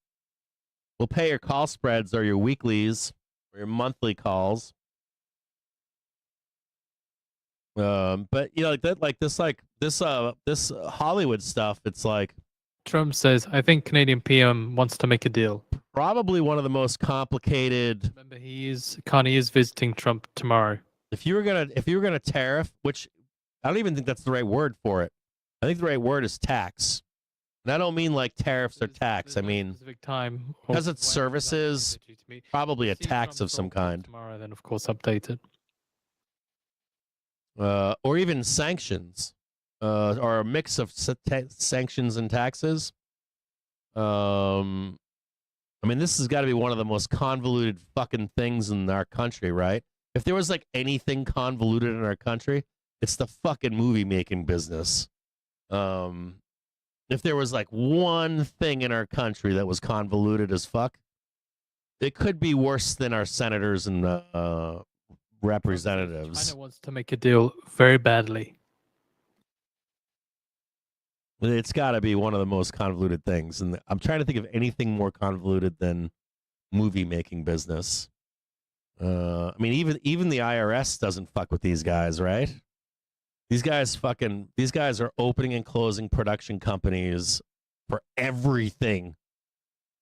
We'll pay your call spreads or your weeklies or your monthly calls. But you know, this Hollywood stuff. It's like Trump says, "I think Canadian PM wants to make a deal." Probably one of the most complicated. Remember, Carney is visiting Trump tomorrow. If you were gonna tariff, which I don't even think that's the right word for it. I think the right word is tax. And I don't mean like tariffs or tax. I mean specific time because it's services, probably a tax of some kind. Tomorrow, then of course updated. Or even sanctions, or a mix of sanctions and taxes. I mean, this has got to be one of the most convoluted fucking things in our country, right? If there was like anything convoluted in our country, it's the fucking movie making business. If there was like one thing in our country that was convoluted as fuck, it could be worse than our senators and representatives. China wants to make a deal very badly. It's got to be one of the most convoluted things, and I'm trying to think of anything more convoluted than movie making business. I mean, even the IRS doesn't fuck with these guys, right? These guys are opening and closing production companies for everything.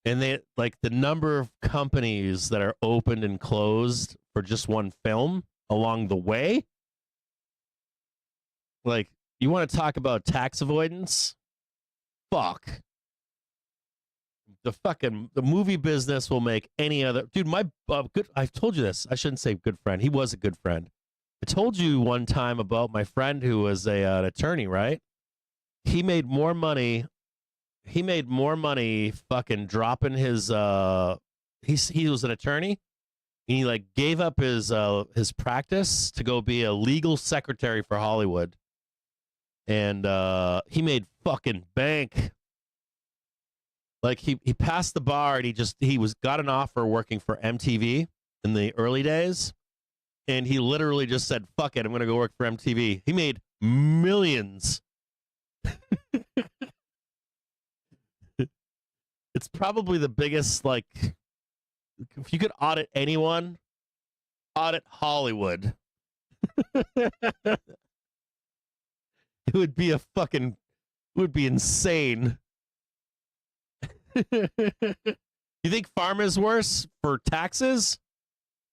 And they like the number of companies that are opened and closed for just one film along the way. Like, you want to talk about tax avoidance? Fuck. the movie business will make any other dude. My good. I've told you this. I shouldn't say good friend. He was a good friend. I told you one time about my friend who was an attorney. Right? He made more money. He made more money fucking dropping his. He was an attorney. He like gave up his practice to go be a legal secretary for Hollywood, and he made fucking bank. Like he passed the bar and he got an offer working for MTV in the early days, and he literally just said, "Fuck it, I'm gonna go work for MTV." He made millions. It's probably the biggest, like, if you could audit anyone, audit Hollywood. It would be insane. You think pharma is worse for taxes?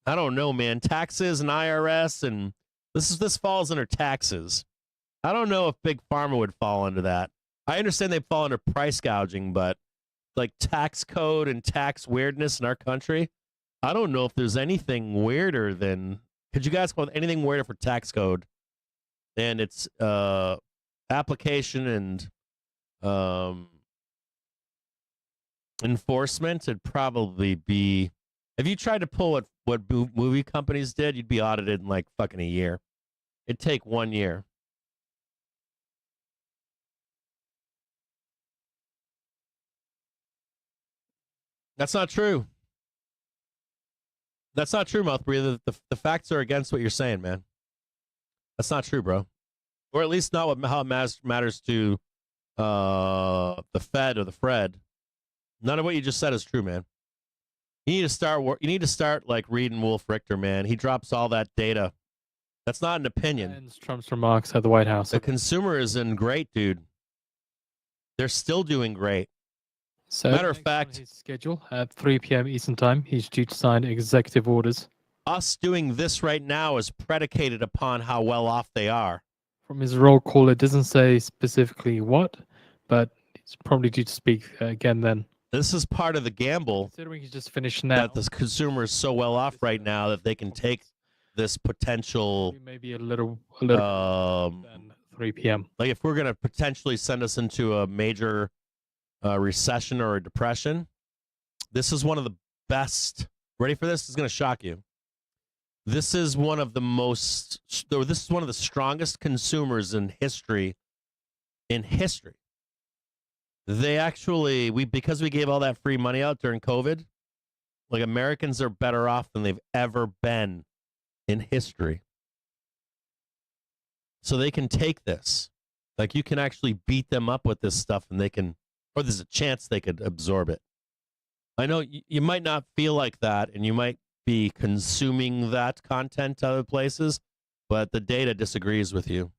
I don't know, man. Taxes and IRS, and this falls under taxes. I don't know if big pharma would fall into that. I understand they fall under price gouging, but like tax code and tax weirdness in our country, I don't know if there's anything weirder than. Could you guys come up with anything weirder for tax code and its application and enforcement? It'd probably be. If you tried to pull what movie companies did, you'd be audited in like fucking a year. It'd take 1 year. That's not true. That's not true, Mouth Breather. The facts are against what you're saying, man. That's not true, bro. Or at least not how it matters to the Fed or the Fred. None of what you just said is true, man. You need to start like reading Wolf Richter, man. He drops all that data. That's not an opinion. And Trump's remarks at the White House. The consumer is in great, dude. They're still doing great. So, matter of fact, his schedule at 3 p.m. Eastern Time, he's due to sign executive orders. Us doing this right now is predicated upon how well off they are. From his roll call, it doesn't say specifically what, but it's probably due to speak again then. This is part of the gamble. Considering he's just finished now. That the consumer is so well off right now that they can take this potential. Maybe a little than 3 p.m. Like if we're going to potentially send us into a major recession or a depression, this is one of the best. Ready for this? This is going to shock you. This is one of the most. This is one of the strongest consumers in history. In history, they actually because we gave all that free money out during COVID, like Americans are better off than they've ever been in history. So they can take this. Like you can actually beat them up with this stuff, and they can. Or there's a chance they could absorb it. I know you might not feel like that, and you might be consuming that content other places, but the data disagrees with you.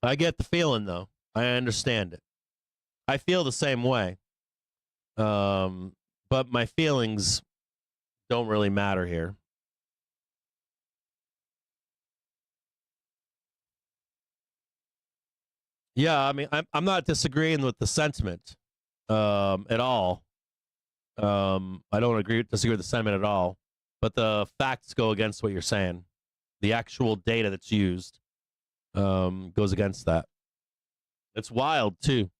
I get the feeling, though. I understand it. I feel the same way. But my feelings don't really matter here. Yeah, I mean, I'm not disagreeing with the sentiment at all. I don't disagree with the sentiment at all, but the facts go against what you're saying. The actual data that's used goes against that. It's wild too,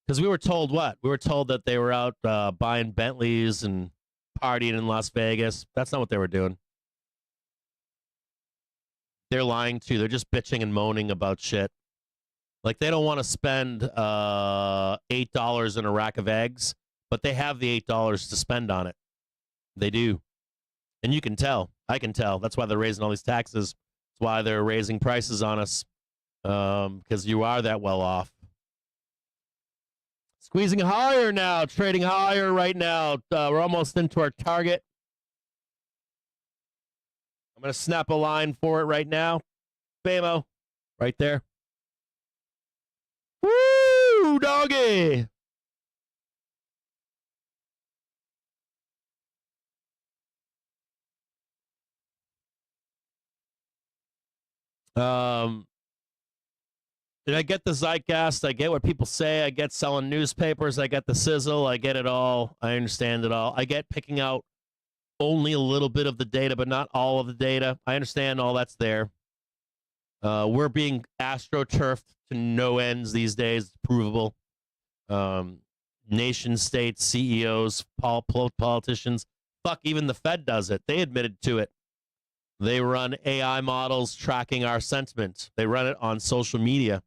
because we were told what? We were told that they were out buying Bentleys and partying in Las Vegas. That's not what they were doing. They're lying too. They're just bitching and moaning about shit. Like they don't want to spend $8 in a rack of eggs, but they have the $8 to spend on it. They do. And you can tell. I can tell. That's why they're raising all these taxes. That's why they're raising prices on us, because you are that well off. Squeezing higher now, trading higher right now. We're almost into our target. I'm going to snap a line for it right now. Bamo, right there. Woo, doggy. I get the zeitgeist. I get what people say. I get selling newspapers. I get the sizzle. I get it all. I understand it all. I get picking out only a little bit of the data, but not all of the data. I understand all that's there. We're being astroturfed to no ends these days. It's provable. Nation states, CEOs, politicians. Fuck, even the Fed does it. They admitted to it. They run AI models tracking our sentiment. They run it on social media.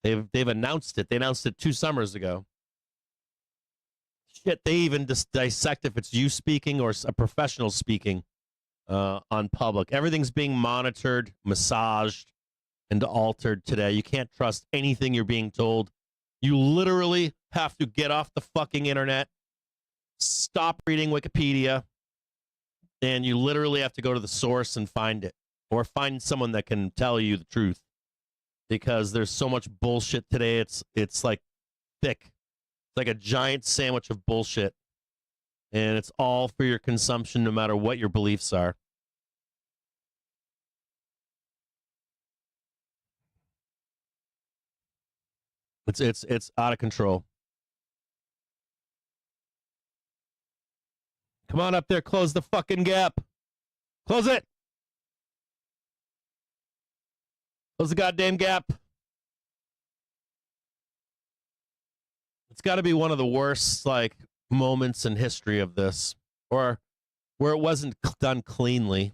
They've announced it. They announced it 2 summers ago. Shit, they even dissect if it's you speaking or a professional speaking on public. Everything's being monitored, massaged, and altered today. You can't trust anything you're being told. You literally have to get off the fucking internet, stop reading Wikipedia, and you literally have to go to the source and find it, or find someone that can tell you the truth. Because there's so much bullshit today, it's like thick. It's like a giant sandwich of bullshit. And it's all for your consumption, no matter what your beliefs are. It's out of control. Come on up there, close the fucking gap. Close it. Close the goddamn gap. It's got to be one of the worst like moments in history of this, or where it wasn't done cleanly.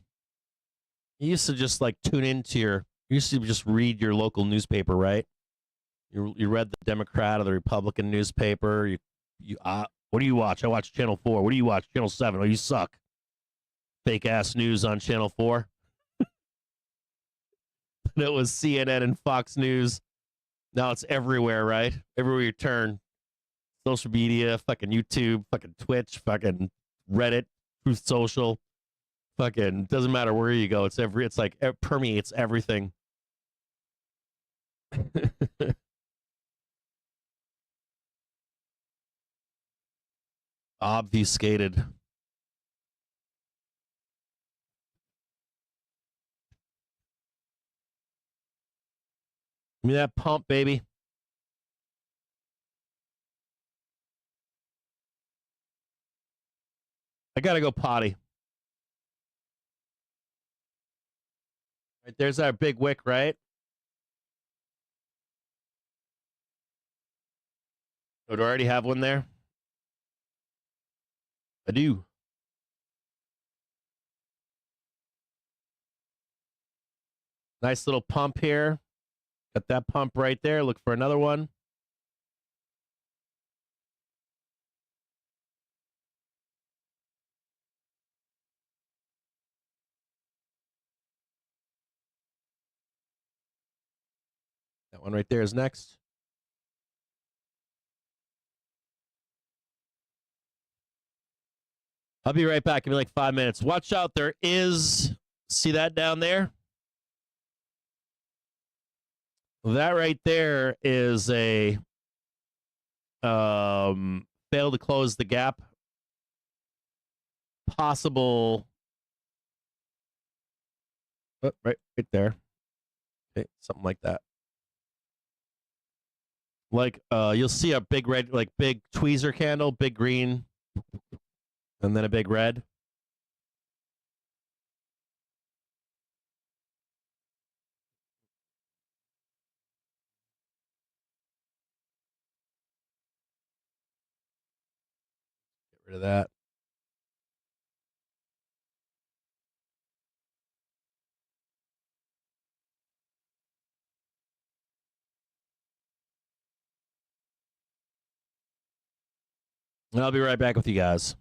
You used to just like tune into you used to just read your local newspaper, right? You read the Democrat or the Republican newspaper. What do you watch? I watch Channel 4. What do you watch? Channel 7. Oh, you suck. Fake ass news on Channel 4. And it was CNN and Fox News. Now it's everywhere, right? Everywhere you turn. Social media, fucking YouTube, fucking Twitch, fucking Reddit, Truth Social. Fucking doesn't matter where you go. It's like it permeates everything. Obfuscated. Give me that pump, baby. I gotta go potty. Right, there's our big wick, right? Oh, do I already have one there? I do. Nice little pump here. Got that pump right there. Look for another one. That one right there is next. I'll be right back. Give me like 5 minutes. Watch out. There is, see that down there? That right there is a fail to close the gap. Possible. Oh, right there. Okay, something like that. Like you'll see a big red, like big tweezer candle, big green, and then a big red. Get rid of that. And I'll be right back with you guys.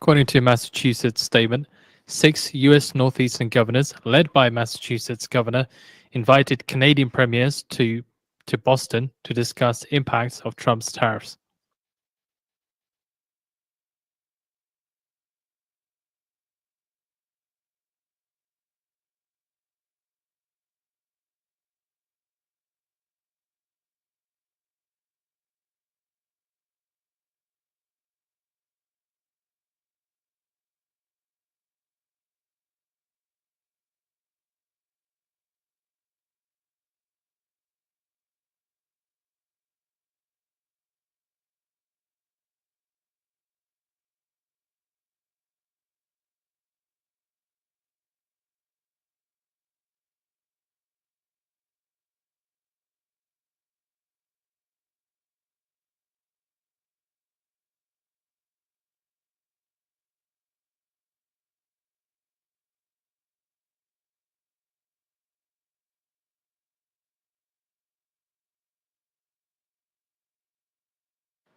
According to Massachusetts statement, 6 U.S. Northeastern governors, led by Massachusetts governor, invited Canadian premiers to Boston to discuss impacts of Trump's tariffs.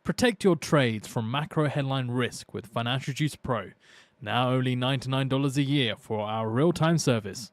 Protect your trades from macro headline risk with Financial Juice Pro. Now only $99 a year for our real-time service.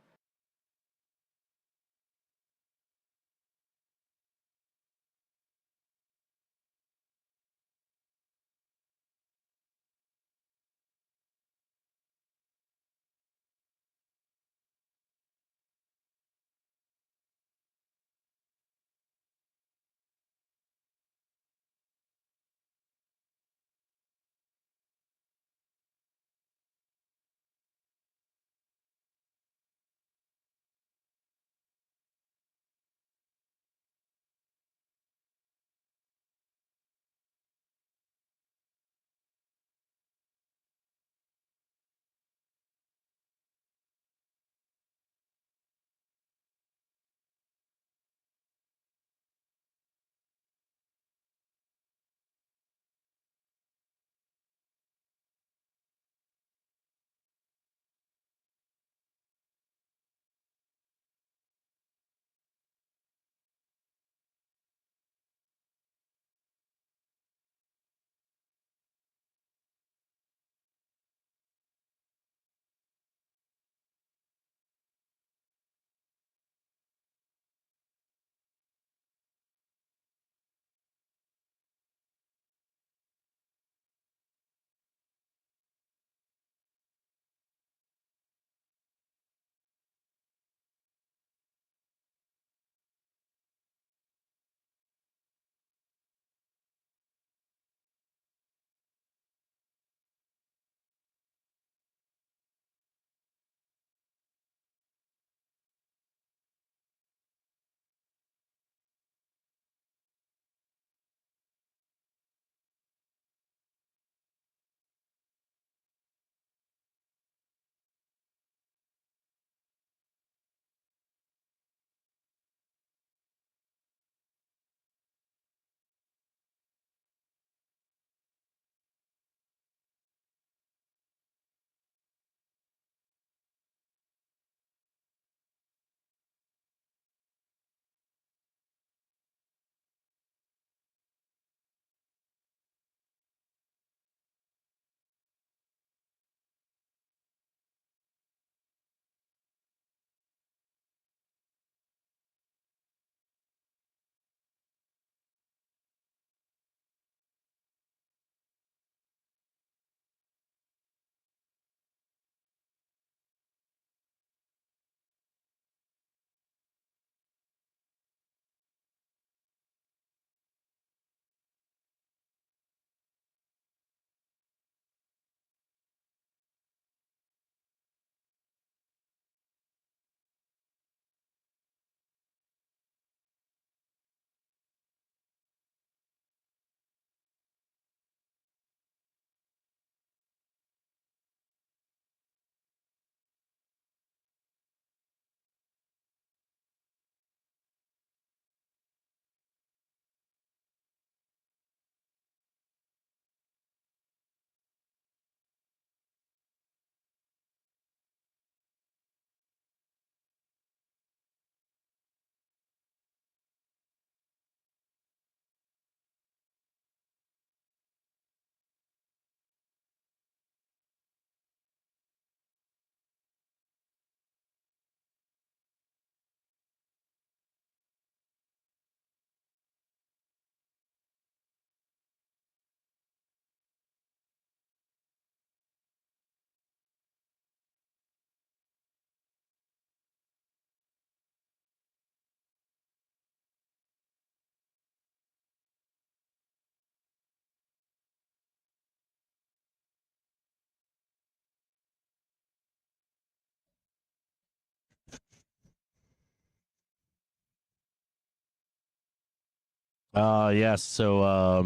Yes. So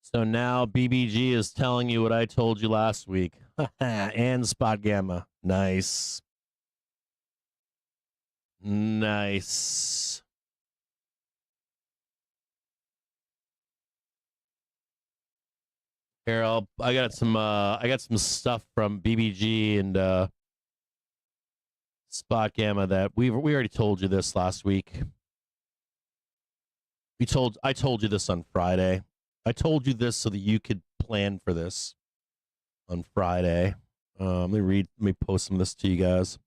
so now BBG is telling you what I told you last week. And spot gamma. Nice. Nice. Here, I got some stuff from BBG and spot gamma that we already told you this last week. I told you this on Friday. I told you this so that you could plan for this on Friday. Let me post some of this to you guys.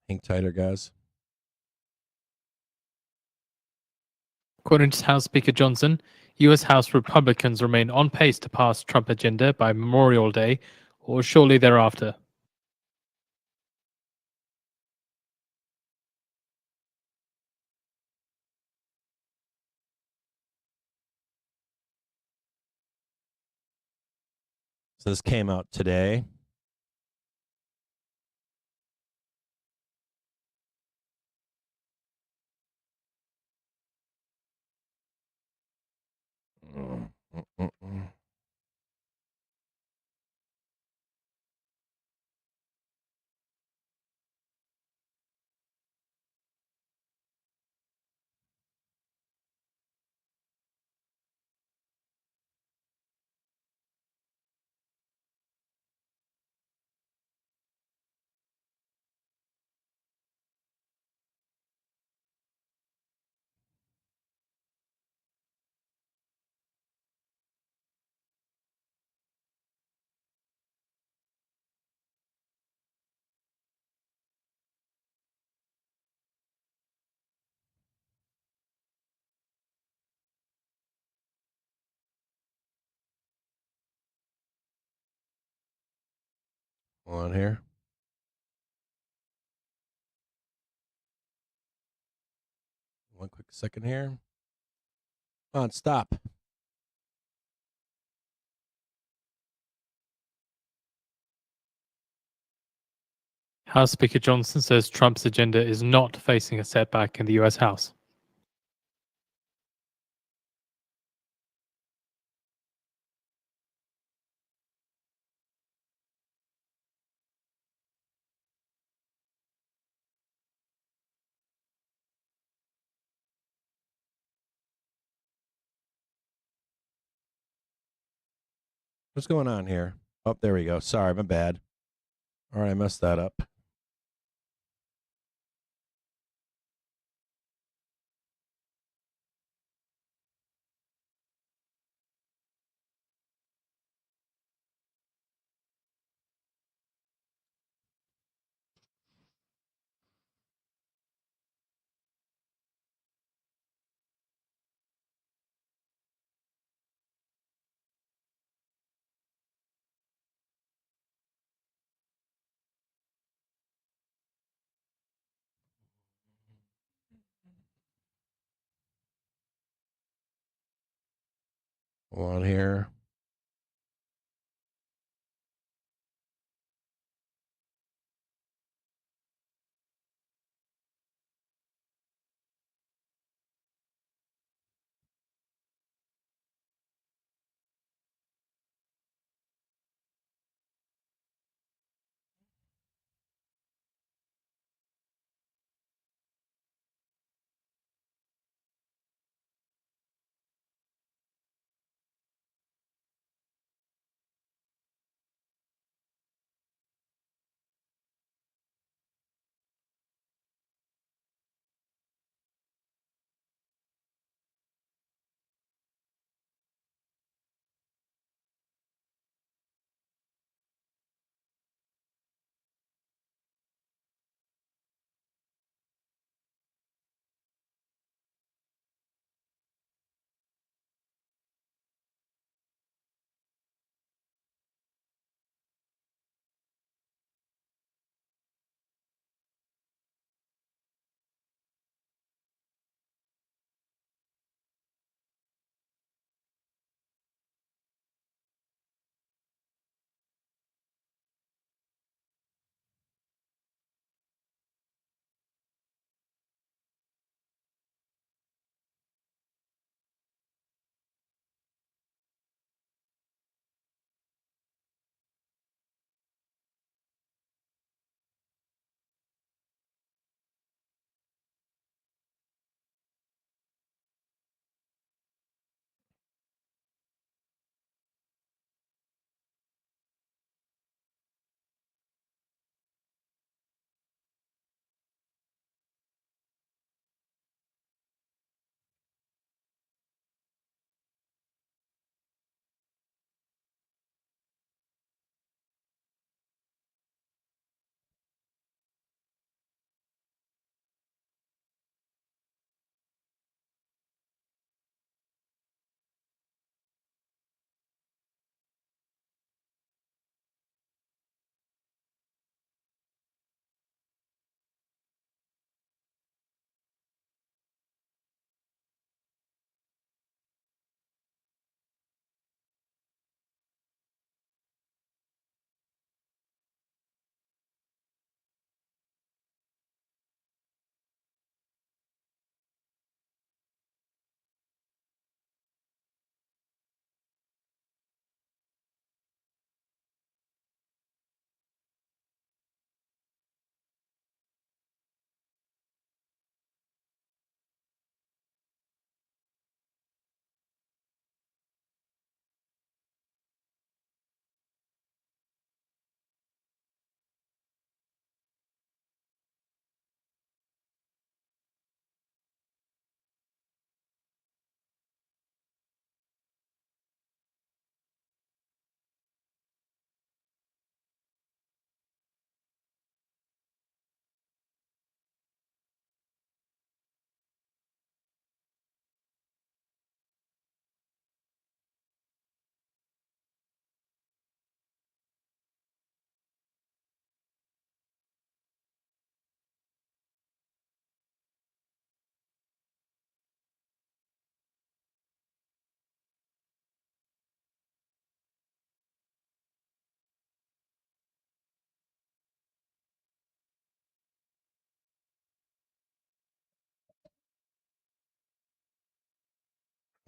Hang tighter, guys. According to House Speaker Johnson, U.S. House Republicans remain on pace to pass Trump agenda by Memorial Day or shortly thereafter. So this came out today. Hold on here. One quick second here. Come on, stop. House Speaker Johnson says Trump's agenda is not facing a setback in the U.S. House. What's going on here? Oh, there we go. Sorry, my bad. All right, I messed that up. Hold on here.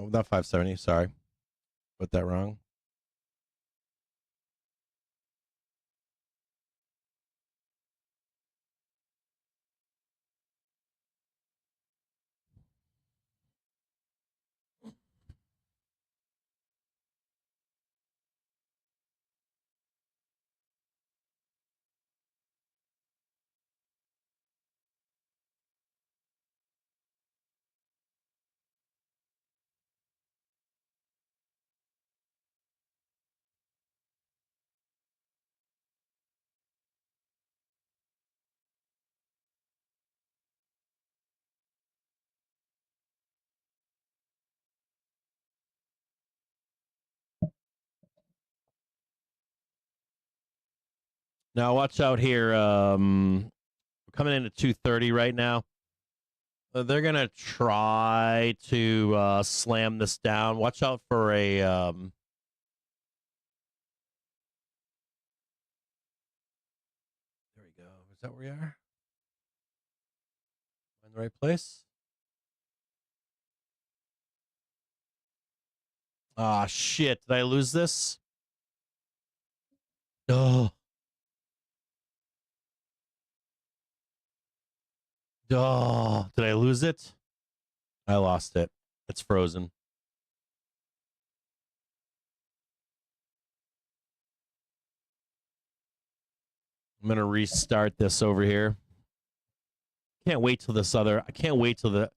Oh, not 570. Sorry, put that wrong. Now watch out here. We're coming in at 230 right now. They're gonna try to slam this down. Watch out for a. There we go. Is that where we are? In the right place? Ah, shit! Did I lose this? Oh. Oh, did I lose it? I lost it. It's frozen. I'm gonna restart this over here. Can't wait till this other. I can't wait till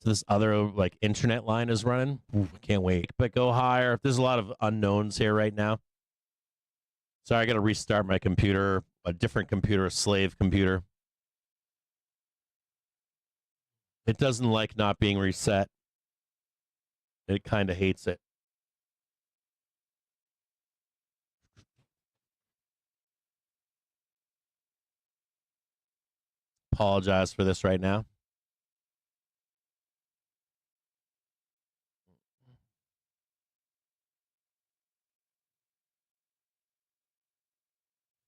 this other like internet line is running. Ooh, I can't wait. But go higher. There's a lot of unknowns here right now. Sorry, I got to restart my computer. A different computer, a slave computer. It doesn't like not being reset. It kind of hates it. Apologize for this right now.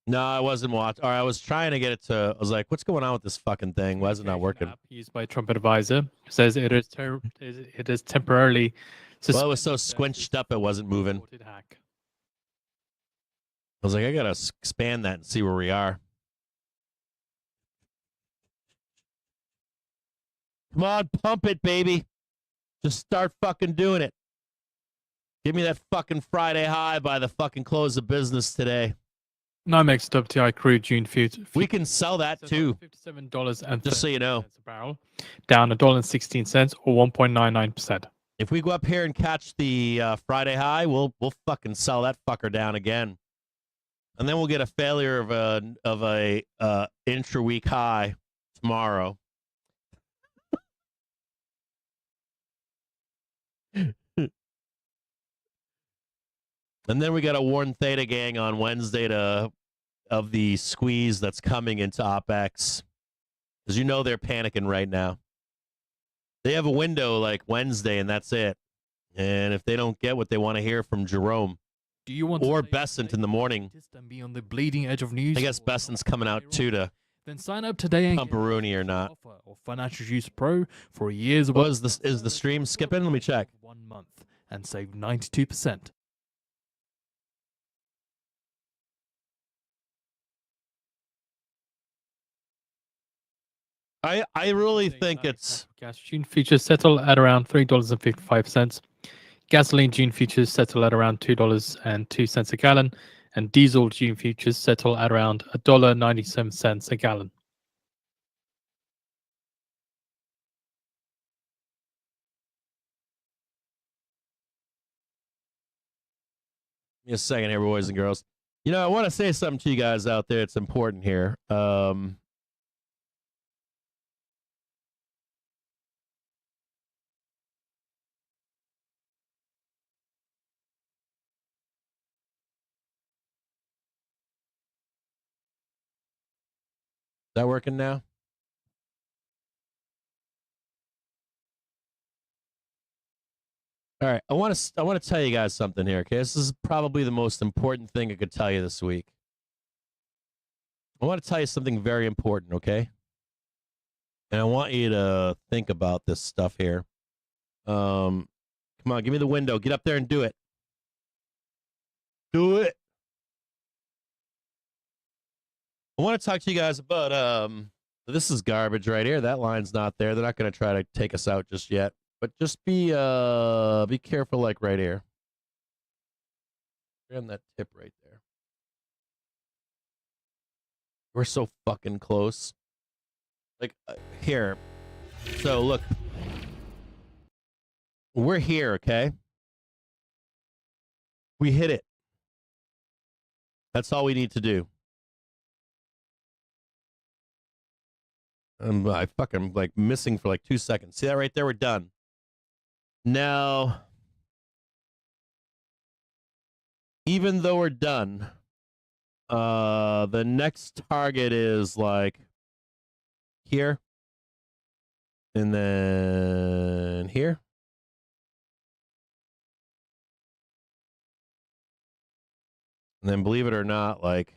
No, I wasn't watching. Or I was trying to get it to. I was like, "What's going on with this fucking thing? Why is it not working?" App used by Trump Advisor says it is temporarily. Well, it was so squinched up, it wasn't moving. Hack. I was like, I gotta expand that and see where we are. Come on, pump it, baby. Just start fucking doing it. Give me that fucking Friday high by the fucking close of business today. NYMEX WTI crude June future. We can sell that too. $57 and just so you know, a barrel, down $1.16 or 1.99%. If we go up here and catch the Friday high, we'll fucking sell that fucker down again, and then we'll get a failure of a intra-week high tomorrow. And then we got a warn Theta Gang on Wednesday of the squeeze that's coming into OpEx. Because you know they're panicking right now. They have a window like Wednesday, and that's it. And if they don't get what they want to hear from Jerome or Besant in the morning, and be on the bleeding edge of news, I guess Besant's coming out too to then sign up today and pump a Rooney or not. Offer of Financial Juice Pro for a year's What is this? Is the stream skipping? Let me check. 1 month and save 92%. I really think it's Gas June futures settle at around $3.55. Gasoline June futures settle at around $2.02 a gallon, and diesel June futures settle at around $1.97 a gallon. Give me a second here, boys and girls. You know, I want to say something to you guys out there. It's important here. Is that working now? All right, I want to tell you guys something here. Okay, this is probably the most important thing I could tell you this week. I want to tell you something very important. Okay, and I want you to think about this stuff here, because Come on, give me the window. Get up there and do it. Do it. I want to talk to you guys about this is garbage right here. That line's not there. They're not going to try to take us out just yet. But just be careful, like right here. Grab that tip right there. We're so fucking close. Like here. So look. We're here, okay? We hit it. That's all we need to do. I fucking like missing for like 2 seconds. See that right there? We're done. Now, even though we're done, the next target is like here, and then here. And then, believe it or not, like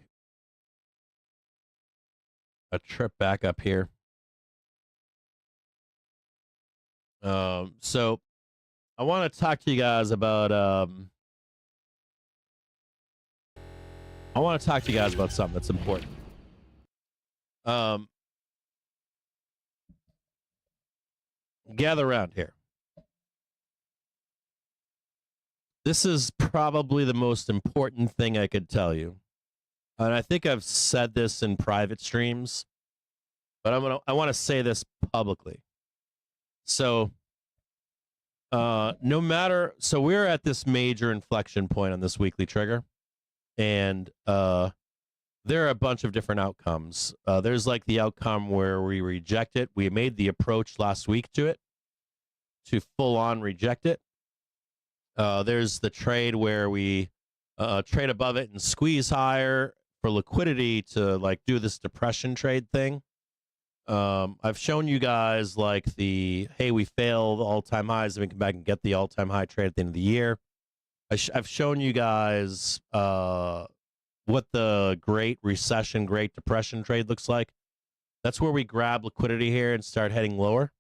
a trip back up here. So I want to talk to you guys about something that's important. Gather around here. This is probably the most important thing I could tell you. And I think I've said this in private streams, but I want to say this publicly. So so we're at this major inflection point on this weekly trigger, and there are a bunch of different outcomes. There's like the outcome where we reject it. We made the approach last week to it, to full on reject it. There's the trade where we trade above it and squeeze higher for liquidity to like do this depression trade thing. I've shown you guys like hey, we failed all-time highs, and we come back and get the all-time high trade at the end of the year. I've shown you guys what the Great Recession, Great Depression trade looks like. That's where we grab liquidity here and start heading lower.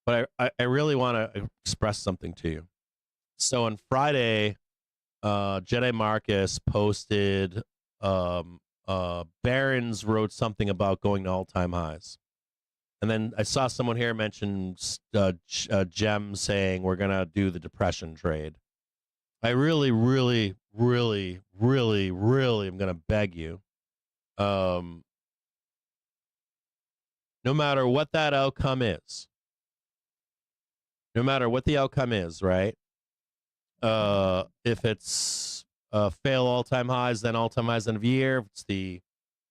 But I really want to express something to you. So on Friday, Jedi Marcus posted Barron's wrote something about going to all-time highs. And then I saw someone here mention Gem saying we're going to do the depression trade. I really, really, really, really, really am going to beg you. No matter what that outcome is, no matter what the outcome is, right? If it's fail all-time highs, then all-time highs end of year. If it's the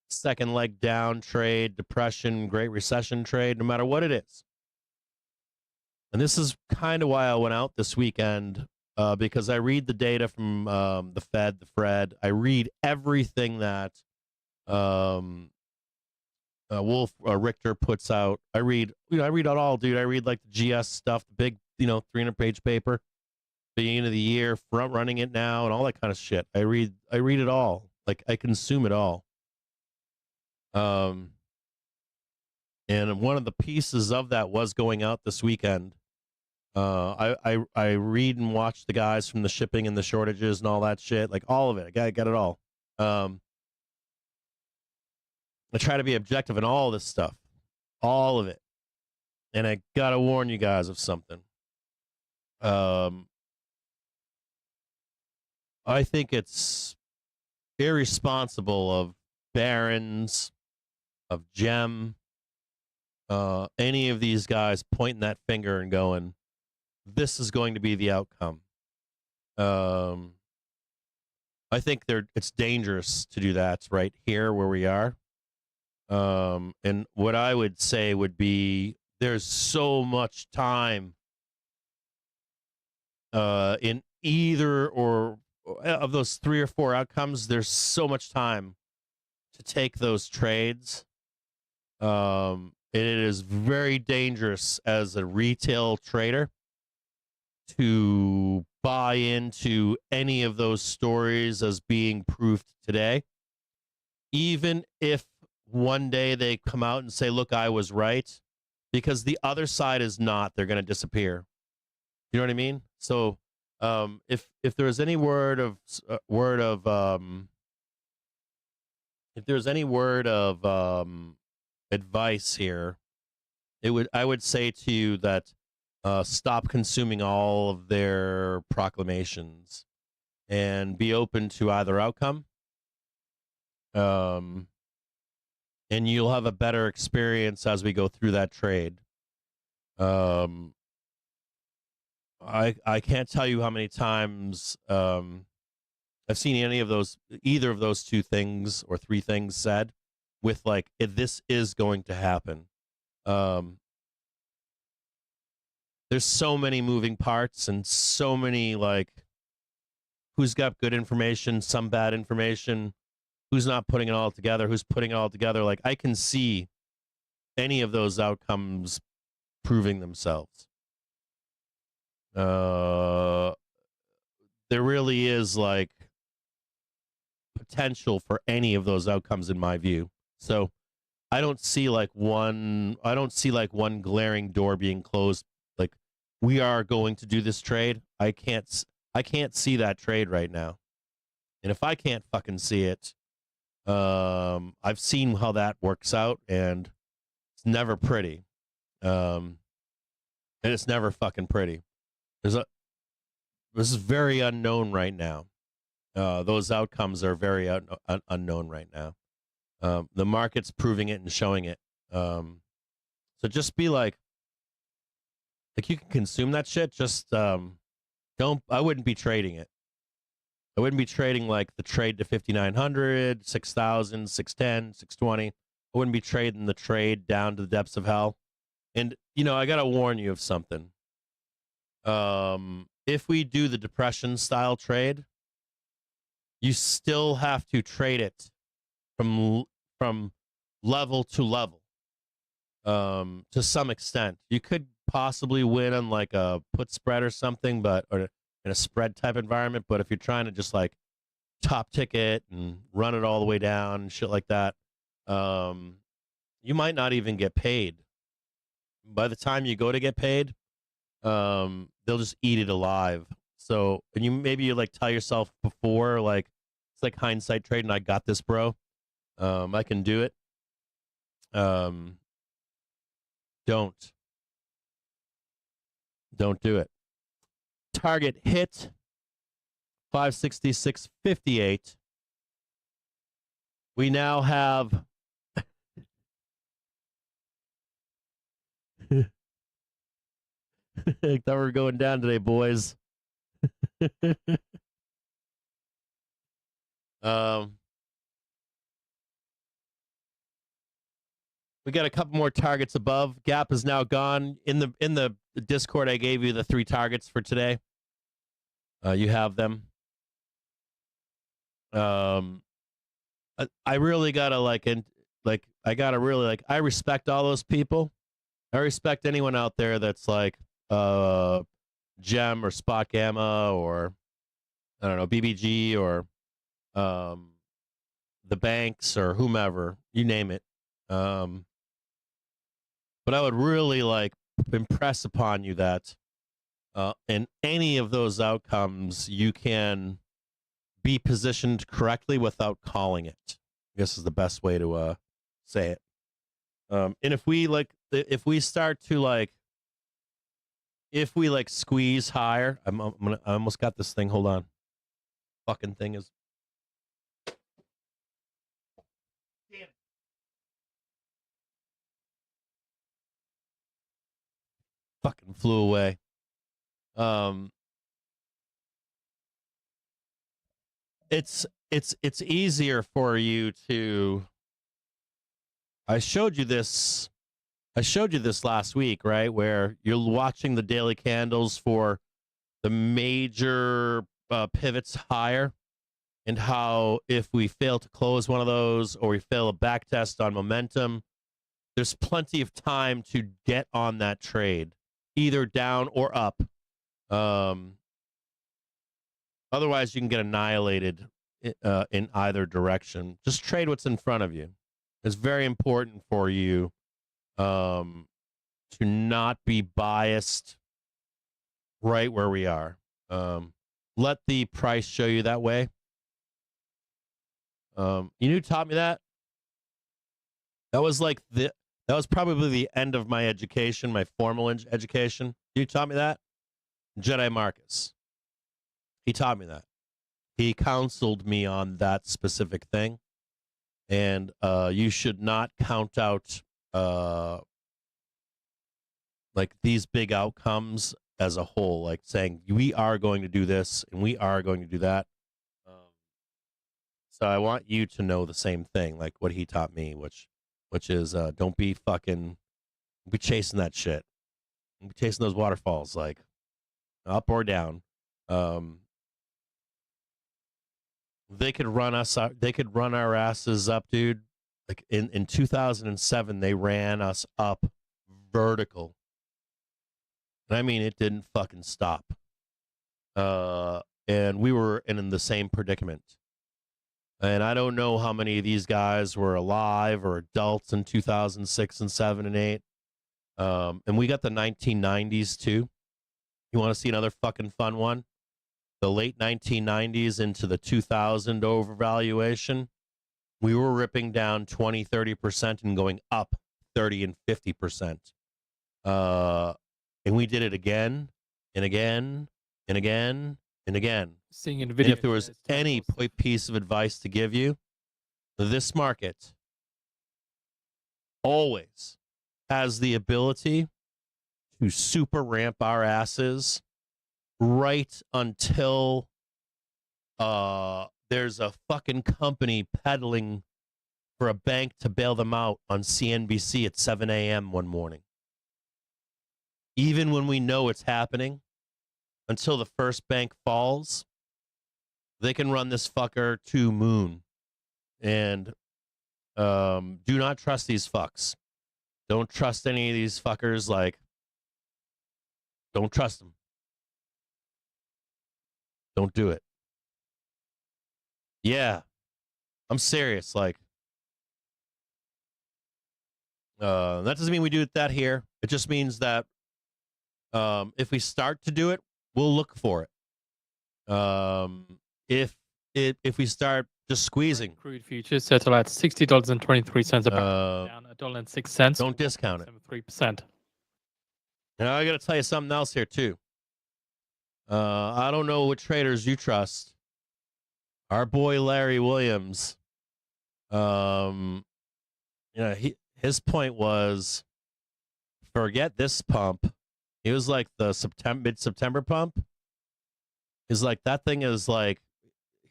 second leg down trade, depression, Great Recession trade, no matter what it is. And this is kind of why I went out this weekend, because I read the data from the Fed, the Fred. I read everything that Wolf Richter puts out. I read it all, dude. I read like the GS stuff, the big, 300-page paper, beginning of the year, front running it now, and all that kind of shit. I read it all. Like I consume it all. And one of the pieces of that was going out this weekend. I read and watch the guys from the shipping and the shortages and all that shit, like all of it. I got it all. I try to be objective in all this stuff, all of it. And I gotta warn you guys of something. I think it's irresponsible of Barron's, of Gem, any of these guys pointing that finger and going, this is going to be the outcome. I think it's dangerous to do that right here where we are. And what I would say would be there's so much time in either or of those 3 or 4 outcomes. There's so much time to take those trades. It is very dangerous as a retail trader to buy into any of those stories as being proved today. Even if one day they come out and say, look, I was right, because the other side is not, they're going to disappear. You know what I mean? So if there's any if there's any word of advice here, I would say to you that stop consuming all of their proclamations and be open to either outcome. And you'll have a better experience as we go through that trade. I can't tell you how many times I've seen either of those two things or three things said with like, if this is going to happen. There's so many moving parts and so many like, who's got good information, some bad information, who's not putting it all together, who's putting it all together. Like, I can see any of those outcomes proving themselves. There really is like potential for any of those outcomes in my view. So I don't see like one glaring door being closed. Like, we are going to do this trade. I can't see that trade right now. And if I can't fucking see it, I've seen how that works out, and it's never pretty. And it's never fucking pretty. This is very unknown right now. Those outcomes are very unknown right now. The market's proving it and showing it. So just be like you can consume that shit. Just I wouldn't be trading it. I wouldn't be trading like the trade to 5,900, 6,000, 610, 620. I wouldn't be trading the trade down to the depths of hell. And, I got to warn you of something. If we do the depression style trade, you still have to trade it from level to level. To some extent, you could possibly win on like a put spread or something, or in a spread type environment. But if you're trying to just like top ticket and run it all the way down and shit like that, you might not even get paid. By the time you go to get paid, they'll just eat it alive. So, and maybe you like tell yourself before, like, it's like hindsight trading. I got this, bro. I can do it. Don't do it. Target hit 566.58. We now have I thought we were going down today, boys. We got a couple more targets above. Gap is now gone. In the Discord, I gave you the 3 targets for today. You have them. I really gotta I respect all those people. I respect anyone out there that's like Gem or Spot Gamma or I don't know, BBG or the banks or whomever, you name it. But I would really like impress upon you that in any of those outcomes, you can be positioned correctly without calling it. I guess is the best way to say it. And if we squeeze higher, I almost got this thing. Hold on. Fucking thing is. Damn it. Fucking flew away. It's easier for you to. I showed you this last week, right? Where you're watching the daily candles for the major pivots higher, and how if we fail to close one of those or we fail a back test on momentum, there's plenty of time to get on that trade, either down or up. Otherwise, you can get annihilated in either direction. Just trade what's in front of you. It's very important for you to not be biased right where we are. Let the price show you that way. You know who taught me that? That was probably the end of my education, my formal education. You taught me that? Jedi Marcus. He taught me that. He counseled me on that specific thing. And you should not count out like these big outcomes as a whole, like saying we are going to do this and we are going to do that. So I want you to know the same thing, like what he taught me, which is don't be chasing that shit. Don't be chasing those waterfalls, like up or down. They could run us. They could run our asses up, dude. Like in 2007, they ran us up vertical, and I mean it didn't fucking stop. And we were in the same predicament. And I don't know how many of these guys were alive or adults in 2006 and 7 and 8. And we got the 1990s too. You want to see another fucking fun one? The late 1990s into the 2000 overvaluation. We were ripping down 20, 30% and going up 30 and 50%. And we did it again and again and again and again. Seeing in video. And if there was any piece of advice to give you, this market always has the ability to super ramp our asses right until there's a fucking company peddling for a bank to bail them out on CNBC at 7 a.m. one morning. Even when we know it's happening, until the first bank falls, they can run this fucker to moon. And do not trust these fucks. Don't trust any of these fuckers. Like, don't trust them. Don't do it. Yeah, I'm serious. Like, that doesn't mean we do that here. It just means that if we start to do it, we'll look for it. If we start just squeezing, crude futures settle at $60.23 a barrel, down $1.06. Don't discount it. 3%. Now I got to tell you something else here too. I don't know what traders you trust. Our boy Larry Williams, his point was, forget this pump. He was like the mid-September pump. He's like, that thing is like,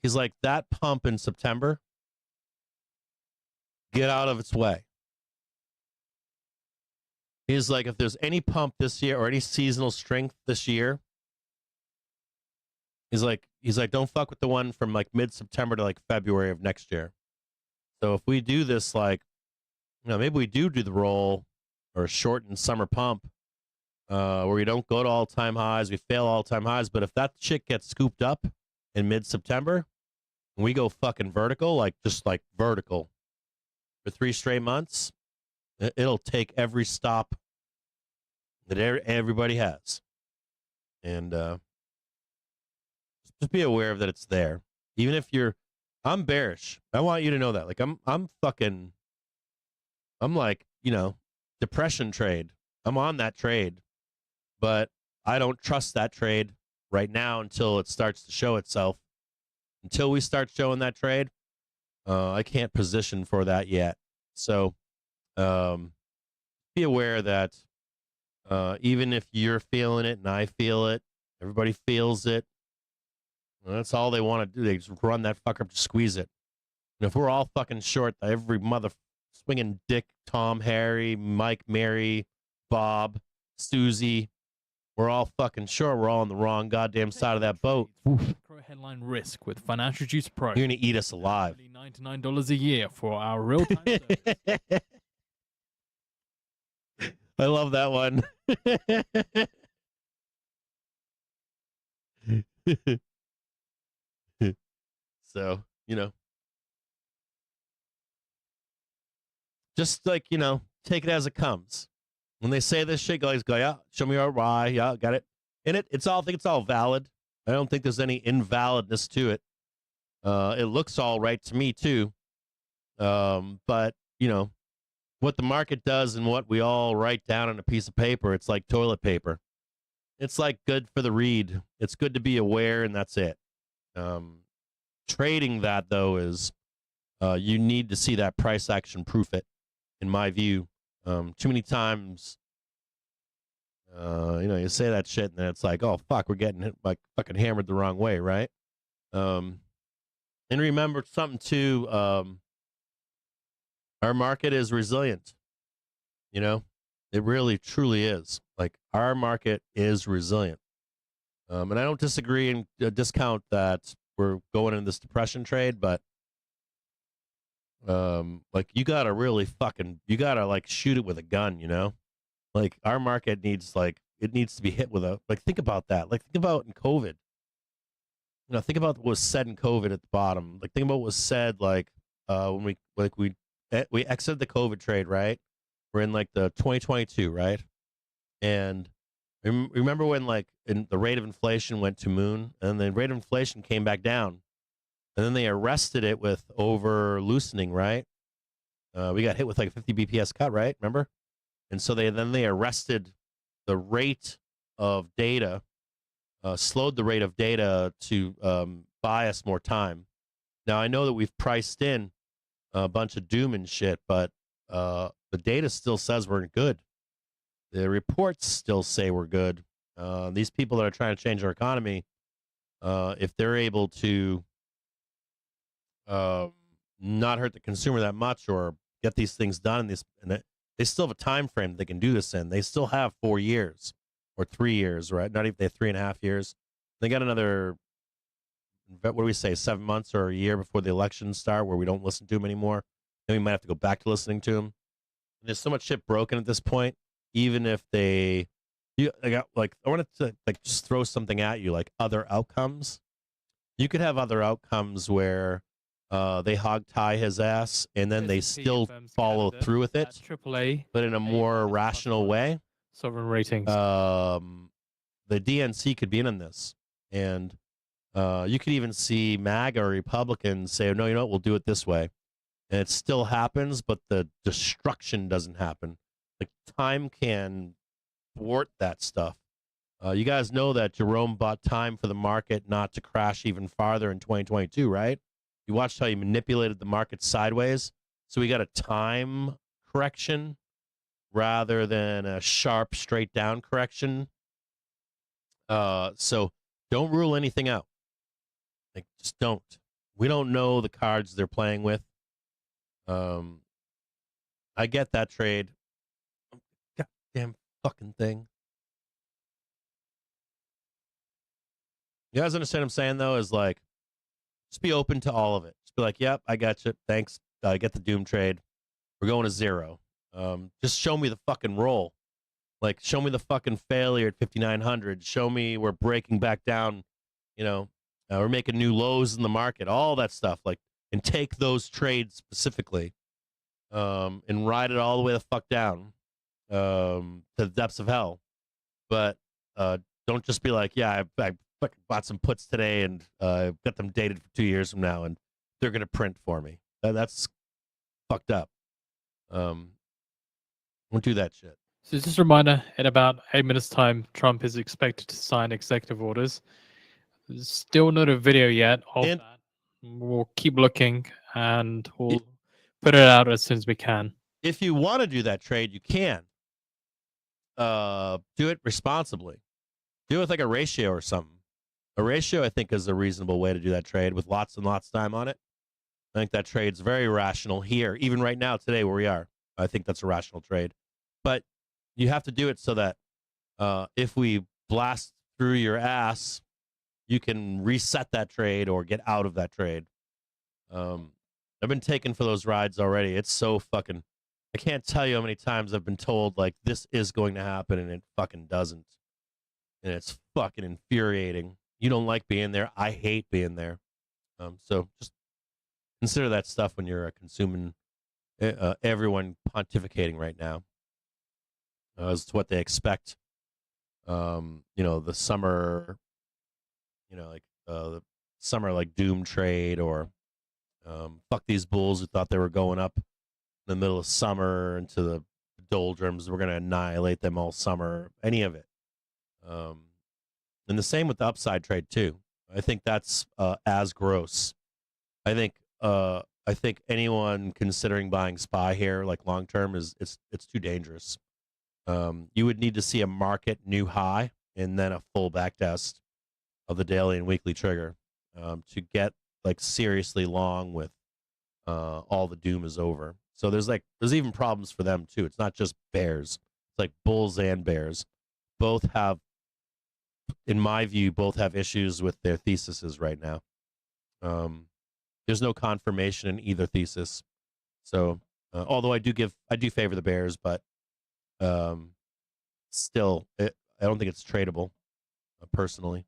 he's like, that pump in September, get out of its way. He's like, if there's any pump this year or any seasonal strength this year, he's like, don't fuck with the one from like mid-September to like February of next year. So if we do this, like, maybe we do the roll or a shortened summer pump, where we don't go to all-time highs, we fail all-time highs. But if that shit gets scooped up in mid-September, and we go fucking vertical, like just like vertical for 3 straight months, it'll take every stop that everybody has. And just be aware of that it's there. Even if I'm bearish. I want you to know that. Like I'm like, depression trade. I'm on that trade. But I don't trust that trade right now until it starts to show itself. Until we start showing that trade, I can't position for that yet. So be aware that even if you're feeling it and I feel it, everybody feels it. That's all they want to do. They just run that fucker up to squeeze it. And if we're all fucking short, every mother swinging Dick, Tom, Harry, Mike, Mary, Bob, Susie, we're all fucking short. We're all on the wrong goddamn side of that boat. Macro headline risk with Financial Juice Pro. You're gonna eat us alive. $99 a year for our real-time service. I love that one. So, just like, take it as it comes. When they say this shit, guys go, yeah, show me why. Yeah, got it. And I think it's all valid. I don't think there's any invalidness to it. It looks all right to me too. But you know, what the market does and what we all write down on a piece of paper, it's like toilet paper. It's like good for the read. It's good to be aware, and that's it. Trading that though is you need to see that price action proof it. In my view, too many times, you say that shit and then it's like, oh fuck, we're getting hit, like fucking hammered the wrong way, right? And remember something too. Our market is resilient. You know, it really truly is. Like our market is resilient. And I don't disagree and discount that we're going in this depression trade, but like you gotta really you gotta like shoot it with a gun, you know? Like our market needs it needs to be hit with a think about that. Like think about in COVID. You know, think about what was said in COVID at the bottom. Like think about what was said when we exited the COVID trade, right? We're in like the 2022, right? And remember when the rate of inflation went to moon and the rate of inflation came back down and then they arrested it with over loosening, right? We got hit with like a 50 BPS cut, right? Remember? And so they arrested the rate of data, slowed the rate of data to buy us more time. Now I know that we've priced in a bunch of doom and shit, but the data still says we're good. The reports still say we're good. These people that are trying to change our economy, if they're able to not hurt the consumer that much or get these things done, they still have a time frame that they can do this in. They still have 4 years or 3 years, right? Not even they have 3.5 years. They got another, what do we say, 7 months or a year before the elections start where we don't listen to them anymore. Then we might have to go back to listening to them. There's so much shit broken at this point. Even if I wanted to just throw something at you, like other outcomes. You could have other outcomes where they hog tie his ass and then they still follow through with it, AAA, but in a more rational way. Sovereign ratings. The DNC could be in on this, and you could even see MAGA or Republicans say, "No, you know what? We'll do it this way," and it still happens, but the destruction doesn't happen. Like time can thwart that stuff. You guys know that Jerome bought time for the market not to crash even farther in 2022, right? You watched how he manipulated the market sideways. So we got a time correction rather than a sharp straight down correction. So don't rule anything out. Like just don't. We don't know the cards they're playing with. I get that trade. Goddamn fucking thing. You guys understand what I'm saying, though? Is like, just be open to all of it. Just be like, yep, I got you. Thanks. I get the Doom trade. We're going to 0. Just show me the fucking roll. Like, show me the fucking failure at 5,900. Show me we're breaking back down. You know, we're making new lows in the market. All that stuff. Like, and take those trades specifically, and ride it all the way the fuck down, to the depths of hell. But don't just be like, yeah, I fucking bought some puts today and got them dated for 2 years from now, and they're gonna print for me. That's fucked up. Don't do that shit. So just a reminder, in about 8 minutes' time, Trump is expected to sign executive orders. There's still not a video yet of that. We'll keep looking, and we'll put it out as soon as we can. If you want to do that trade, you can. Do it responsibly. Do it with like a ratio or something. A ratio, I think, is a reasonable way to do that trade with lots and lots of time on it. I think that trade's very rational here, even right now, today, where we are. I think that's a rational trade. But you have to do it so that if we blast through your ass, you can reset that trade or get out of that trade. I've been taken for those rides already. It's so fucking... I can't tell you how many times I've been told, like, this is going to happen, and it fucking doesn't. And it's fucking infuriating. You don't like being there. I hate being there. So just consider that stuff when you're consuming everyone pontificating right now as to what they expect the summer, like the summer like doom trade, or fuck these bulls who thought they were going up in the middle of summer into the doldrums. We're going to annihilate them all summer. Any of it. And the same with the upside trade too. I think that's as gross. I think anyone considering buying SPY here, like long term, it's too dangerous. You would need to see a market new high and then a full back test of the daily and weekly trigger to get like seriously long with all the doom is over. So there's even problems for them too. It's not just bears. It's like bulls and bears. Both have, in my view, issues with their theses right now. There's no confirmation in either thesis. So although I do favor the bears, but still, I don't think it's tradable personally.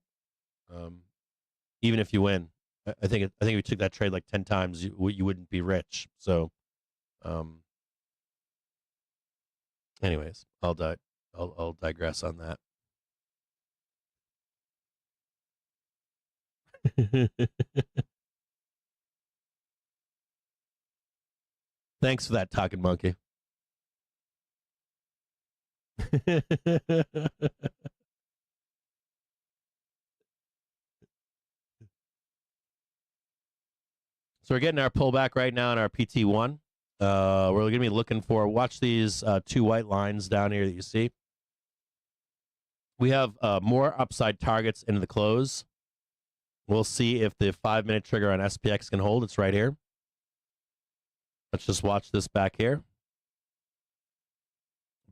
Even if you win, I think if you took that trade like 10 times, you wouldn't be rich. So, anyways, I'll digress on that. Thanks for that, talking monkey. So we're getting our pullback right now in our PT1. We're going to be looking for, watch these two white lines down here that you see. We have more upside targets into the close. We'll see if the 5-minute trigger on SPX can hold. It's right here. Let's just watch this back here.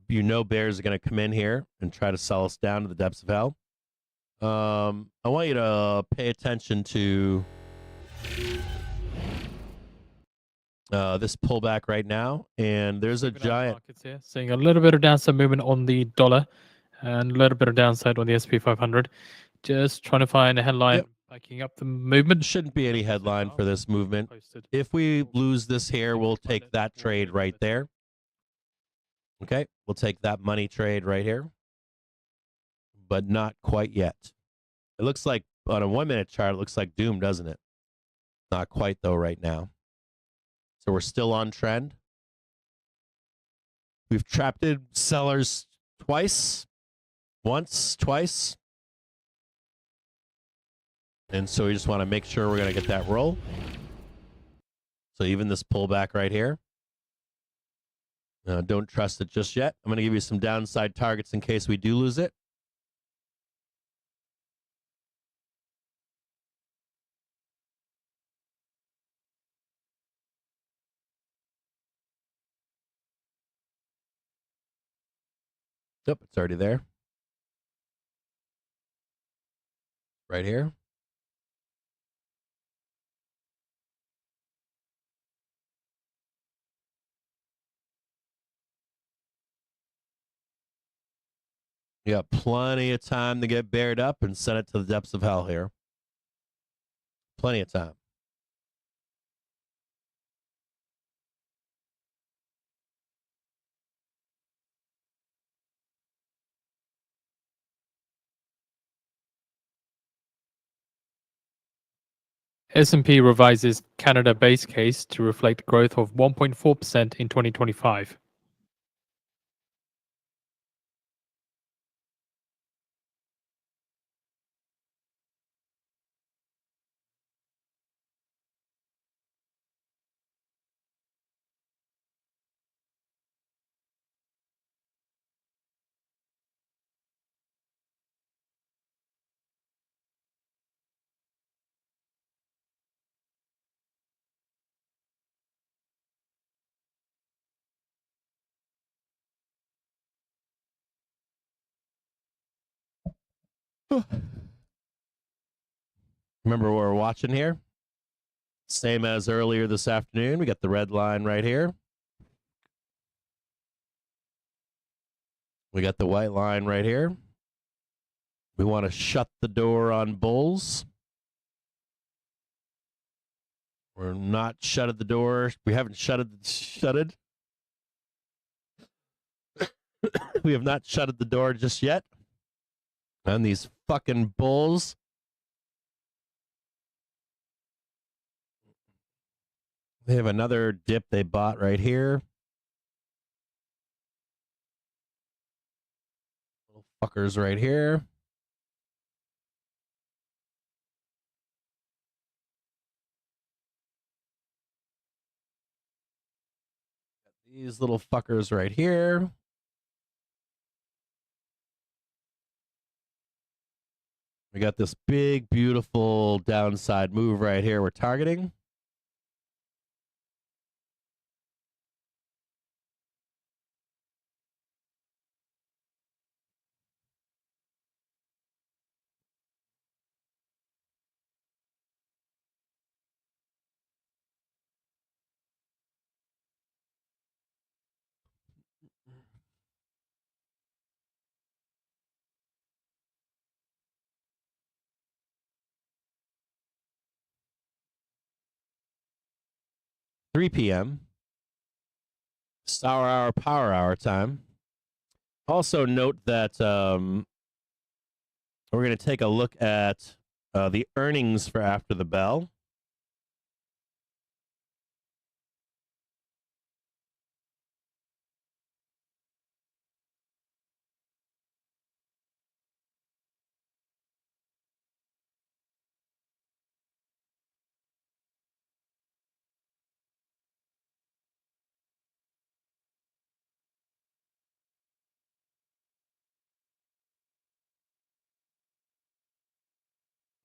Bears are going to come in here and try to sell us down to the depths of hell. I want you to pay attention to this pullback right now, and there's a giant markets here, seeing a little bit of downside movement on the dollar and a little bit of downside on the SP 500. Just trying to find a headline backing up the movement. Shouldn't be any headline for this movement. If we lose this here, we'll take that trade right there. Okay, we'll take that money trade right here, but not quite yet. It looks like on a 1-minute chart, it looks like doom, doesn't it? Not quite though right now. So we're still on trend. We've trapped in sellers once, twice. And so we just want to make sure we're going to get that roll. So even this pullback right here, don't trust it just yet. I'm going to give you some downside targets in case we do lose it. Yep, it's already there. Right here. You got plenty of time to get bared up and send it to the depths of hell here. Plenty of time. S&P revises Canada base case to reflect growth of 1.4% in 2025. Remember what we're watching here? Same as earlier this afternoon. We got the red line right here. We got the white line right here. We want to shut the door on bulls. We're not shutted the door. We haven't shutted. We have not shutted the door just yet. And these fucking bulls. They have another dip they bought right here. Little fuckers right here. These little fuckers right here. We got this big, beautiful downside move right here we're targeting. (3 p.m.) Sour hour, power hour time. Also note that we're going to take a look at the earnings for after the bell.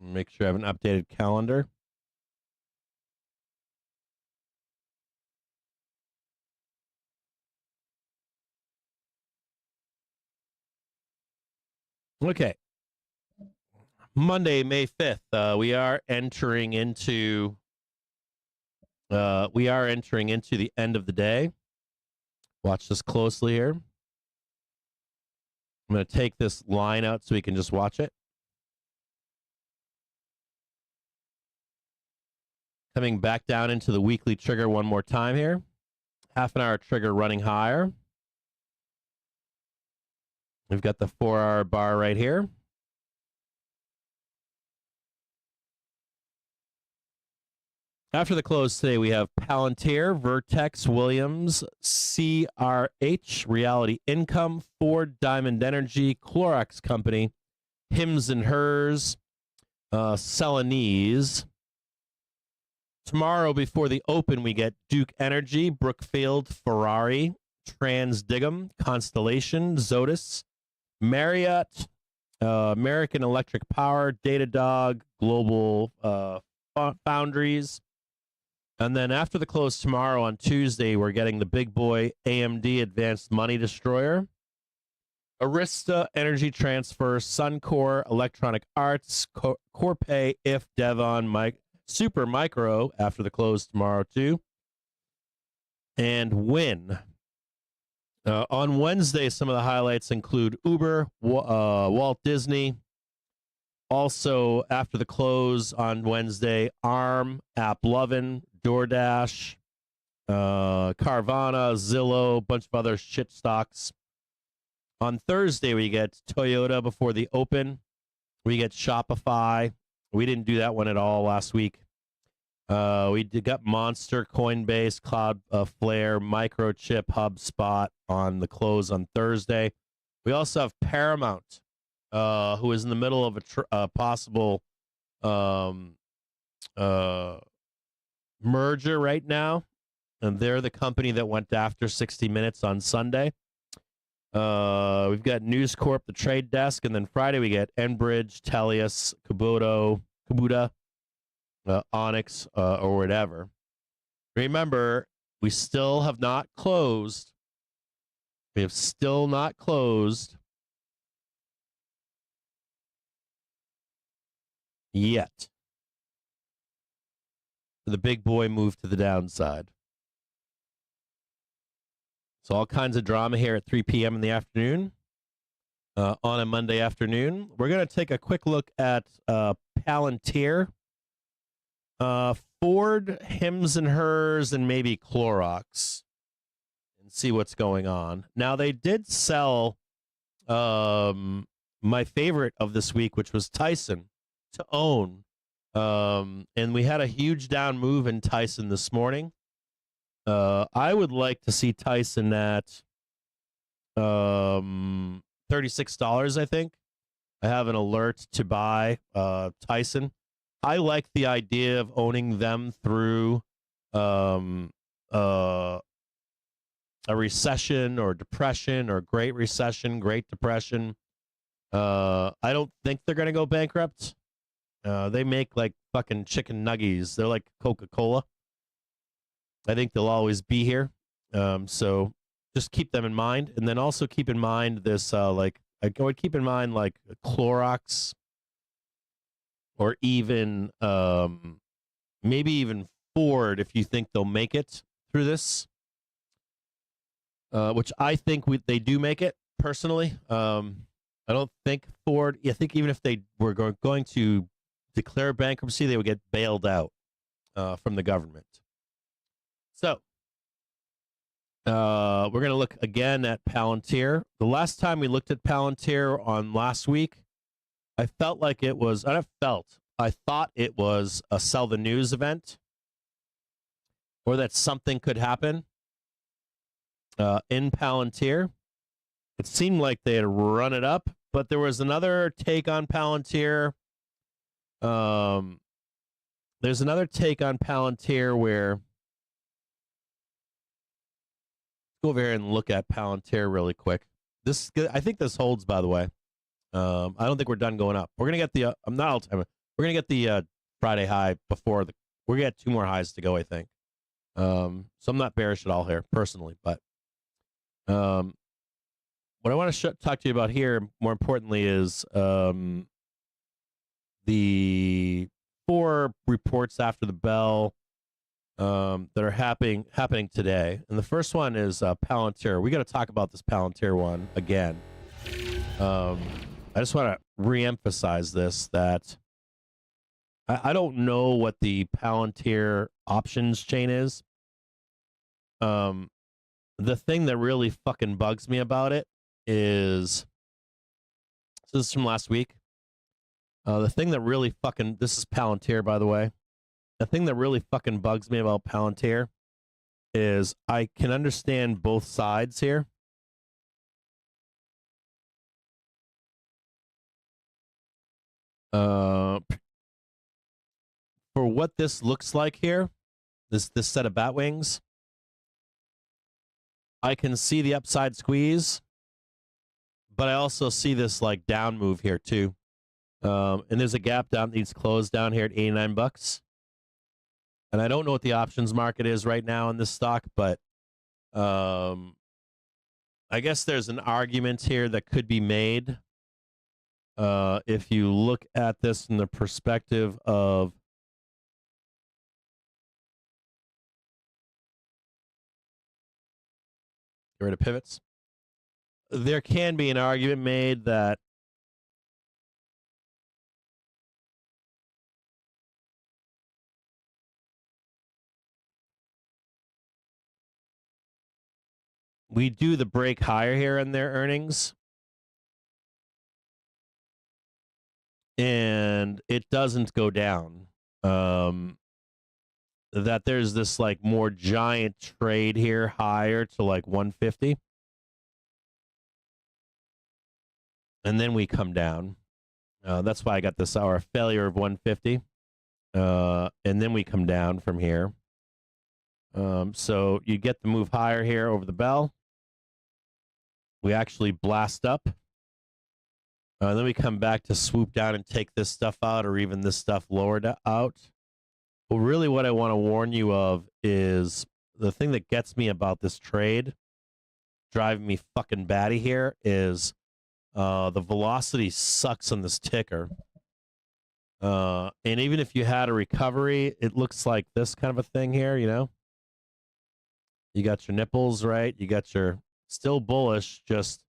Make sure I have an updated calendar. Okay. Monday, May 5th. We are entering into the end of the day. Watch this closely here. I'm going to take this line out so we can just watch it. Coming back down into the weekly trigger one more time here. Half an hour trigger running higher. We've got the 4-hour bar right here. After the close today, we have Palantir, Vertex, Williams, CRH, Reality Income, Ford, Diamond Energy, Clorox Company, Hims and Hers, Celanese. Tomorrow before the open, we get Duke Energy, Brookfield, Ferrari, Transdigm, Constellation, Zotis, Marriott, American Electric Power, Datadog, Global Foundries. And then after the close tomorrow on Tuesday, we're getting the big boy AMD Advanced Money Destroyer, Arista Energy Transfer, Suncor, Electronic Arts, Corpay, IF, Devon, Super Micro after the close tomorrow too, and Win. On Wednesday, some of the highlights include Uber, Walt Disney. Also, after the close on Wednesday, ARM, AppLovin, DoorDash, Carvana, Zillow, a bunch of other shit stocks. On Thursday, we get Toyota before the open. We get Shopify. We didn't do that one at all last week. We got Monster, Coinbase, Cloudflare, Microchip, HubSpot on the close on Thursday. We also have Paramount, who is in the middle of a possible merger right now. And they're the company that went after 60 Minutes on Sunday. We've got News Corp, the Trade Desk, and then Friday we get Enbridge, Tellius, Kubota, Onyx, or whatever. Remember, we still have not closed. We have still not closed yet. The big boy moved to the downside. So all kinds of drama here at 3 p.m. in the afternoon on a Monday afternoon. We're going to take a quick look at Palantir, Ford, Hims and Hers, and maybe Clorox, and see what's going on. Now, they did sell my favorite of this week, which was Tyson to own. And we had a huge down move in Tyson this morning. I would like to see Tyson at $36, I think. I have an alert to buy Tyson. I like the idea of owning them through a recession or depression or Great Recession, Great Depression. I don't think they're going to go bankrupt. They make like fucking chicken nuggies. They're like Coca-Cola. I think they'll always be here. So just keep them in mind. And then also keep in mind this, I would keep in mind like Clorox or even maybe even Ford if you think they'll make it through this, which I think they do make it personally. I don't think Ford, I think even if they were going to declare bankruptcy, they would get bailed out from the government. So we're going to look again at Palantir. The last time we looked at Palantir on last week, I felt like it was, I thought it was a sell the news event or that something could happen in Palantir. It seemed like they had run it up, but there was another take on Palantir. There's another take on Palantir where, go over here and look at Palantir really quick. I think this holds, by the way. I don't think we're done going up. We're gonna get the I'm not all time. We're gonna get the Friday high before we're gonna get 2 more highs to go, I think. So I'm not bearish at all here personally, but what I want to talk to you about here, more importantly, is the 4 reports after the bell that are happening today. And the first one is Palantir. We got to talk about this Palantir one again. I just want to reemphasize this, that I don't know what the Palantir options chain is. The thing that really fucking bugs me about it is, so this is from last week. The thing that really fucking, this is Palantir, by the way. The thing that really fucking bugs me about Palantir is I can understand both sides here. For what this looks like here, this set of bat wings, I can see the upside squeeze, but I also see this like down move here too. And there's a gap down that needs closed down here at $89. And I don't know what the options market is right now in this stock, but I guess there's an argument here that could be made if you look at this from the perspective of get rid of pivots. There can be an argument made that we do the break higher here in their earnings, and it doesn't go down. That there's this like more giant trade here higher to like 150. And then we come down. That's why I got this hour failure of 150. And then we come down from here. So you get the move higher here over the bell. We actually blast up. Then we come back to swoop down and take this stuff out, or even this stuff lowered out. But really what I want to warn you of is the thing that gets me about this trade, driving me fucking batty here, is the velocity sucks on this ticker. And even if you had a recovery, it looks like this kind of a thing here, you know? You got your nipples, right? You got your still bullish, just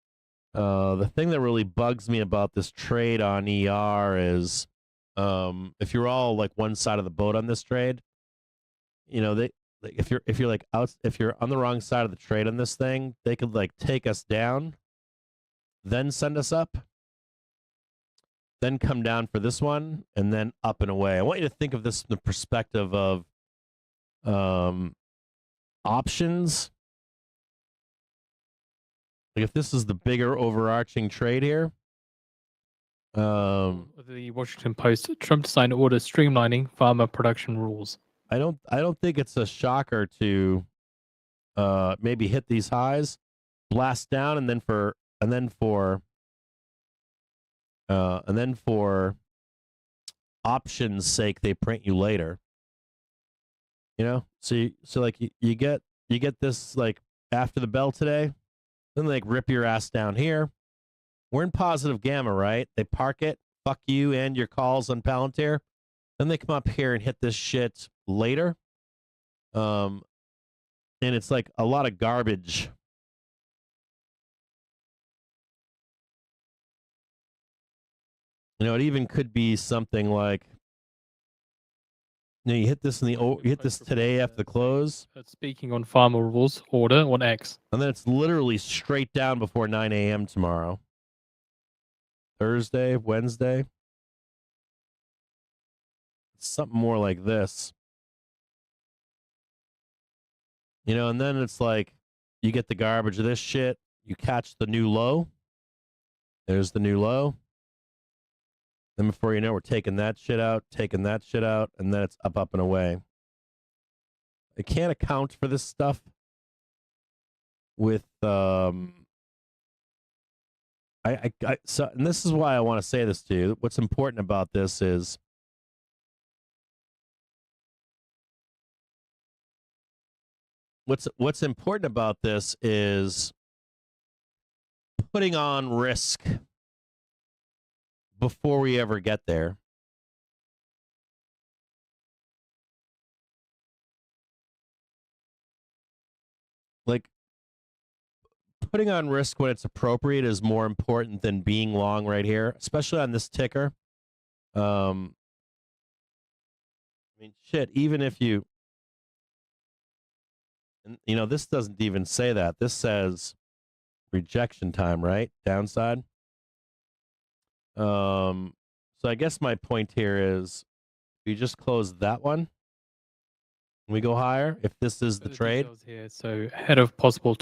the thing that really bugs me about this trade on ER is if you're all like one side of the boat on this trade, you know, if you're like out, if you're on the wrong side of the trade on this thing, they could like take us down, then send us up. then come down for this one, and then up and away. I want you to think of this from the perspective of options. Like if this is the bigger overarching trade here. The Washington Post: Trump to sign order streamlining farmer production rules. I don't think it's a shocker to maybe hit these highs, blast down, and then for options sake they print you later. You know, so like you get this like after the bell today, then they like rip your ass down here. We're in positive gamma, right? They park it, fuck you and your calls on Palantir. Then they come up here and hit this shit later. And it's like a lot of garbage. You know, it even could be something like, you know, you hit this today after the close. Speaking on farmer rules order on X. And then it's literally straight down before 9 a.m. tomorrow. Thursday, Wednesday. It's something more like this. You know, and then it's like you get the garbage of this shit. You catch the new low. There's the new low. Then before you know, we're taking that shit out, and then it's up and away. I can't account for this stuff with so, and this is why I want to say this to you. What's important about this is what's important about this is putting on risk before we ever get there. Like, putting on risk when it's appropriate is more important than being long right here, especially on this ticker. I mean, shit, even if you, you know, this doesn't even say that. This says rejection time, right? Downside. So I guess my point here is we just close that one. We go higher if this is the trade. Here, so ahead of possible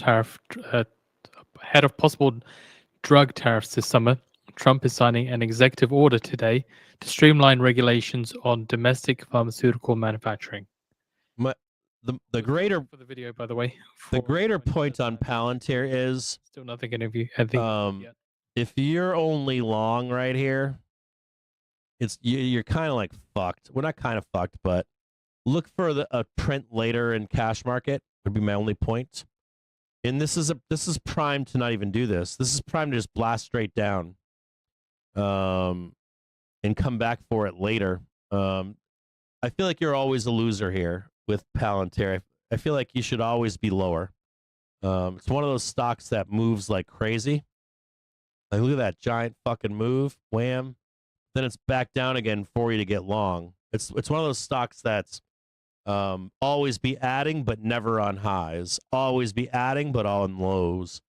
drug tariffs this summer, Trump is signing an executive order today to streamline regulations on domestic pharmaceutical manufacturing. The greater for the video, by the way. The greater point on Palantir is still nothing interview. I think yet. If you're only long right here, you're kind of like fucked. We're not kind of fucked, but look for a print later in cash market would be my only point. And this is primed to not even do this. This is primed to just blast straight down, and come back for it later. I feel like you're always a loser here with Palantir. I feel like you should always be lower. It's one of those stocks that moves like crazy. Like, look at that giant fucking move, wham. Then it's back down again for you to get long. It's one of those stocks that's always be adding, but never on highs. Always be adding, but on lows.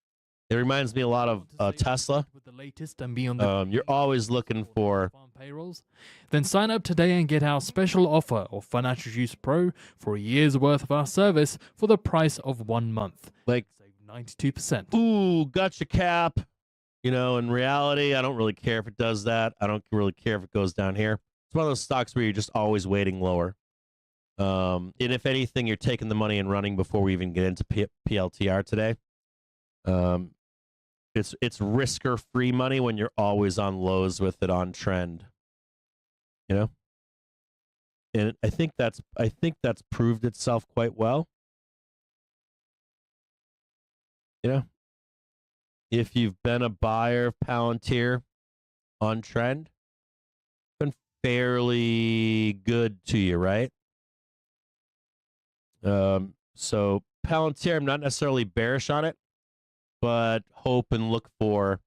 It reminds me a lot of Tesla. With the latest and beyond you're always looking for payrolls. Then sign up today and get our special offer of Financial Juice Pro for a year's worth of our service for the price of 1 month. Like, save 92%. Ooh, gotcha cap. You know, in reality, I don't really care if it does that. I don't really care if it goes down here. It's one of those stocks where you're just always waiting lower. And if anything, you're taking the money and running before we even get into PLTR today. It's risker-free money when you're always on lows with it on trend. You know? And I think that's proved itself quite well. You know? If you've been a buyer of Palantir on trend, it's been fairly good to you, right? So Palantir, I'm not necessarily bearish on it, but hope and look for,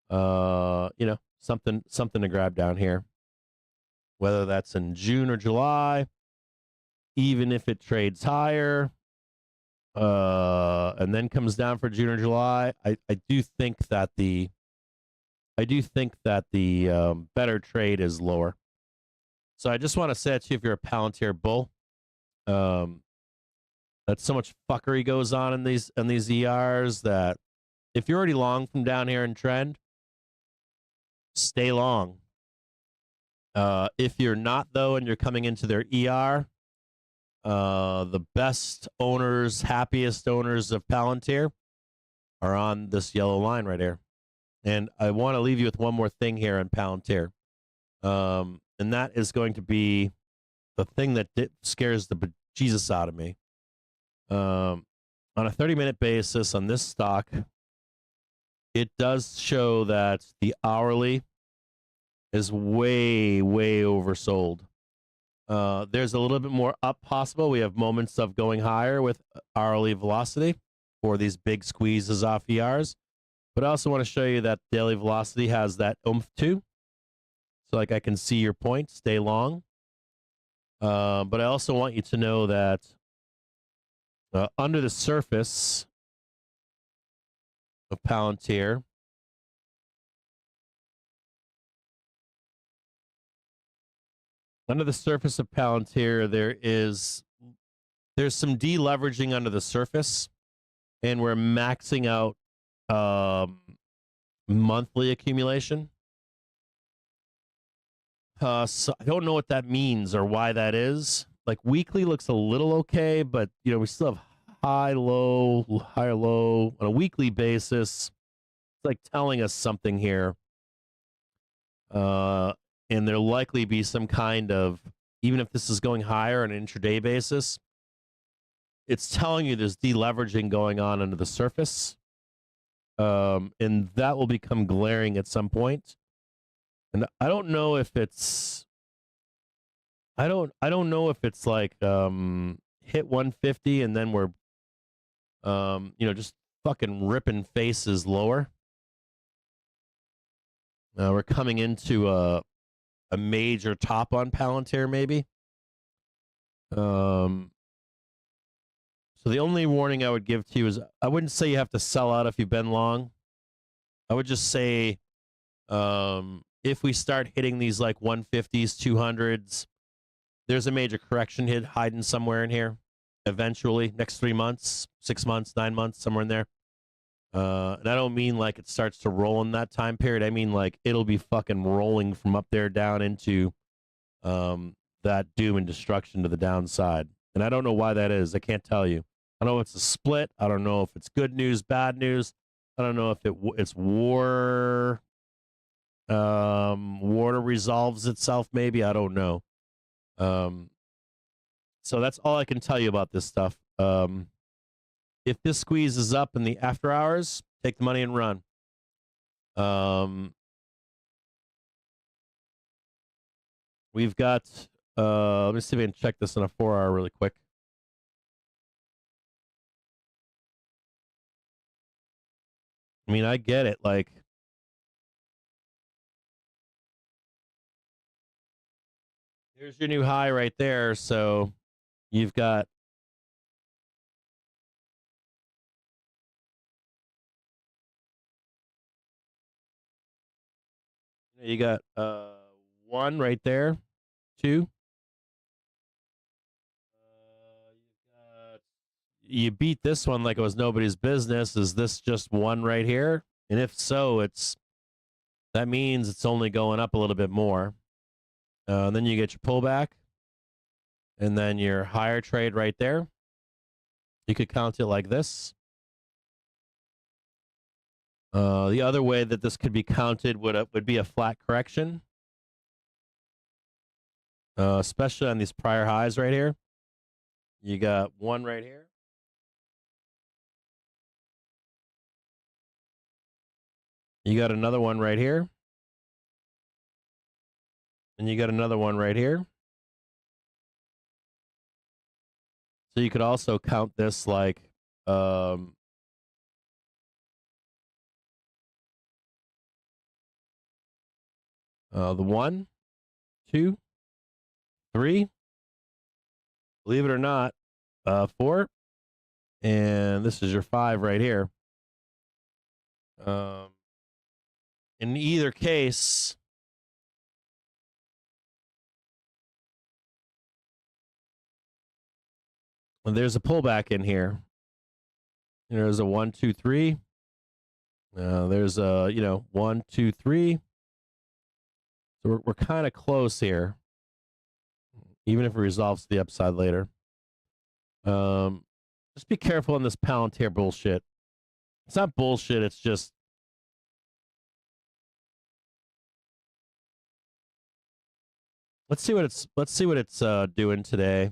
you know, something to grab down here, whether that's in June or July, even if it trades higher, and then comes down for June or July. I do think that the I do think that the better trade is lower. So I just want to say that to you if you're a Palantir bull. That so much fuckery goes on in these ERs that if you're already long from down here in trend, stay long. If you're not though, and you're coming into their ER, the best owners, happiest owners of Palantir are on this yellow line right here. And I want to leave you with one more thing here on Palantir. And that is going to be the thing that scares the bejesus out of me. On a 30-minute basis on this stock, it does show that the hourly is way, way oversold. There's a little bit more up possible. We have moments of going higher with hourly velocity for these big squeezes off ERs. But I also want to show you that daily velocity has that oomph too. So like I can see your point, stay long. But I also want you to know that under the surface of Palantir, there's some deleveraging under the surface, and we're maxing out monthly accumulation. So I don't know what that means or why that is. Like weekly looks a little okay, but you know we still have high, low, higher, low on a weekly basis. It's like telling us something here. And there'll likely be some kind of, even if this is going higher on an intraday basis, it's telling you there's deleveraging going on under the surface. And that will become glaring at some point. And I don't know if it's I don't know if it's like hit 150 and then we're just fucking ripping faces lower. We're coming into a major top on Palantir, maybe. So the only warning I would give to you is I wouldn't say you have to sell out if you've been long. I would just say if we start hitting these like 150s, 200s, there's a major correction hit hiding somewhere in here. Eventually, next 3 months, 6 months, 9 months, somewhere in there. And I don't mean like it starts to roll in that time period. I mean like it'll be fucking rolling from up there down into that doom and destruction to the downside. And I don't know why that is. I can't tell you. I don't know if it's a split. I don't know if it's good news, bad news. I don't know if it's war. Water resolves itself. Maybe I don't know. So that's all I can tell you about this stuff. If this squeezes up in the after hours, take the money and run. We've got, let me see if I can check this in a 4-hour really quick. I mean, I get it. Like, here's your new high right there. So you've got, you got 1 right there, 2. You beat this one like it was nobody's business. Is this just 1 right here? And if so, that means it's only going up a little bit more. Then you get your pullback, and then your higher trade right there. You could count it like this. The other way that this could be counted would be a flat correction, especially on these prior highs right here. You got 1 right here. You got another 1 right here. And you got another 1 right here. So you could also count this like the 1, 2, 3. Believe it or not, 4. And this is your 5 right here. in either case, there's a pullback in here. There's a 1, 2, 3. There's a 1, 2, 3. So we're kind of close here, even if it resolves to the upside later. Just be careful on this Palantir bullshit. It's not bullshit. It's just let's see what it's doing today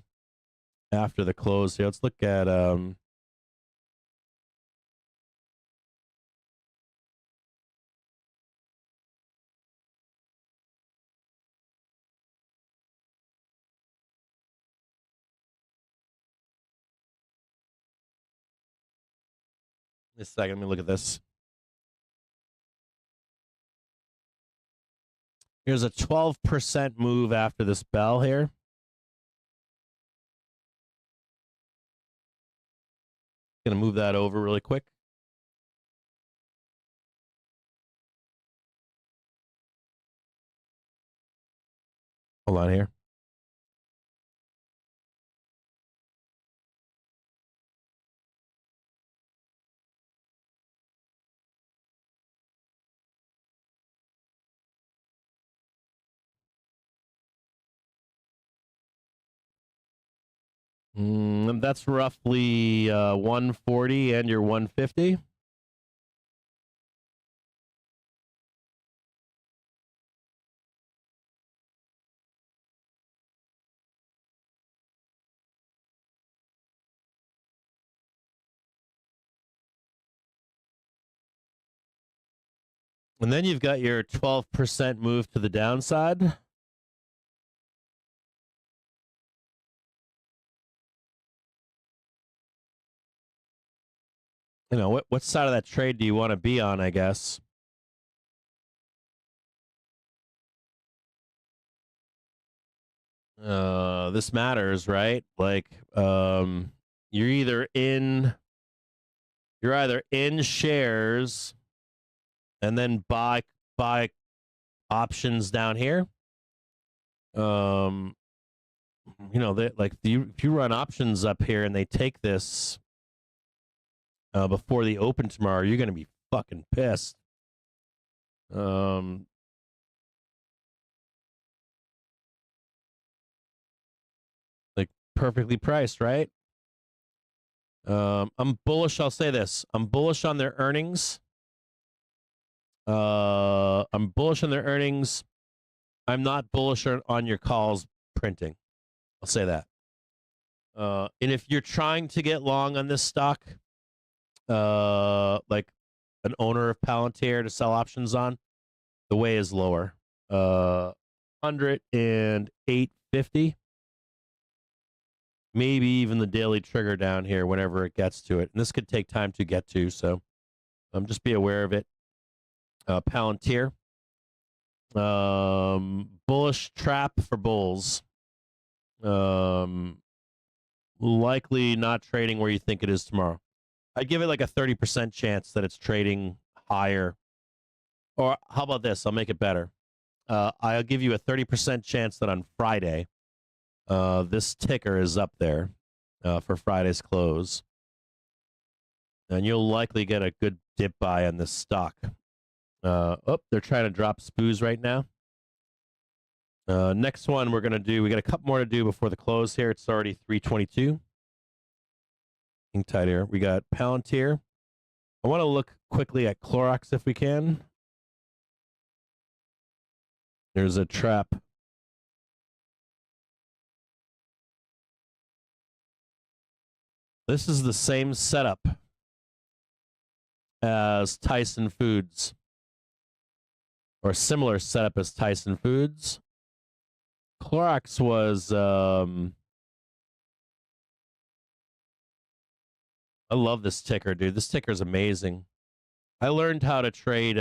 after the close here. Let's look at a second. Let me look at this. Here's a 12% move after this bell here. Gonna move that over really quick. Hold on here. That's roughly 140 and your 150. And then you've got your 12% move to the downside. What side of that trade do you want to be on, I guess? This matters, right? Like, you're either in shares and then buy options down here. If you run options up here and they take this before the open tomorrow, you're going to be fucking pissed. Like perfectly priced, right? I'm bullish. I'll say this. I'm bullish on their earnings. I'm bullish on their earnings. I'm not bullish on your calls printing. I'll say that. And if you're trying to get long on this stock, like an owner of Palantir to sell options on, the way is lower. 108.50. Maybe even the daily trigger down here whenever it gets to it. And this could take time to get to, so just be aware of it. Palantir. Bullish trap for bulls. Likely not trading where you think it is tomorrow. I'd give it like a 30% chance that it's trading higher. Or how about this? I'll make it better. I'll give you a 30% chance that on Friday, this ticker is up there for Friday's close. And you'll likely get a good dip buy on this stock. They're trying to drop SPOOs right now. Next one we're going to do, we got a couple more to do before the close here. It's already 3:22. Hang tight here. We got Palantir. I want to look quickly at Clorox if we can. There's a trap. This is the same setup as Tyson Foods, or a similar setup as Tyson Foods. Clorox was, I love this ticker, dude. This ticker is amazing. I learned how to trade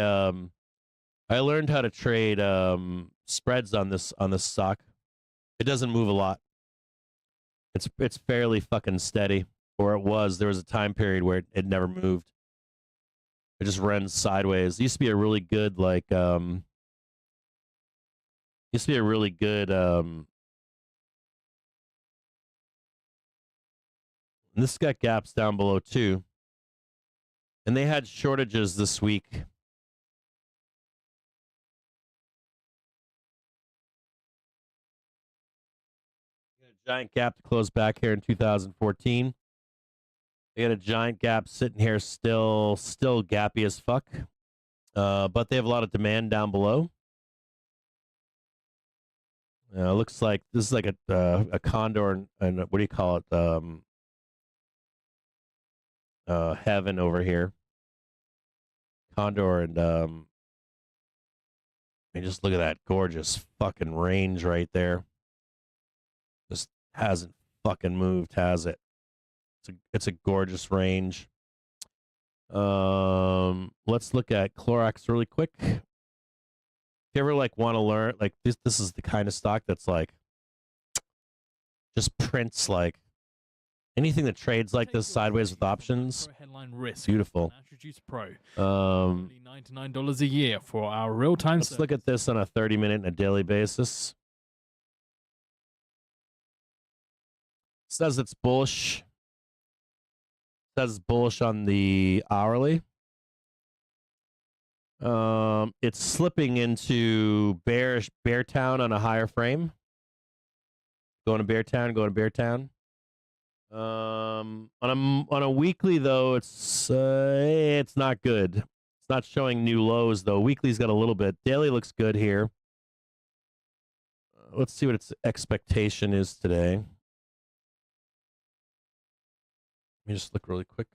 spreads on this stock. It doesn't move a lot. It's fairly fucking steady, or it was. There was a time period where it never moved. It just runs sideways. It used to be a really good and this got gaps down below too. And they had shortages this week. Giant gap to close back here in 2014. They had a giant gap sitting here, still gappy as fuck. But they have a lot of demand down below. Looks like this is like a condor and what do you call it? Heaven over here. Condor and I mean, just look at that gorgeous fucking range right there. Just hasn't fucking moved, has it? It's a gorgeous range. Let's look at Clorox really quick. If you ever like want to learn, like this is the kind of stock that's like just prints like anything that trades like this sideways with options. Headline risk. Beautiful. Introduce Pro. $99 a year for our real-time. Let's look at this on a 30-minute and a daily basis. Says it's bullish. Says bullish on the hourly. It's slipping into bear town on a higher frame. Going to bear town. On a weekly though, it's not good. It's not showing new lows though. Weekly's got a little bit. Daily looks good here. Let's see what its expectation is today. Let me just look really quick.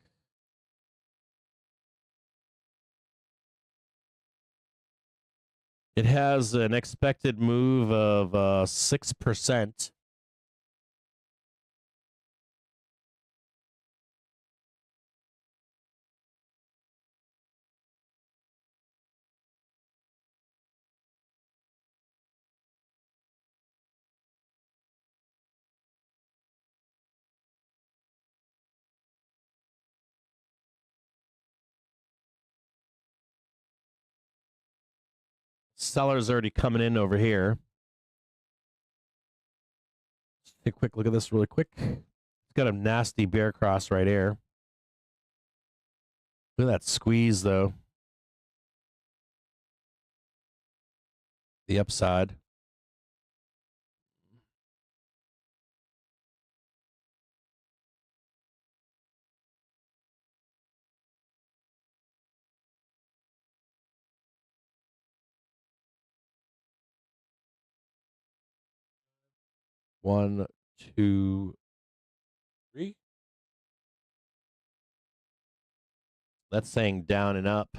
It has an expected move of 6%. Sellers already coming in over here. Just take a quick look at this really quick. It's got a nasty bear cross right here. Look at that squeeze though. The upside. One, two, three. That's saying down and up.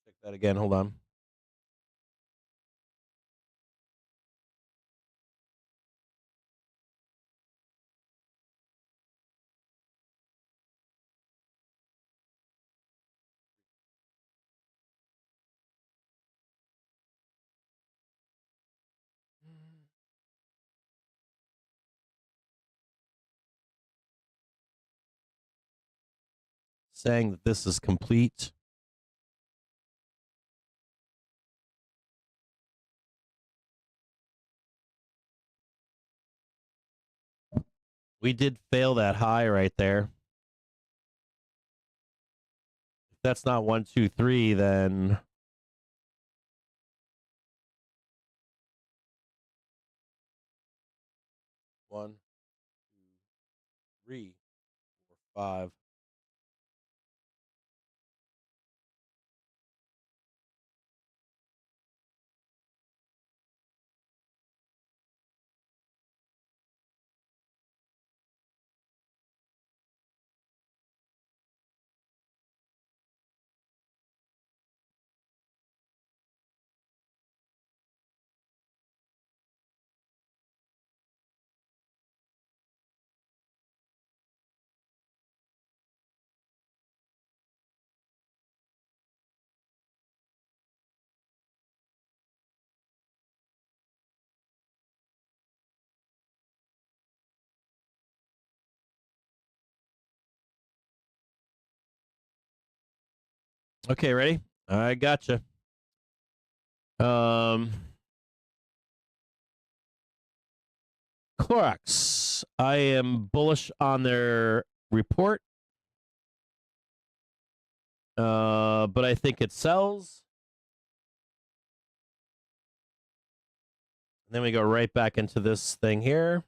Check that again. Hold on. Saying that this is complete. We did fail that high right there. If that's not 1, 2, 3, then one, two, 3, 4, 5. Okay, ready? I gotcha. Clorox. I am bullish on their report. But I think it sells. And then we go right back into this thing here.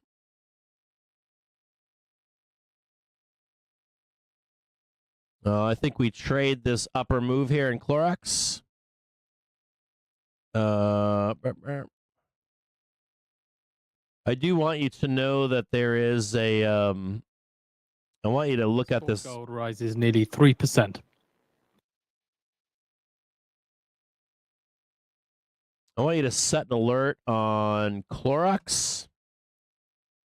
I think we trade this upper move here in Clorox. I do want you to know that there is a. I want you to look at this. Gold rises nearly 3%. I want you to set an alert on Clorox.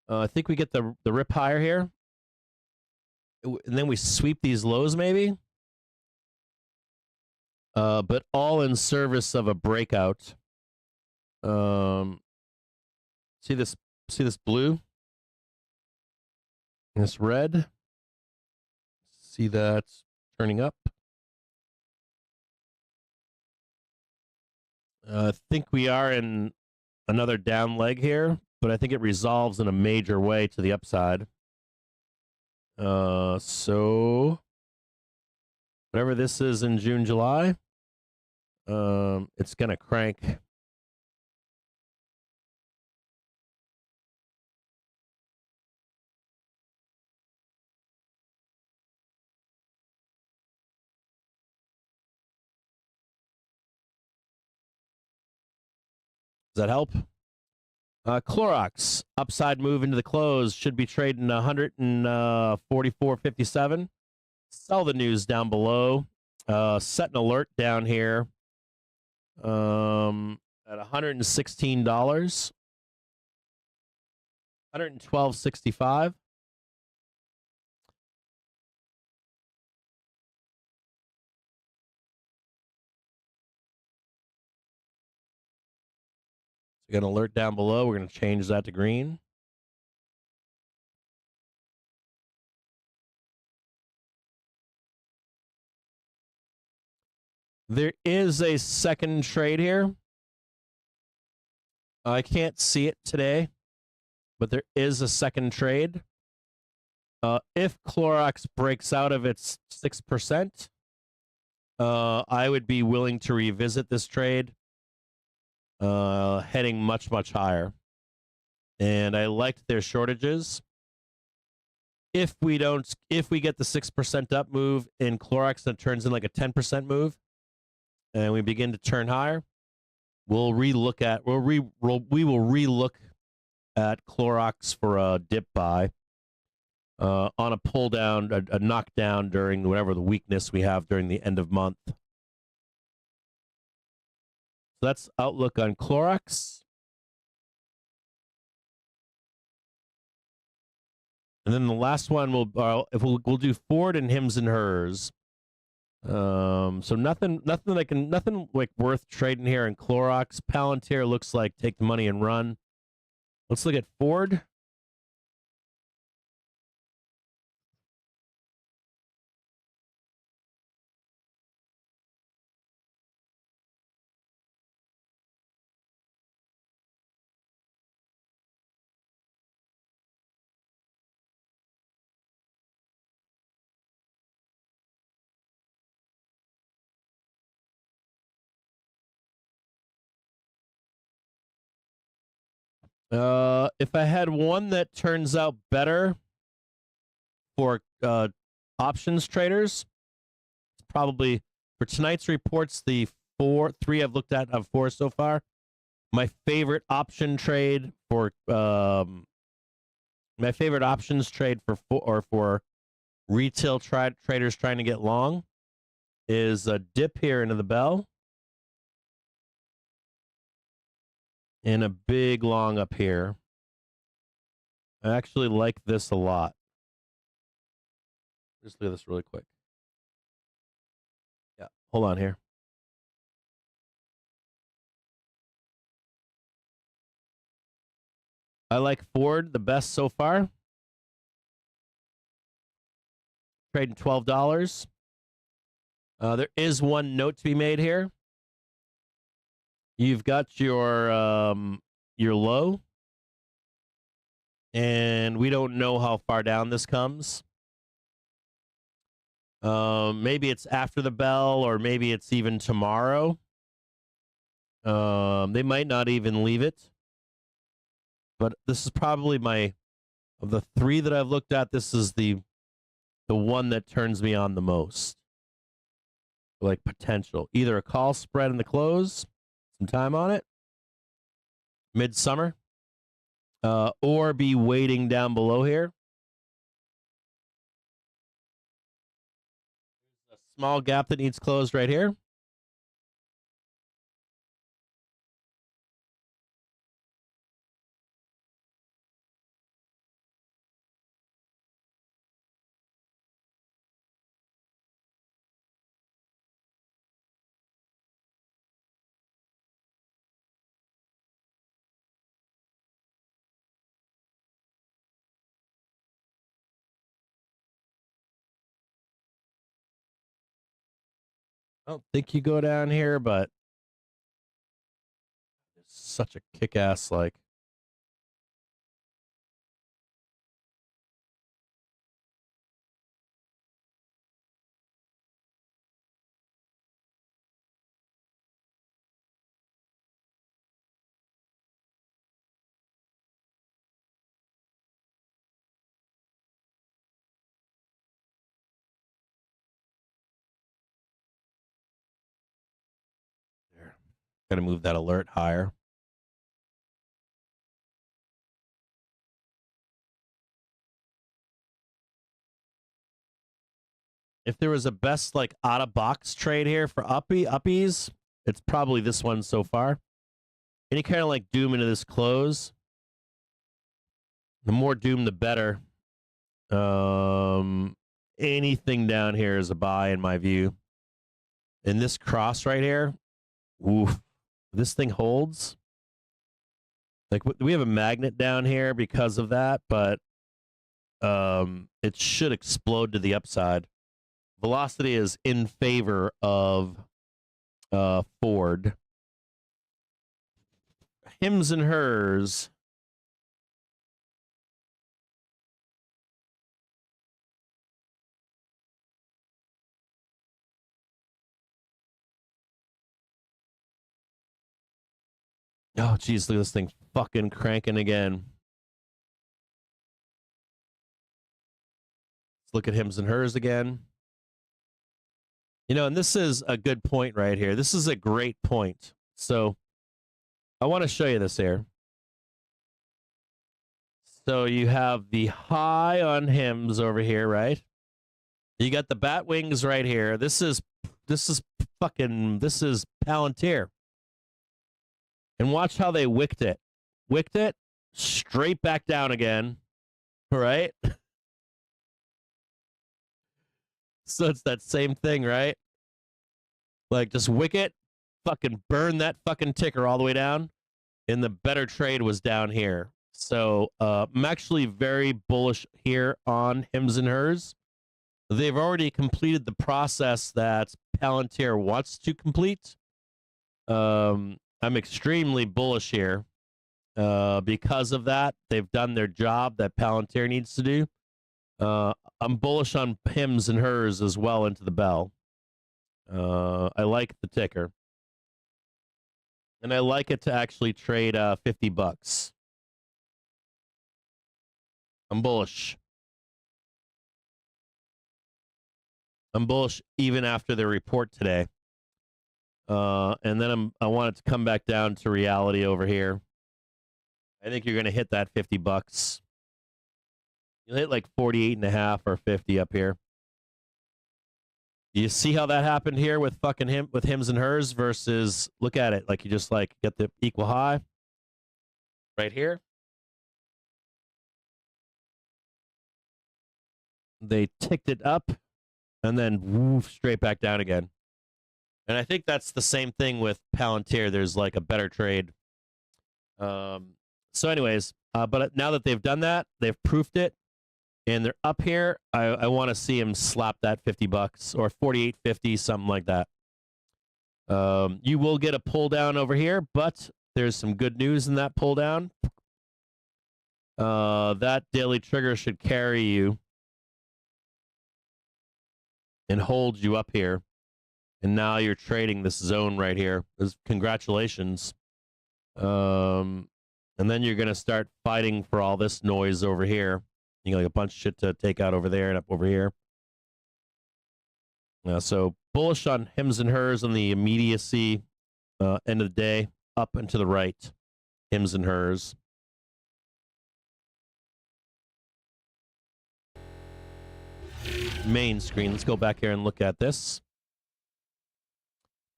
I think we get the rip higher here. And then we sweep these lows maybe. But all in service of a breakout. See this blue? This red? See that turning up? I think we are in another down leg here, but I think it resolves in a major way to the upside. So whatever this is in June, July, it's gonna crank. Does that help? Clorox, upside move into the close, should be trading 144.57. Sell the news down below. Set an alert down here at $116. 112.65. We got an alert down below. We're going to change that to green. There is a second trade here. I can't see it today, but there is a second trade. If Clorox breaks out of its 6%, I would be willing to revisit this trade, heading much, much higher. And I liked their shortages. If we get the 6% up move in Clorox and it turns in like a 10% move, and we begin to turn higher, we will relook at Clorox for a dip buy on a pull down, a knockdown during whatever the weakness we have during the end of month. So that's outlook on Clorox. And then the last one we'll do Ford and Hims and Hers. So nothing like worth trading here in Clorox. Palantir looks like take the money and run. Let's look at Ford. If I had one that turns out better for options traders, probably for tonight's reports, the three I've looked at of four so far. My favorite option trade for for retail traders trying to get long is a dip here into the bell and a big long up here. I actually like this a lot. Just look at this really quick. Yeah, hold on here. I like Ford the best so far. Trading $12. There is one note to be made here. You've got your low, and we don't know how far down this comes. Maybe it's after the bell, or maybe it's even tomorrow. They might not even leave it. But this is probably of the three that I've looked at, this is the one that turns me on the most. Like potential. Either a call spread in the close, some time on it, midsummer, or be waiting down below here. There's a small gap that needs closed right here. I don't think you go down here, but it's such a kick-ass, like. There. Gotta move that alert higher. If there was a best like out of box trade here for uppies, it's probably this one so far. Any kind of like doom into this close. The more doom, the better. Anything down here is a buy in my view. And this cross right here, oof, this thing holds. Like we have a magnet down here because of that, but it should explode to the upside. Velocity is in favor of Ford. Hims and hers. Oh, geez, look at this thing fucking cranking again. Let's look at hims and hers again. You know, and this is a good point right here. This is a great point. So I want to show you this here. So you have the high on hims over here, right? You got the bat wings right here. This is Palantir. And watch how they wicked it. Wicked it straight back down again. Right? So it's that same thing, right? Like just wick it, fucking burn that fucking ticker all the way down. And the better trade was down here. So I'm actually very bullish here on hims and hers. They've already completed the process that Palantir wants to complete. I'm extremely bullish here because of that. They've done their job that Palantir needs to do. I'm bullish on hims and hers as well into the bell. I like the ticker. And I like it to actually trade $50. I'm bullish. I'm bullish even after the report today. And then I want it to come back down to reality over here. I think you're going to hit that $50. You'll hit like 48.5 or 50 up here. You see how that happened here with fucking with hims and hers versus look at it like you just like get the equal high right here. They ticked it up and then woof, straight back down again. And I think that's the same thing with Palantir. There's like a better trade. So anyways, but now that they've done that, they've proofed it. and they're up here, I want to see him slap that $50 or 48.50, something like that. You will get a pull down over here, but there's some good news in that pull down. That daily trigger should carry you and hold you up here. And now you're trading this zone right here. Congratulations. And then you're going to start fighting for all this noise over here. You know, like a bunch of shit to take out over there and up over here. So bullish on hims and hers on the immediacy end of the day, up and to the right, hims and hers. Main screen. Let's go back here and look at this.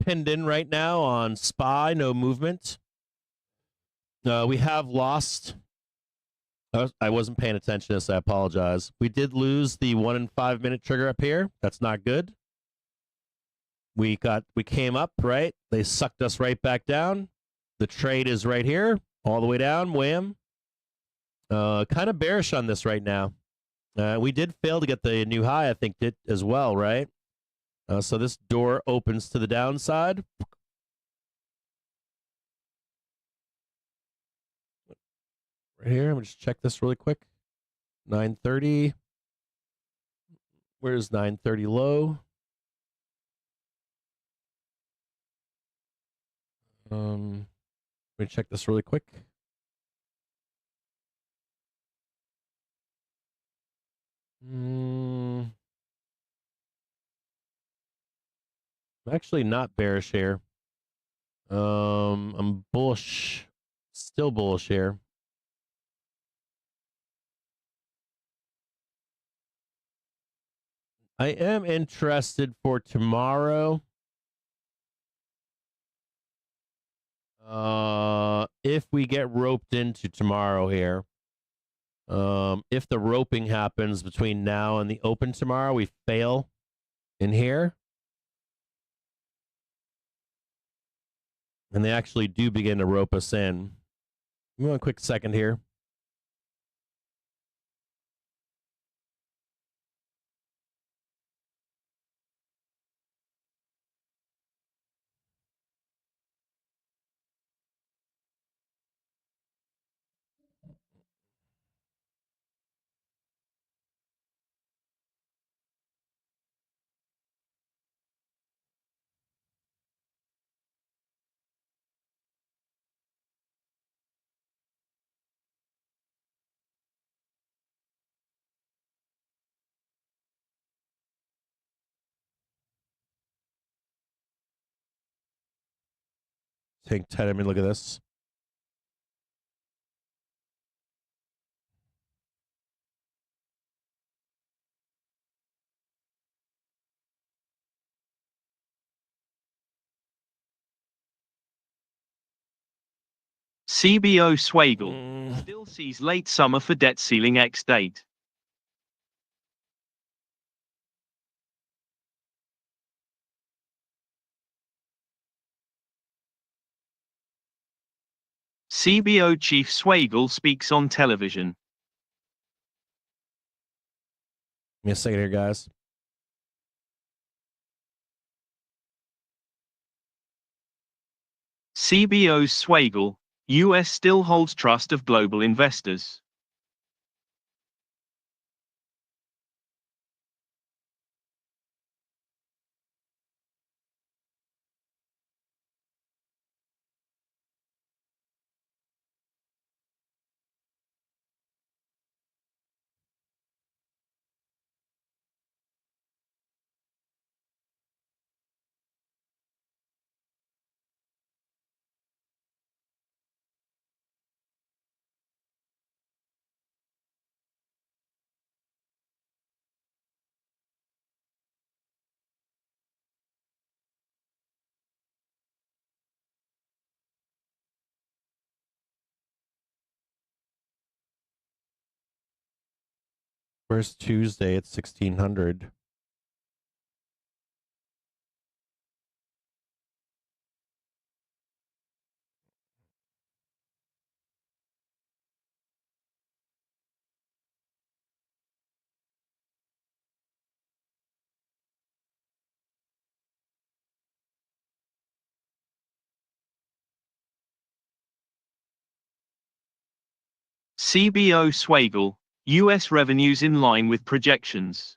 Pinned in right now on SPY, no movement. We have lost. I wasn't paying attention to this. I apologize. We did lose the 1 and 5 minute trigger up here. That's not good. We came up, right? They sucked us right back down. The trade is right here, all the way down. Wham. Kind of bearish on this right now. We did fail to get the new high, I think, did as well, right? So this door opens to the downside. Right here, I'm gonna just check this really quick. 930. Where's 930 low? Let me check this really quick. I'm actually not bearish here. I'm bullish, still bullish here. I am interested for tomorrow. If we get roped into tomorrow here, if the roping happens between now and the open tomorrow, we fail in here. And they actually do begin to rope us in. Give me one quick second here. Take 10. I mean, look at this. CBO Swagel still sees late summer for debt ceiling X date. CBO Chief Swagel speaks on television. Give me a second here, guys. CBO Swagel, U.S. still holds trust of global investors. Where's Tuesday at 1600? CBO Swagel, U.S. revenues in line with projections.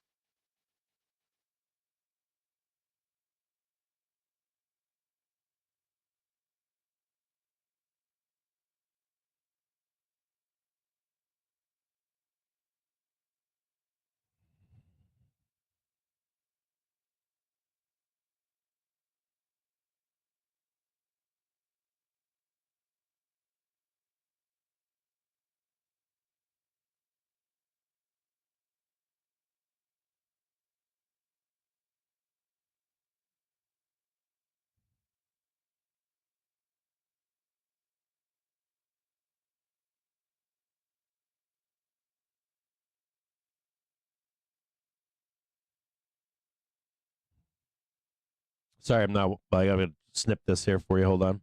Sorry, I'm not. I'm gonna snip this here for you. Hold on.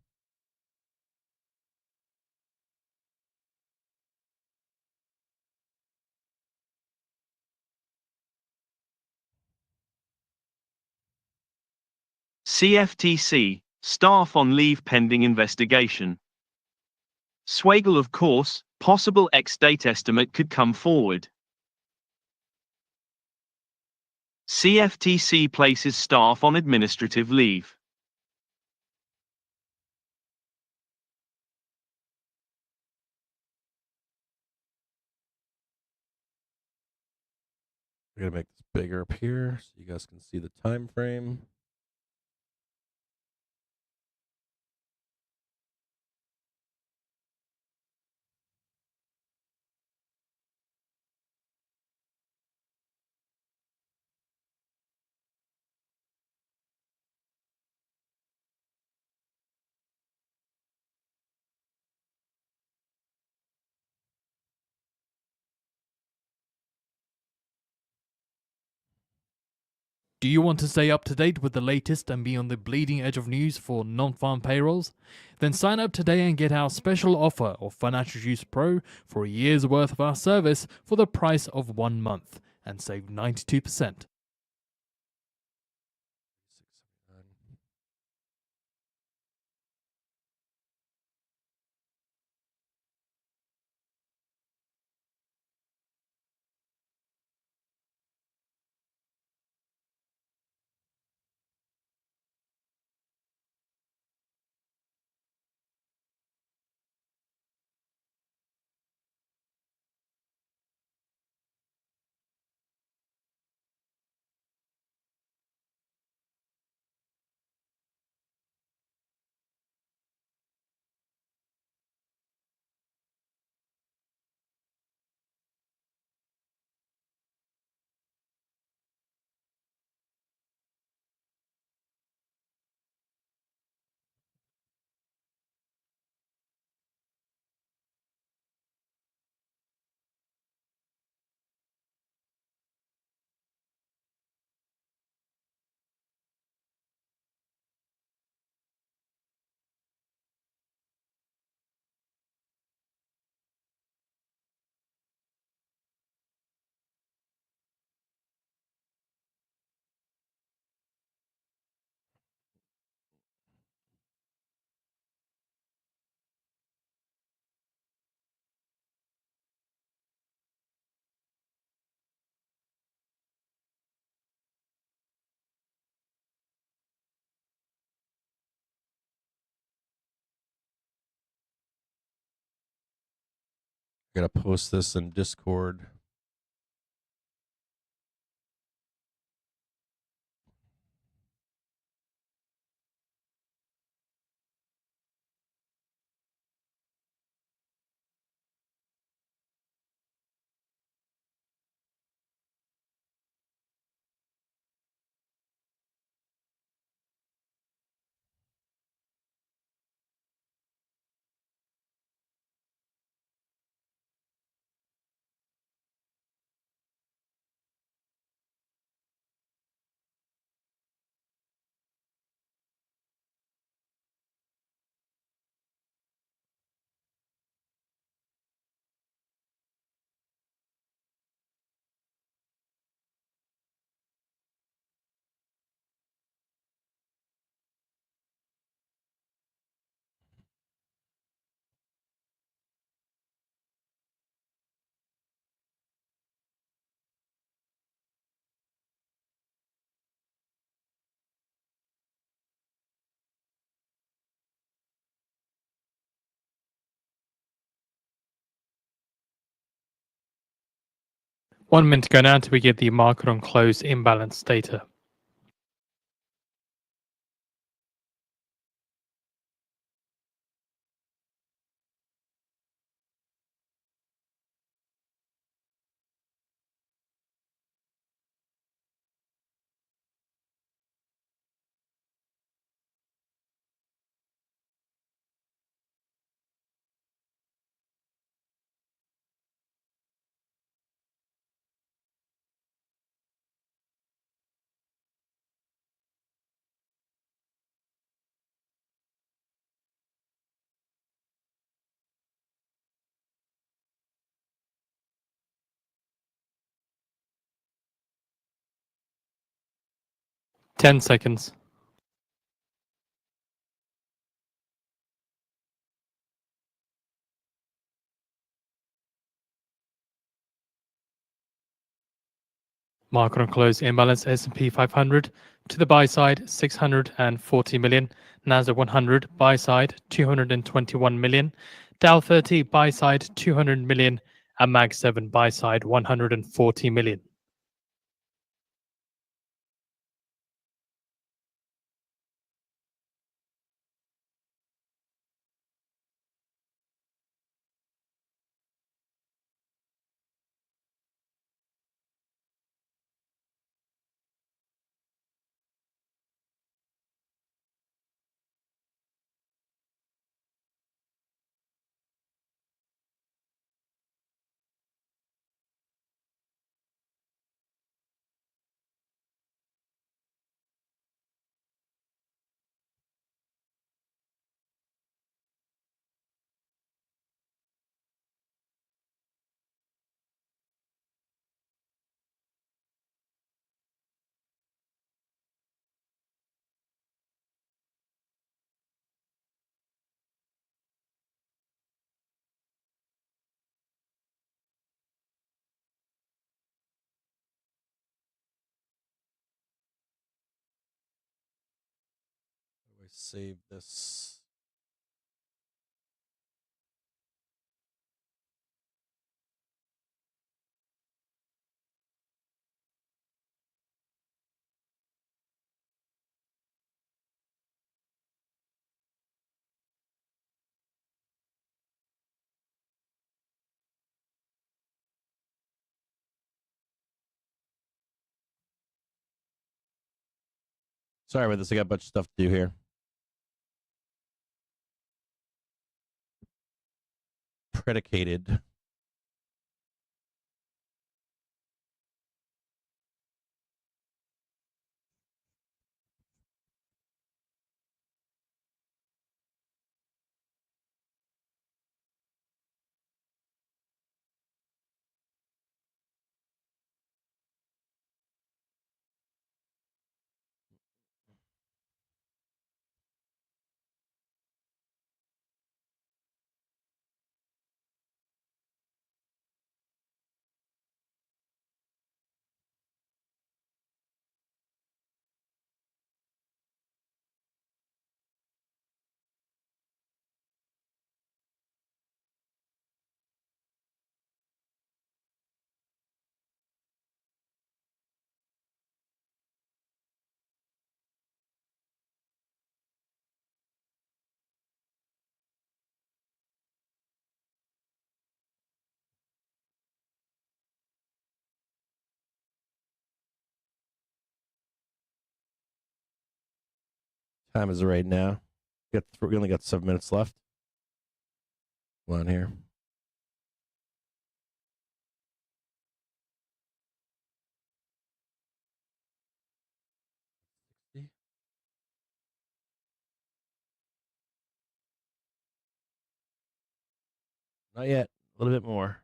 CFTC, staff on leave pending investigation. Swagel, of course, possible ex-date estimate could come forward. CFTC places staff on administrative leave. I'm gonna make this bigger up here so you guys can see the time frame. Do you want to stay up to date with the latest and be on the bleeding edge of news for non-farm payrolls? Then sign up today and get our special offer of Financial Juice Pro for a year's worth of our service for the price of 1 month and save 92%. I'm gonna post this in Discord. 1 minute to go now until we get the market on close imbalance data. Ten seconds. Market on close imbalance S&P 500 to the buy side 640 million, Nasdaq 100 buy side 221 million, Dow 30 buy side 200 million, and Mag 7 buy side 140 million. Save this. Sorry about this. I got a bunch of stuff to do here. Predicated. Time is right now. We only got 7 minutes left. Come on here. Not yet. A little bit more.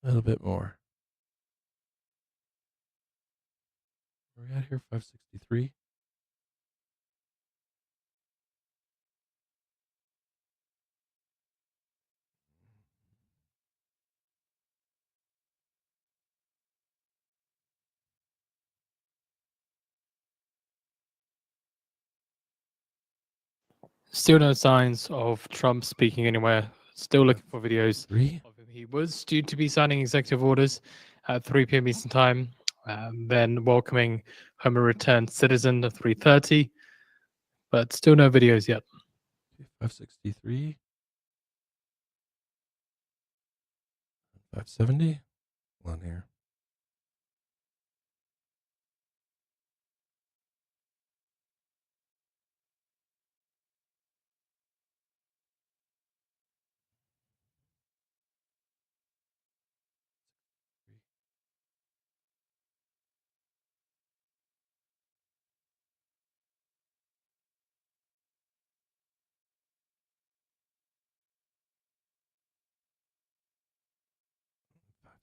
A little bit more. Where are we at here? 563. Still no signs of Trump speaking anywhere. Still looking for videos Three. of him He was due to be signing executive orders at 3 p.m. Eastern Time, then welcoming home a returned citizen at 3:30, but still no videos yet. 563. 570. Hold on here.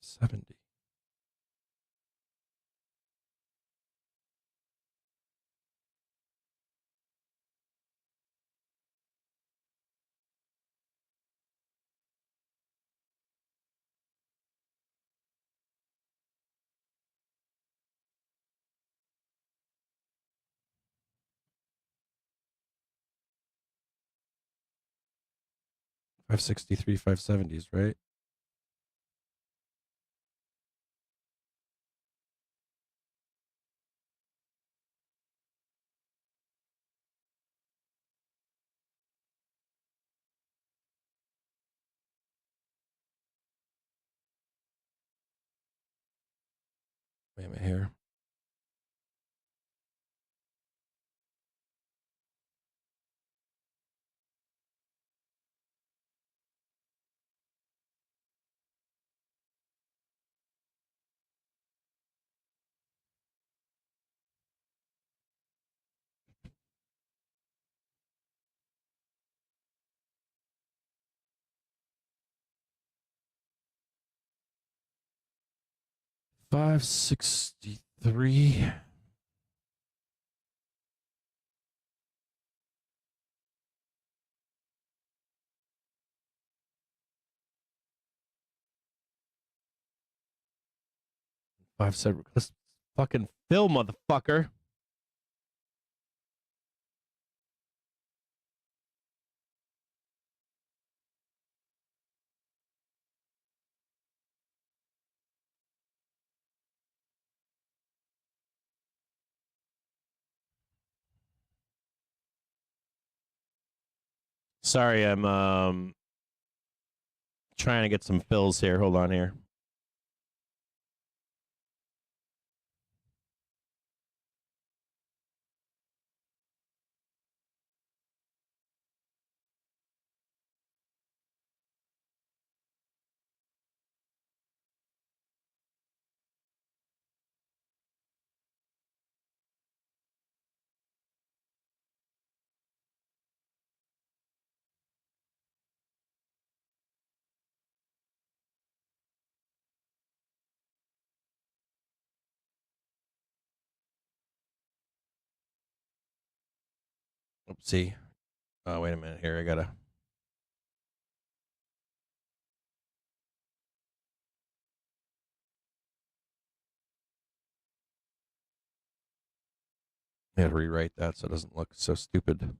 $570. $563, 570s, right? Wait a minute here. $563. Let's fucking fill, motherfucker. Sorry, I'm trying to get some fills here. Hold on here. Oopsie. Oh, wait a minute here. I gotta. I gotta rewrite that so it doesn't look so stupid.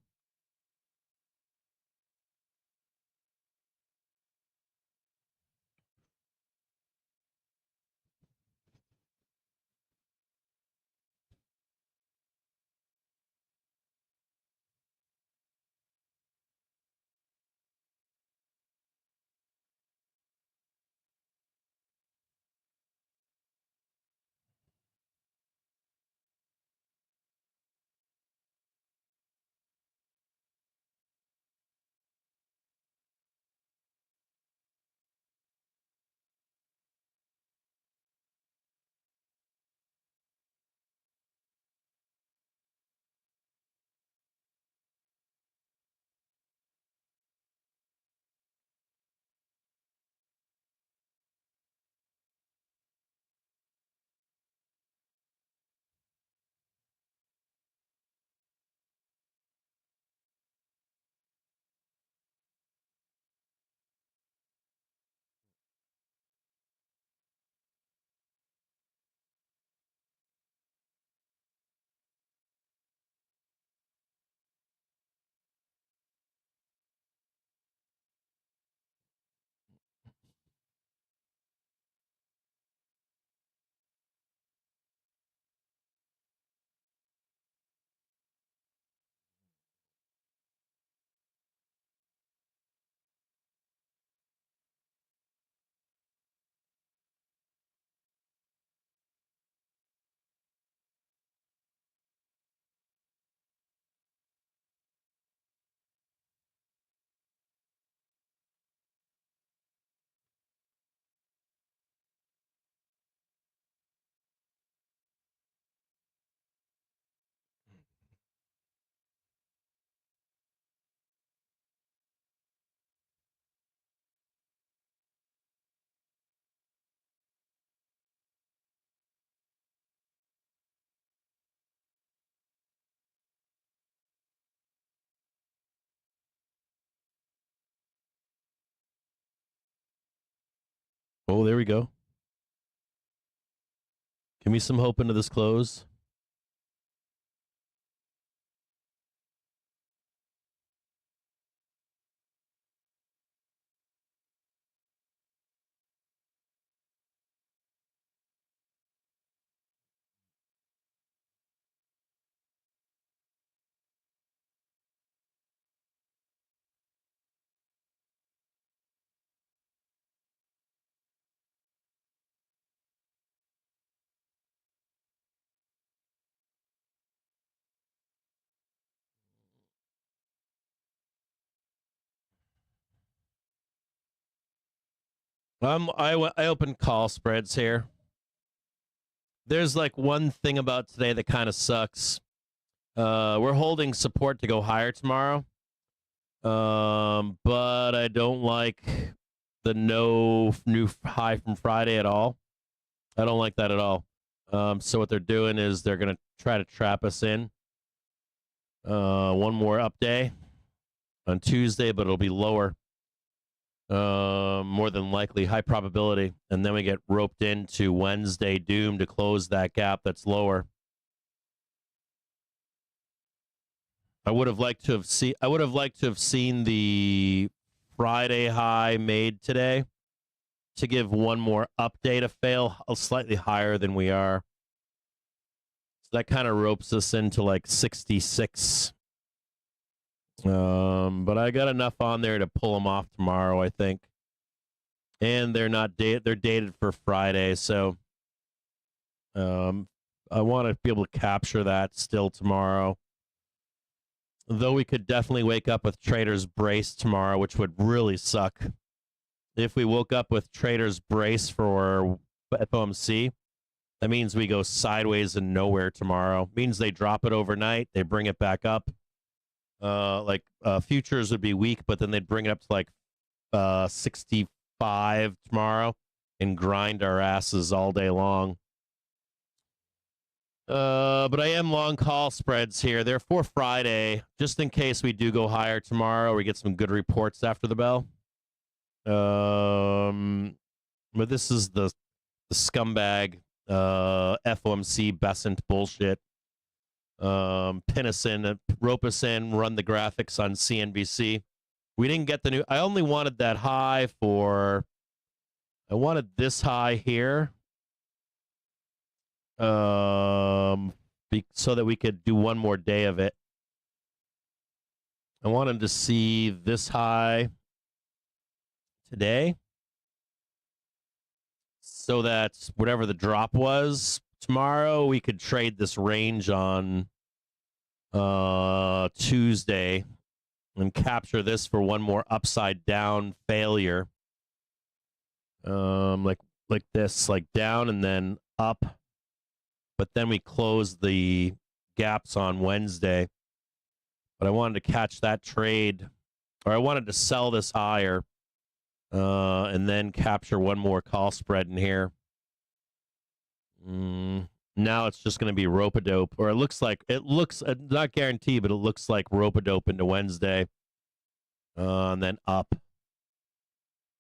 Oh, there we go. Give me some hope into this close. I opened call spreads here. There's like one thing about today that kind of sucks. We're holding support to go higher tomorrow. But I don't like the no new high from Friday at all. I don't like that at all. So what they're doing is they're gonna try to trap us in. One more up day on Tuesday, but it'll be lower. More than likely, high probability, and then we get roped into Wednesday doom to close that gap that's lower. I would have liked to have seen the Friday high made today to give one more update to fail slightly higher than we are. So that kind of ropes us into like 66. But I got enough on there to pull them off tomorrow, I think. And they're not they're dated for Friday, so I want to be able to capture that still tomorrow. Though we could definitely wake up with Trader's Brace tomorrow, which would really suck. If we woke up with Trader's Brace for FOMC, that means we go sideways and nowhere tomorrow. Means they drop it overnight, they bring it back up. Futures would be weak, but then they'd bring it up to like 65 tomorrow and grind our asses all day long. But I am long call spreads here. They're for Friday, just in case we do go higher tomorrow or we get some good reports after the bell. But this is the scumbag FOMC Besant bullshit. Pin us in, rope us in, run the graphics on CNBC. We didn't get the new. I only wanted that high for. I wanted this high here. So that we could do one more day of it. I wanted to see this high today, so that whatever the drop was tomorrow, we could trade this range on Tuesday and capture this for one more upside down failure. Like this, like down and then up. But then we close the gaps on Wednesday. But I wanted to catch that trade, or I wanted to sell this higher, and then capture one more call spread in here. Now it's just going to be rope-a-dope, or it looks not guaranteed, but it looks like rope-a-dope into Wednesday, and then up.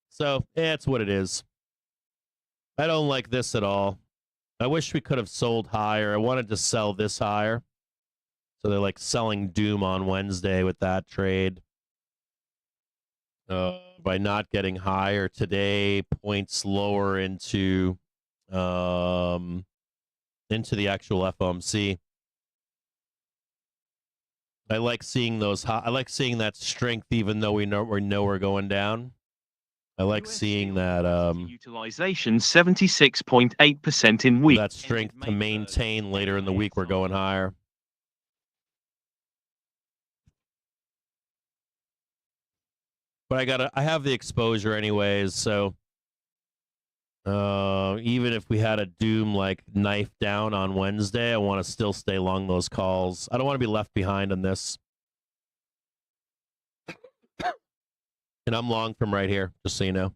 So it's what it is. I don't like this at all. I wish we could have sold higher. I wanted to sell this higher. So they're like selling doom on Wednesday with that trade. By not getting higher today, points lower into the actual FOMC. I like seeing those. I like seeing that strength, even though we know we're going down. I like seeing that utilization 76.8% in week. That strength to maintain later in the week. We're going higher. But I have the exposure anyways, so even if we had a doom like knife down on Wednesday, I want to still stay long those calls. I don't want to be left behind on this. And I'm long from right here, just so you know.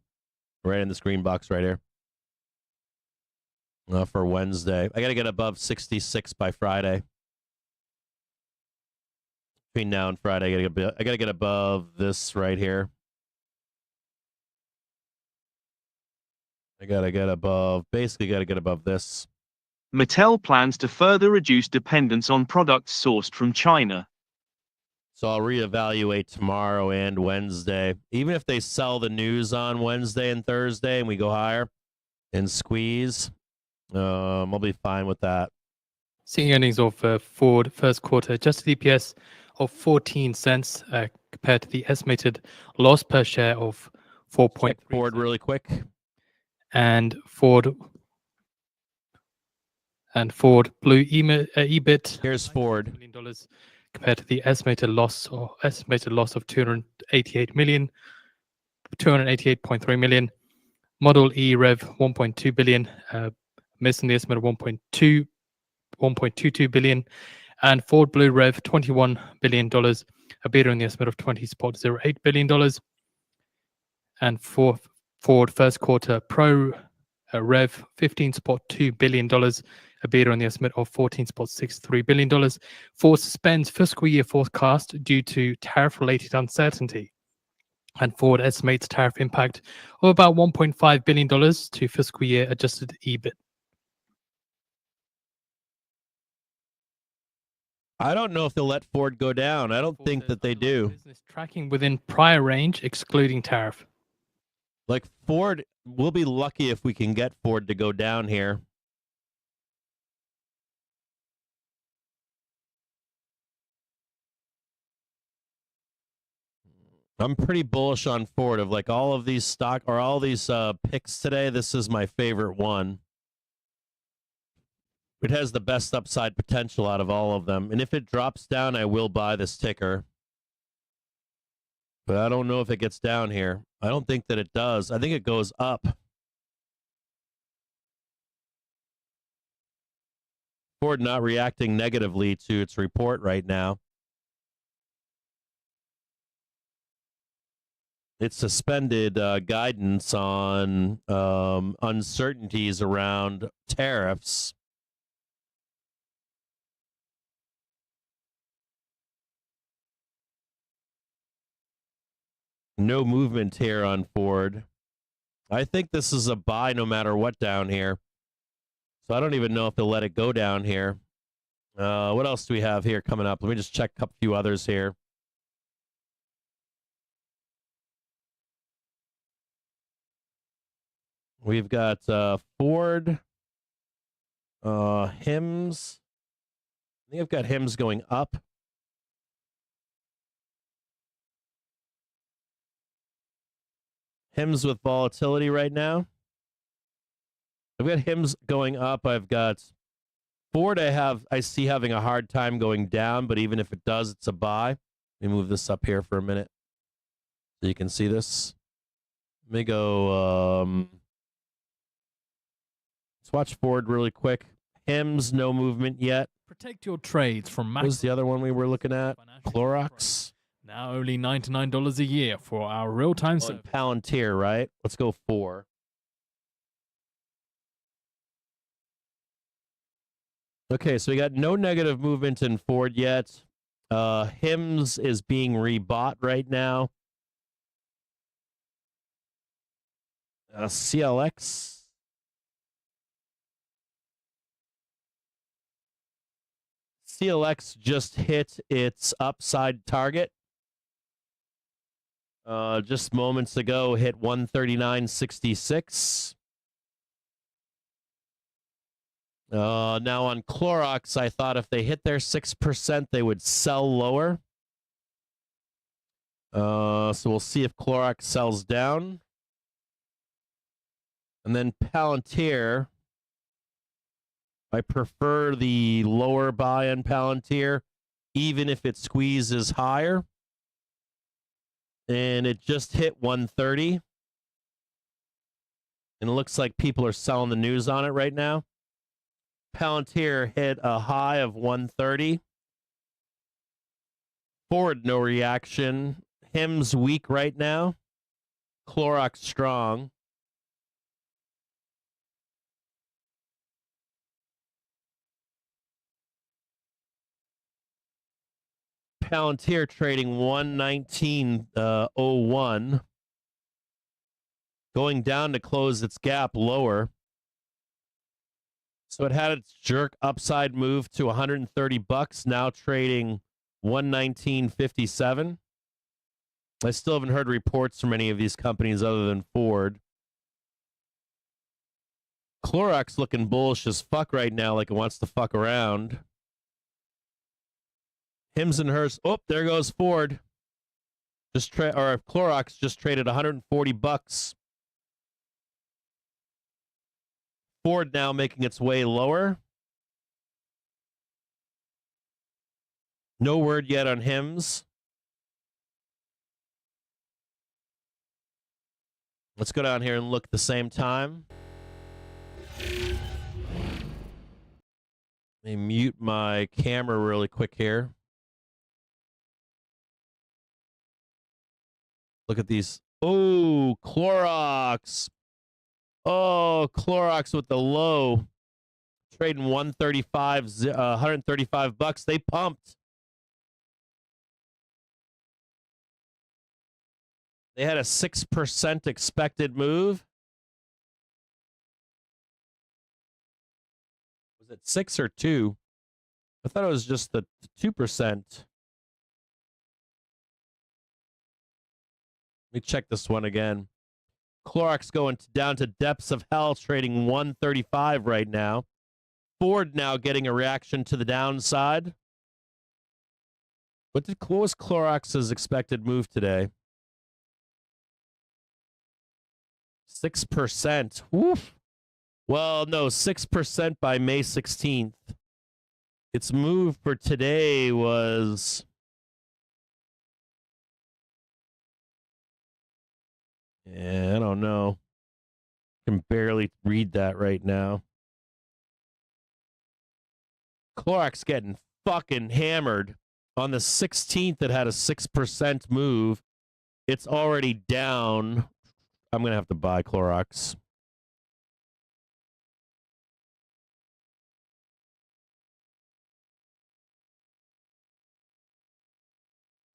Right in this green box right here. For Wednesday. I got to get above 66 by Friday. Between now and Friday, I got to get above this right here. I gotta get above. Basically, gotta get above this. Mattel plans to further reduce dependence on products sourced from China. So I'll reevaluate tomorrow and Wednesday. Even if they sell the news on Wednesday and Thursday, and we go higher and squeeze, I'll be fine with that. Seeing earnings of Ford first quarter adjusted EPS of 14 cents compared to the estimated loss per share of 4.3. Check Ford really quick. And Ford blew EBIT. Here's Ford. $1 million compared to the estimated loss of 288.3 million. Model E rev 1.2 billion, missing the estimate of 1.22 billion, and Ford Blue rev $21 billion, a beater in the estimate of $20.08 billion, and Ford first quarter Pro rev $15.2 billion, a beater on the estimate of $14.63 billion. Ford suspends fiscal year forecast due to tariff-related uncertainty. And Ford estimates tariff impact of about $1.5 billion to fiscal year adjusted EBIT. I don't know if they'll let Ford go down. I don't Ford think says that they underlying do. business tracking within prior range, excluding tariff. Like Ford, we'll be lucky if we can get Ford to go down here. I'm pretty bullish on Ford. Of like all of these stock or all these picks today, this is my favorite one. It has the best upside potential out of all of them. And if it drops down, I will buy this ticker. But I don't know if it gets down here. I don't think that it does. I think it goes up. Ford not reacting negatively to its report right now. It suspended guidance on uncertainties around tariffs. No movement here on Ford. I think this is a buy no matter what down here. So I don't even know if they'll let it go down here. What else do we have here coming up? Let me just check a few others here. We've got Ford, HIMS. I think I've got HIMS going up. HIMS with volatility right now. I've got HIMS going up. I've got Ford. I see having a hard time going down, but even if it does, it's a buy. Let me move this up here for a minute so you can see this. Let me go. Let's watch Ford really quick. HIMS, no movement yet. Protect your trades from What was the other one we were looking at? Clorox. Now only $99 a year for our real-time service. Palantir, right? Let's go 4. Okay, so we got no negative movement in Ford yet. HIMS is being rebought right now. CLX. CLX just hit its upside target. Just moments ago, hit 139.66. Now on Clorox, I thought if they hit their 6%, they would sell lower. So we'll see if Clorox sells down. And then Palantir. I prefer the lower buy on Palantir, even if it squeezes higher. And it just hit 130. And it looks like people are selling the news on it right now. Palantir hit a high of 130. Ford, no reaction. HIMS weak right now. Clorox strong. Palantir trading 119.01. going down to close its gap lower. So it had its jerk upside move to 130 bucks, now trading 119.57. I still haven't heard reports from any of these companies other than Ford. Clorox looking bullish as fuck right now, like it wants to fuck around. Hims and Hers. Oh, there goes Ford. Clorox just traded 140 bucks. Ford now making its way lower. No word yet on Hims. Let's go down here and look at the same time. Let me mute my camera really quick here. Look at these. Oh, Clorox. Oh, Clorox with the low. Trading 135 bucks. They pumped. They had a 6% expected move. Was it 6 or 2? I thought it was just the 2%. Let me check this one again. Clorox going down to depths of hell, trading 135 right now. Ford now getting a reaction to the downside. What was Clorox's expected move today? 6%. Woof. Well, no, 6% by May 16th. Its move for today was... Yeah, I don't know. I can barely read that right now. Clorox getting fucking hammered. On the 16th, it had a 6% move. It's already down. I'm going to have to buy Clorox.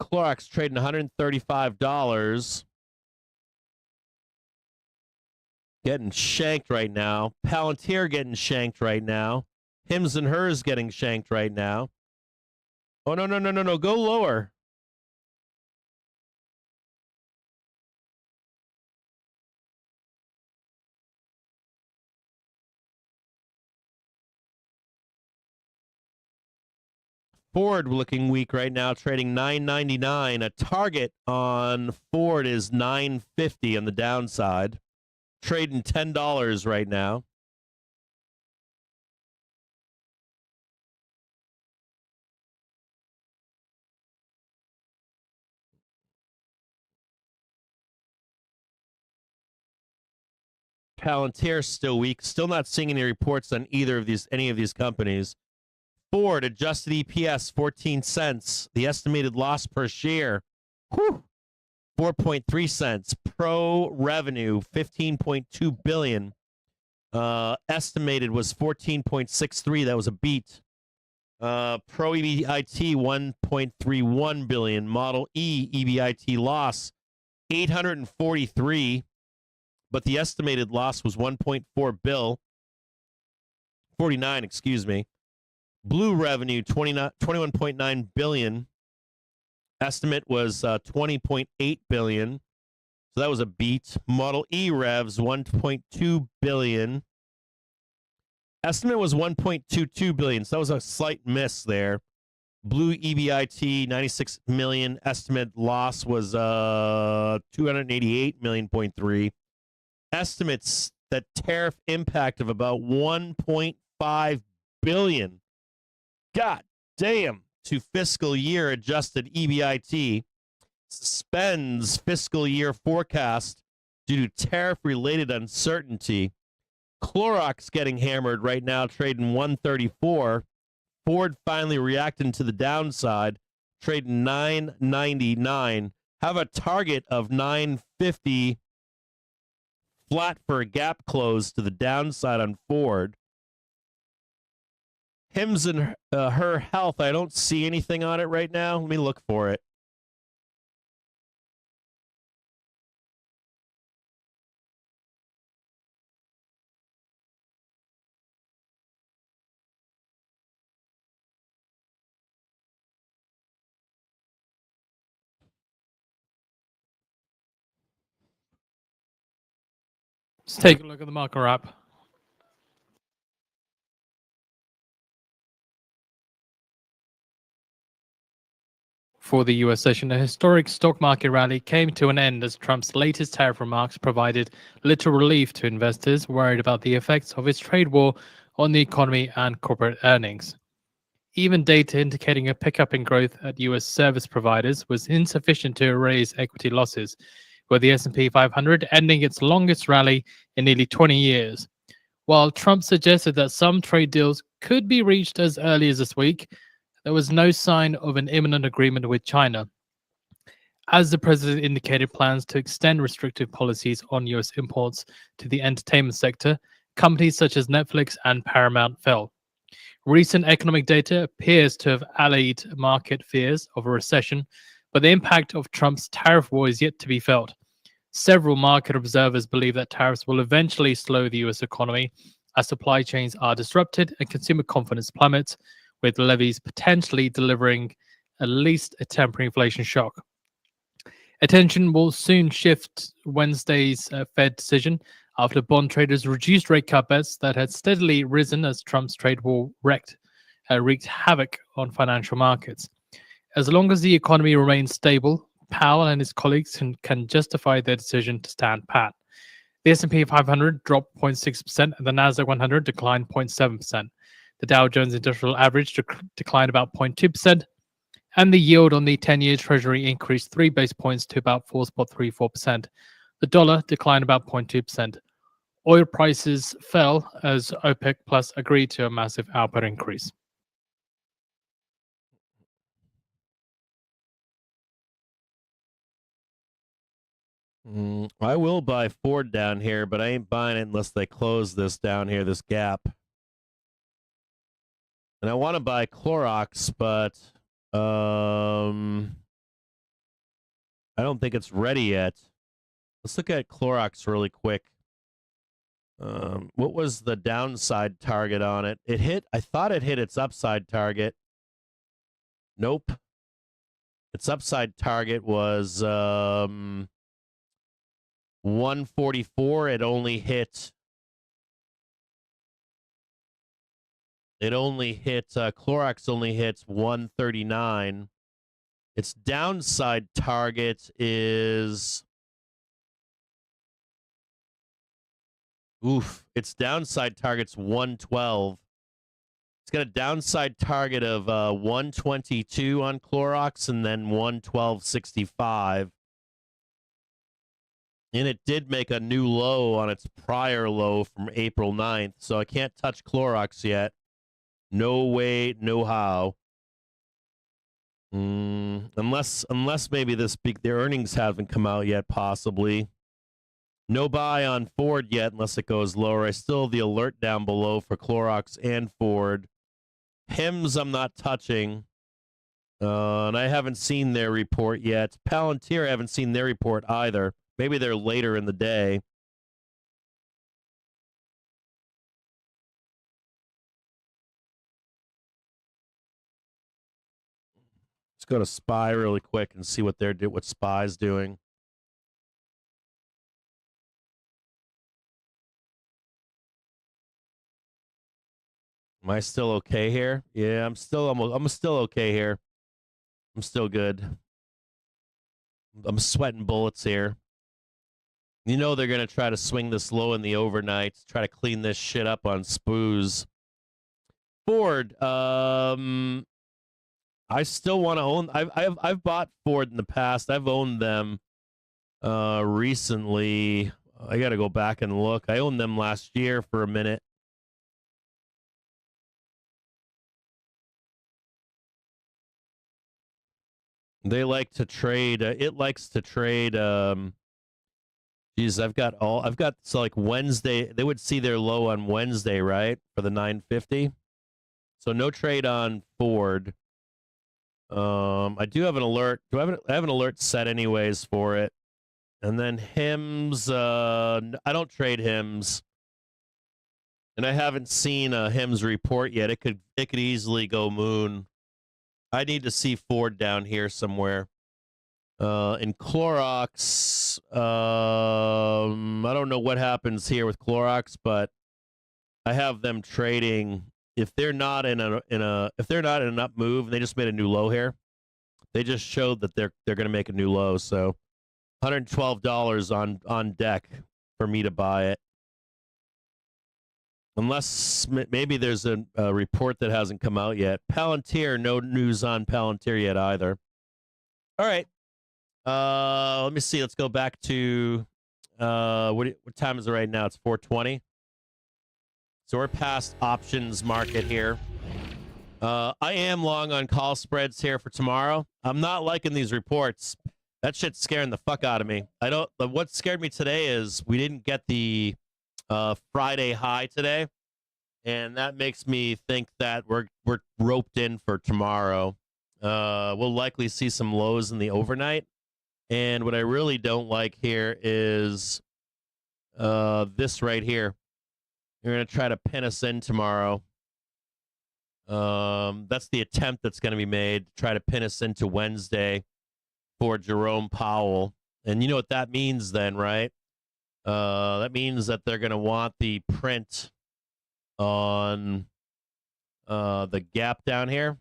Clorox trading $135. Getting shanked right now. Palantir getting shanked right now. Hims and Hers getting shanked right now. Oh, no, no, no, no, no. Go lower. Ford looking weak right now, trading $9.99. A target on Ford is $9.50 on the downside. Trading $10 right now. Palantir still weak. Still not seeing any reports on any of these companies. Ford adjusted EPS 14 cents. The estimated loss per share, 4.3 cents. Pro revenue 15.2 billion. Estimated was 14.63. That was a beat. Pro EBIT 1.31 billion. Model E EBIT loss 843, but the estimated loss was 49, excuse me. Blue revenue 21.9 billion. Estimate was 20.8 billion. So that was a beat. Model E revs 1.2 billion. Estimate was 1.22 billion. So that was a slight miss there. Blue EBIT 96 million. Estimate loss was 288 million.3. Estimates that tariff impact of about 1.5 billion. God damn, to fiscal year adjusted EBIT. Suspends fiscal year forecast due to tariff related uncertainty. Clorox getting hammered right now, trading 134. Ford finally reacting to the downside, trading 9.99. Have a target of 9.50. Flat for a gap close to the downside on Ford. Hims and Her Health, I don't see anything on it right now. Let me look for it. Let's take a look at the market wrap. For the US session, a historic stock market rally came to an end as Trump's latest tariff remarks provided little relief to investors worried about the effects of his trade war on the economy and corporate earnings. Even data indicating a pickup in growth at US service providers was insufficient to erase equity losses, with the S&P 500 ending its longest rally in nearly 20 years. While Trump suggested that some trade deals could be reached as early as this week, there was no sign of an imminent agreement with China, as the president indicated plans to extend restrictive policies on US imports to the entertainment sector. Companies such as Netflix and Paramount fell. Recent economic data appears to have allayed market fears of a recession, but the impact of Trump's tariff war is yet to be felt. Several market observers believe that tariffs will eventually slow the US economy as supply chains are disrupted and consumer confidence plummets, with levies potentially delivering at least a temporary inflation shock. Attention will soon shift Wednesday's Fed decision after bond traders reduced rate cut bets that had steadily risen as Trump's trade war wreaked havoc on financial markets. As long as the economy remains stable, Powell and his colleagues can justify their decision to stand pat. The S&P 500 dropped 0.6% and the Nasdaq 100 declined 0.7%. The Dow Jones Industrial Average declined about 0.2%, and the yield on the 10-year Treasury increased 3 basis points to about 4.34%. The dollar declined about 0.2%. Oil prices fell as OPEC Plus agreed to a massive output increase. I will buy Ford down here, but I ain't buying it unless they close this down here, this gap. And I want to buy Clorox, but I don't think it's ready yet. Let's look at Clorox really quick. What was the downside target on it? It hit, I thought it hit its upside target. Nope. Its upside target was 144. Clorox only hits 139. Its downside target is its downside target's 112. It's got a downside target of 122 on Clorox and then 112.65. And it did make a new low on its prior low from April 9th, so I can't touch Clorox yet. No way, no how. Unless maybe their earnings haven't come out yet, possibly. No buy on Ford yet unless it goes lower. I still have the alert down below for Clorox and Ford. Hims I'm not touching. And I haven't seen their report yet. Palantir I haven't seen their report either. Maybe they're later in the day. Let's go to SPY really quick and see what SPY's doing. Am I still okay here? Yeah, I'm still okay here. I'm still good. I'm sweating bullets here. You know they're going to try to swing this low in the overnight, try to clean this shit up on SPOOs. Ford, I still want to own. I've bought Ford in the past. I've owned them recently. I got to go back and look. I owned them last year for a minute. They like to trade. It likes to trade. Geez, I've got so like Wednesday. They would see their low on Wednesday, right, for the 950. So no trade on Ford. I do have an alert. I have an alert set anyways for it. And then Hims. I don't trade Hims. And I haven't seen a Hims report yet. It could easily go moon. I need to see Ford down here somewhere. In Clorox, I don't know what happens here with Clorox, but I have them trading. If they're not in an up move, they just made a new low here. They just showed that they're going to make a new low. So $112 on deck for me to buy it. Unless maybe there's a report that hasn't come out yet. Palantir, no news on Palantir yet either. All right. Let me see. Let's go back to what time is it right now? It's 4:20. So we're past options market here. I am long on call spreads here for tomorrow. I'm not liking these reports. That shit's scaring the fuck out of me. What scared me today is we didn't get the Friday high today, and that makes me think that we're roped in for tomorrow. We'll likely see some lows in the overnight, and what I really don't like here is this right here. You're going to try to pin us in tomorrow. That's the attempt that's going to be made to try to pin us into Wednesday for Jerome Powell. And you know what that means then, right? That means that they're going to want the print on the gap down here.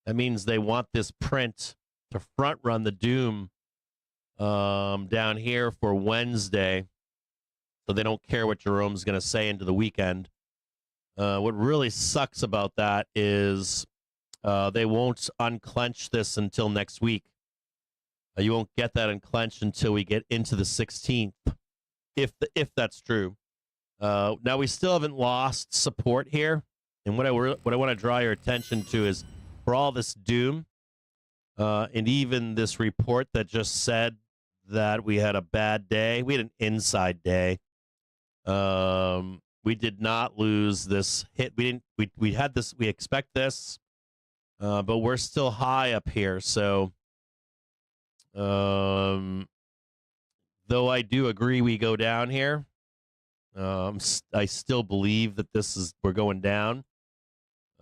That means they want this print to front run the doom down here for Wednesday. So they don't care what Jerome's going to say into the weekend. What really sucks about that is they won't unclench this until next week. You won't get that unclenched until we get into the 16th, if that's true. Now we still haven't lost support here, and what I want to draw your attention to is for all this doom, and even this report that just said that we had a bad day. We had an inside day. We did not lose this hit. We had this. We expect this, but we're still high up here. So, though I do agree we go down here, I still believe that we're going down.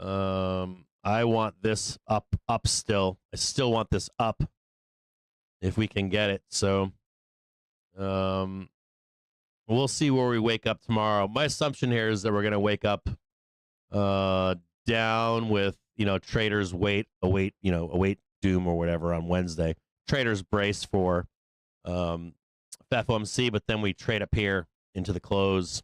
I want this up still. I still want this up if we can get it. So, we'll see where we wake up tomorrow. My assumption here is that we're going to wake up down with, traders await doom or whatever on Wednesday. Traders brace for FOMC, but then we trade up here into the close.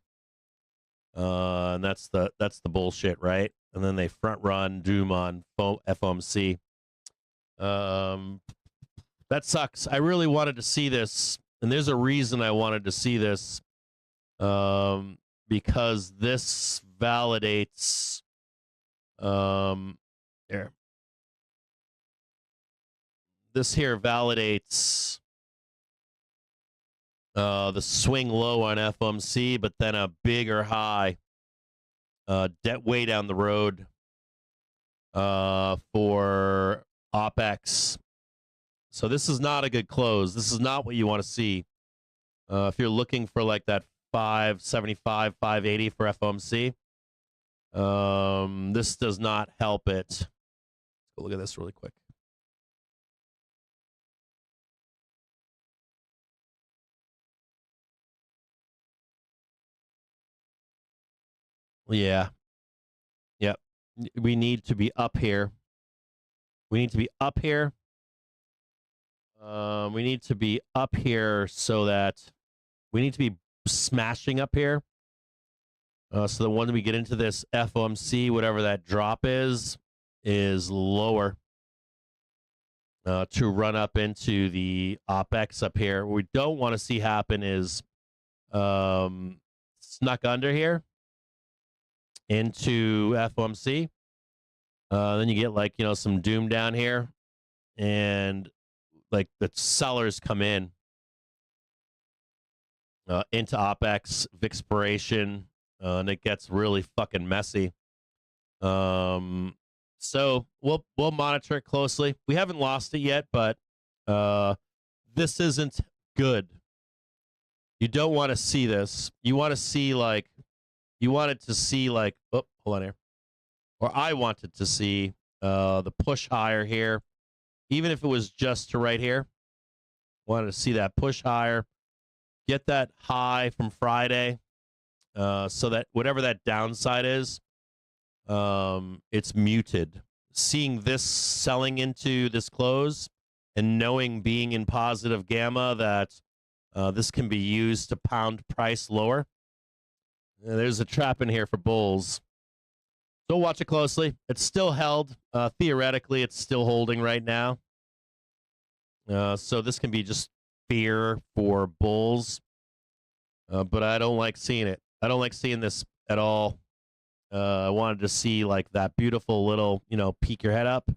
And that's the bullshit, right? And then they front run doom on FOMC. That sucks. I really wanted to see this, and there's a reason I wanted to see this. Because this validates there. This here validates the swing low on FOMC, but then a bigger high way down the road for OPEX. So this is not a good close. This is not what you want to see. If you're looking for like that 575, 580 for FOMC, this does not help it. Let's go look at this really quick. Yeah. Yep. We need to be up here. We need to be up here. We need to be up here so that we need to be smashing up here. So the when we get into this FOMC, whatever that drop is lower to run up into the OPEX up here. What we don't want to see happen is snuck under here into FOMC. Then you get like, some doom down here, and like the sellers come in into OPEX, expiration, and it gets really fucking messy. So we'll monitor it closely. We haven't lost it yet, but this isn't good. You don't want to see this. You want to see oh, hold on here. Or I wanted to see the push higher here even if it was just to right here. Wanted to see that push higher, get that high from Friday, so that whatever that downside is, it's muted. Seeing this selling into this close and knowing being in positive gamma that this can be used to pound price lower. There's a trap in here for bulls. So watch it closely. It's still held. Theoretically, it's still holding right now. So this can be just fear for bulls. But I don't like seeing it. I don't like seeing this at all. I wanted to see like that beautiful little, peek your head up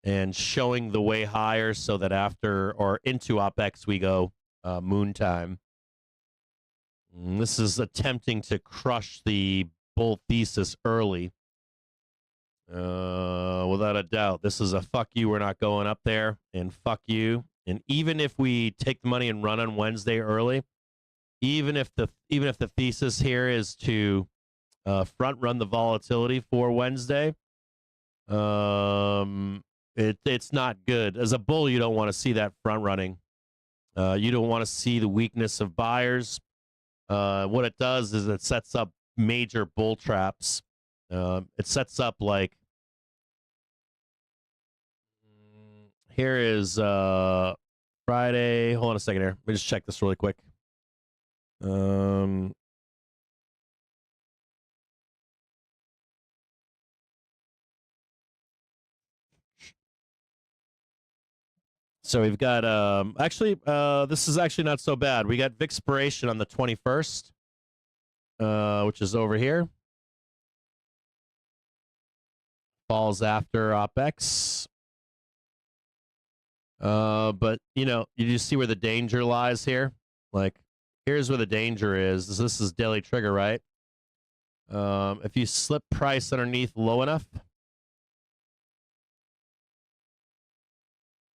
and showing the way higher so that after or into OPEX we go moon time. And this is attempting to crush the bull thesis early. Without a doubt, this is a fuck you. We're not going up there, and fuck you. And even if we take the money and run on Wednesday early, even if the thesis here is to front run the volatility for Wednesday, it's not good. As a bull, you don't want to see that front running. You don't want to see the weakness of buyers. What it does is it sets up major bull traps. It sets up like, here is Friday. Hold on a second here. Let me just check this really quick. So we've got this is actually not so bad. We got Vixpiration on the 21st, which is over here. Falls after OPEX. But you just see where the danger lies here. Like, here's where the danger is. This is daily trigger, right? If you slip price underneath low enough,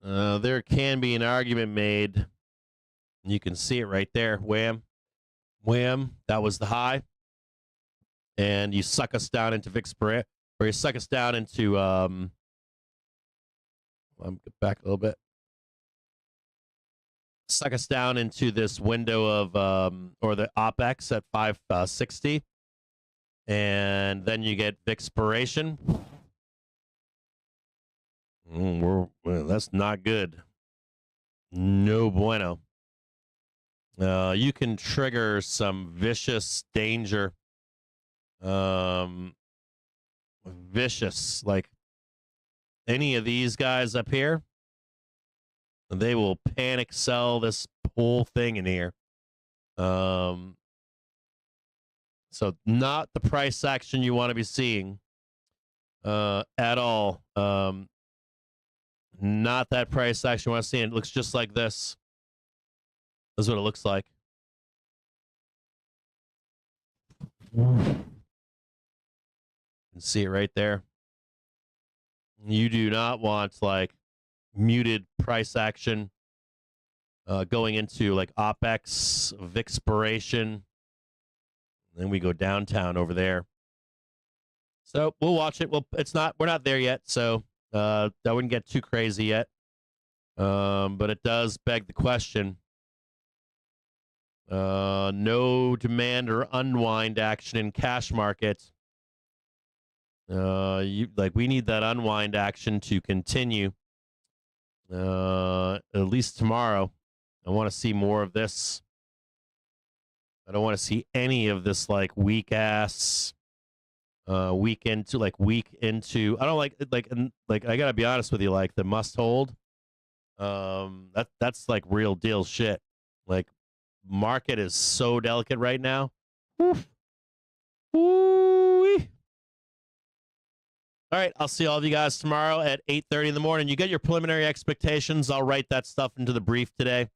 there can be an argument made. You can see it right there. Wham. Wham. That was the high. And you suck us down into Vixpiration, or you suck us down into I'm back a little bit. Suck us down into this window of or the OPEX at 560, and then you get Vixpiration. That's not good. No bueno. You can trigger some vicious danger. Vicious, like any of these guys up here. They will panic sell this whole thing in here. So not the price action you want to be seeing at all. Not that price action you want to see. It looks just like this. This is what it looks like. You can see it right there. You do not want like muted price action going into like OPEX, Vixpiration. Then we go downtown over there. So we'll watch it. Well, we're not there yet, so that wouldn't get too crazy yet. But it does beg the question. No demand or unwind action in cash market. We need that unwind action to continue. At least tomorrow. I want to see more of this. I don't want to see any of this like weak ass week into. I don't like I gotta be honest with you, like the must hold. That's like real deal shit. Like, market is so delicate right now. Oof. Ooh-wee. All right, I'll see all of you guys tomorrow at 8:30 in the morning. You get your preliminary expectations. I'll write that stuff into the brief today.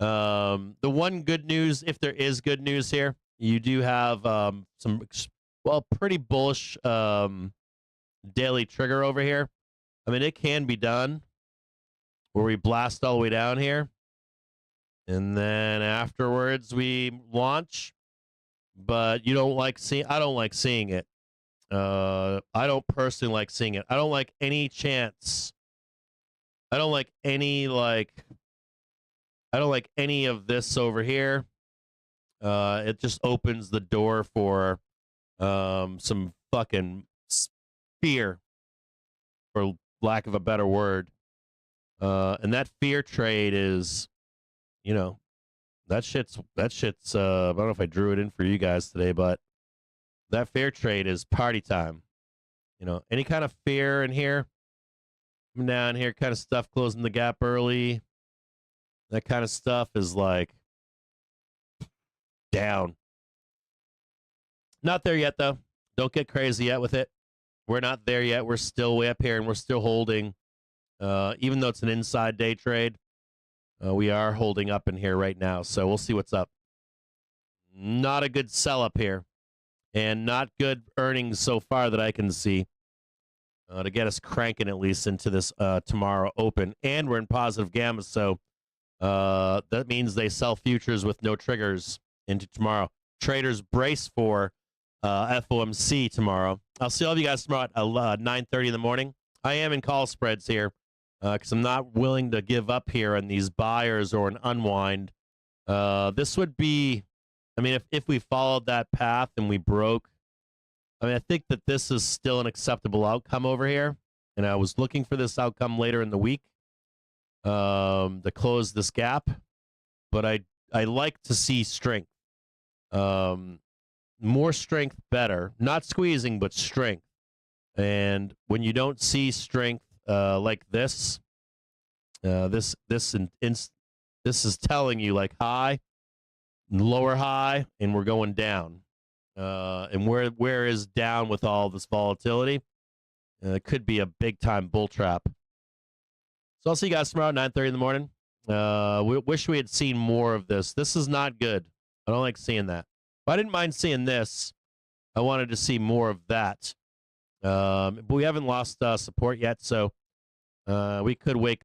The one good news, if there is good news here, you do have some pretty bullish daily trigger over here. I mean, it can be done where we blast all the way down here, and then afterwards we launch. But I don't like seeing it. I don't personally like seeing it. I don't like any chance I don't like any of this over here. It just opens the door for some fucking fear, for lack of a better word. And that fear trade is, that shit's I don't know if I drew it in for you guys today, but that fear trade is party time. Any kind of fear in here, coming down here, kind of stuff, closing the gap early, that kind of stuff is like down. Not there yet, though. Don't get crazy yet with it. We're not there yet. We're still way up here, and we're still holding. Even though it's an inside day trade, we are holding up in here right now. So we'll see what's up. Not a good sell up here, and not good earnings so far that I can see to get us cranking at least into this tomorrow open. And we're in positive gamma, so that means they sell futures with no triggers into tomorrow. Traders brace for FOMC tomorrow. I'll see all of you guys tomorrow at 9:30 in the morning. I am in call spreads here because I'm not willing to give up here on these buyers or an unwind. This would be, if we followed that path and we broke, I think that this is still an acceptable outcome over here. And I was looking for this outcome later in the week to close this gap. But I like to see strength. More strength, better. Not squeezing, but strength. And when you don't see strength like this, this is telling you like high, lower high, and we're going down. And where is down with all this volatility? It could be a big time bull trap. So I'll see you guys tomorrow at 9:30 in the morning. We wish we had seen more of this. This is not good. I don't like seeing that. I didn't mind seeing this. I wanted to see more of that. But we haven't lost support yet, so we could wake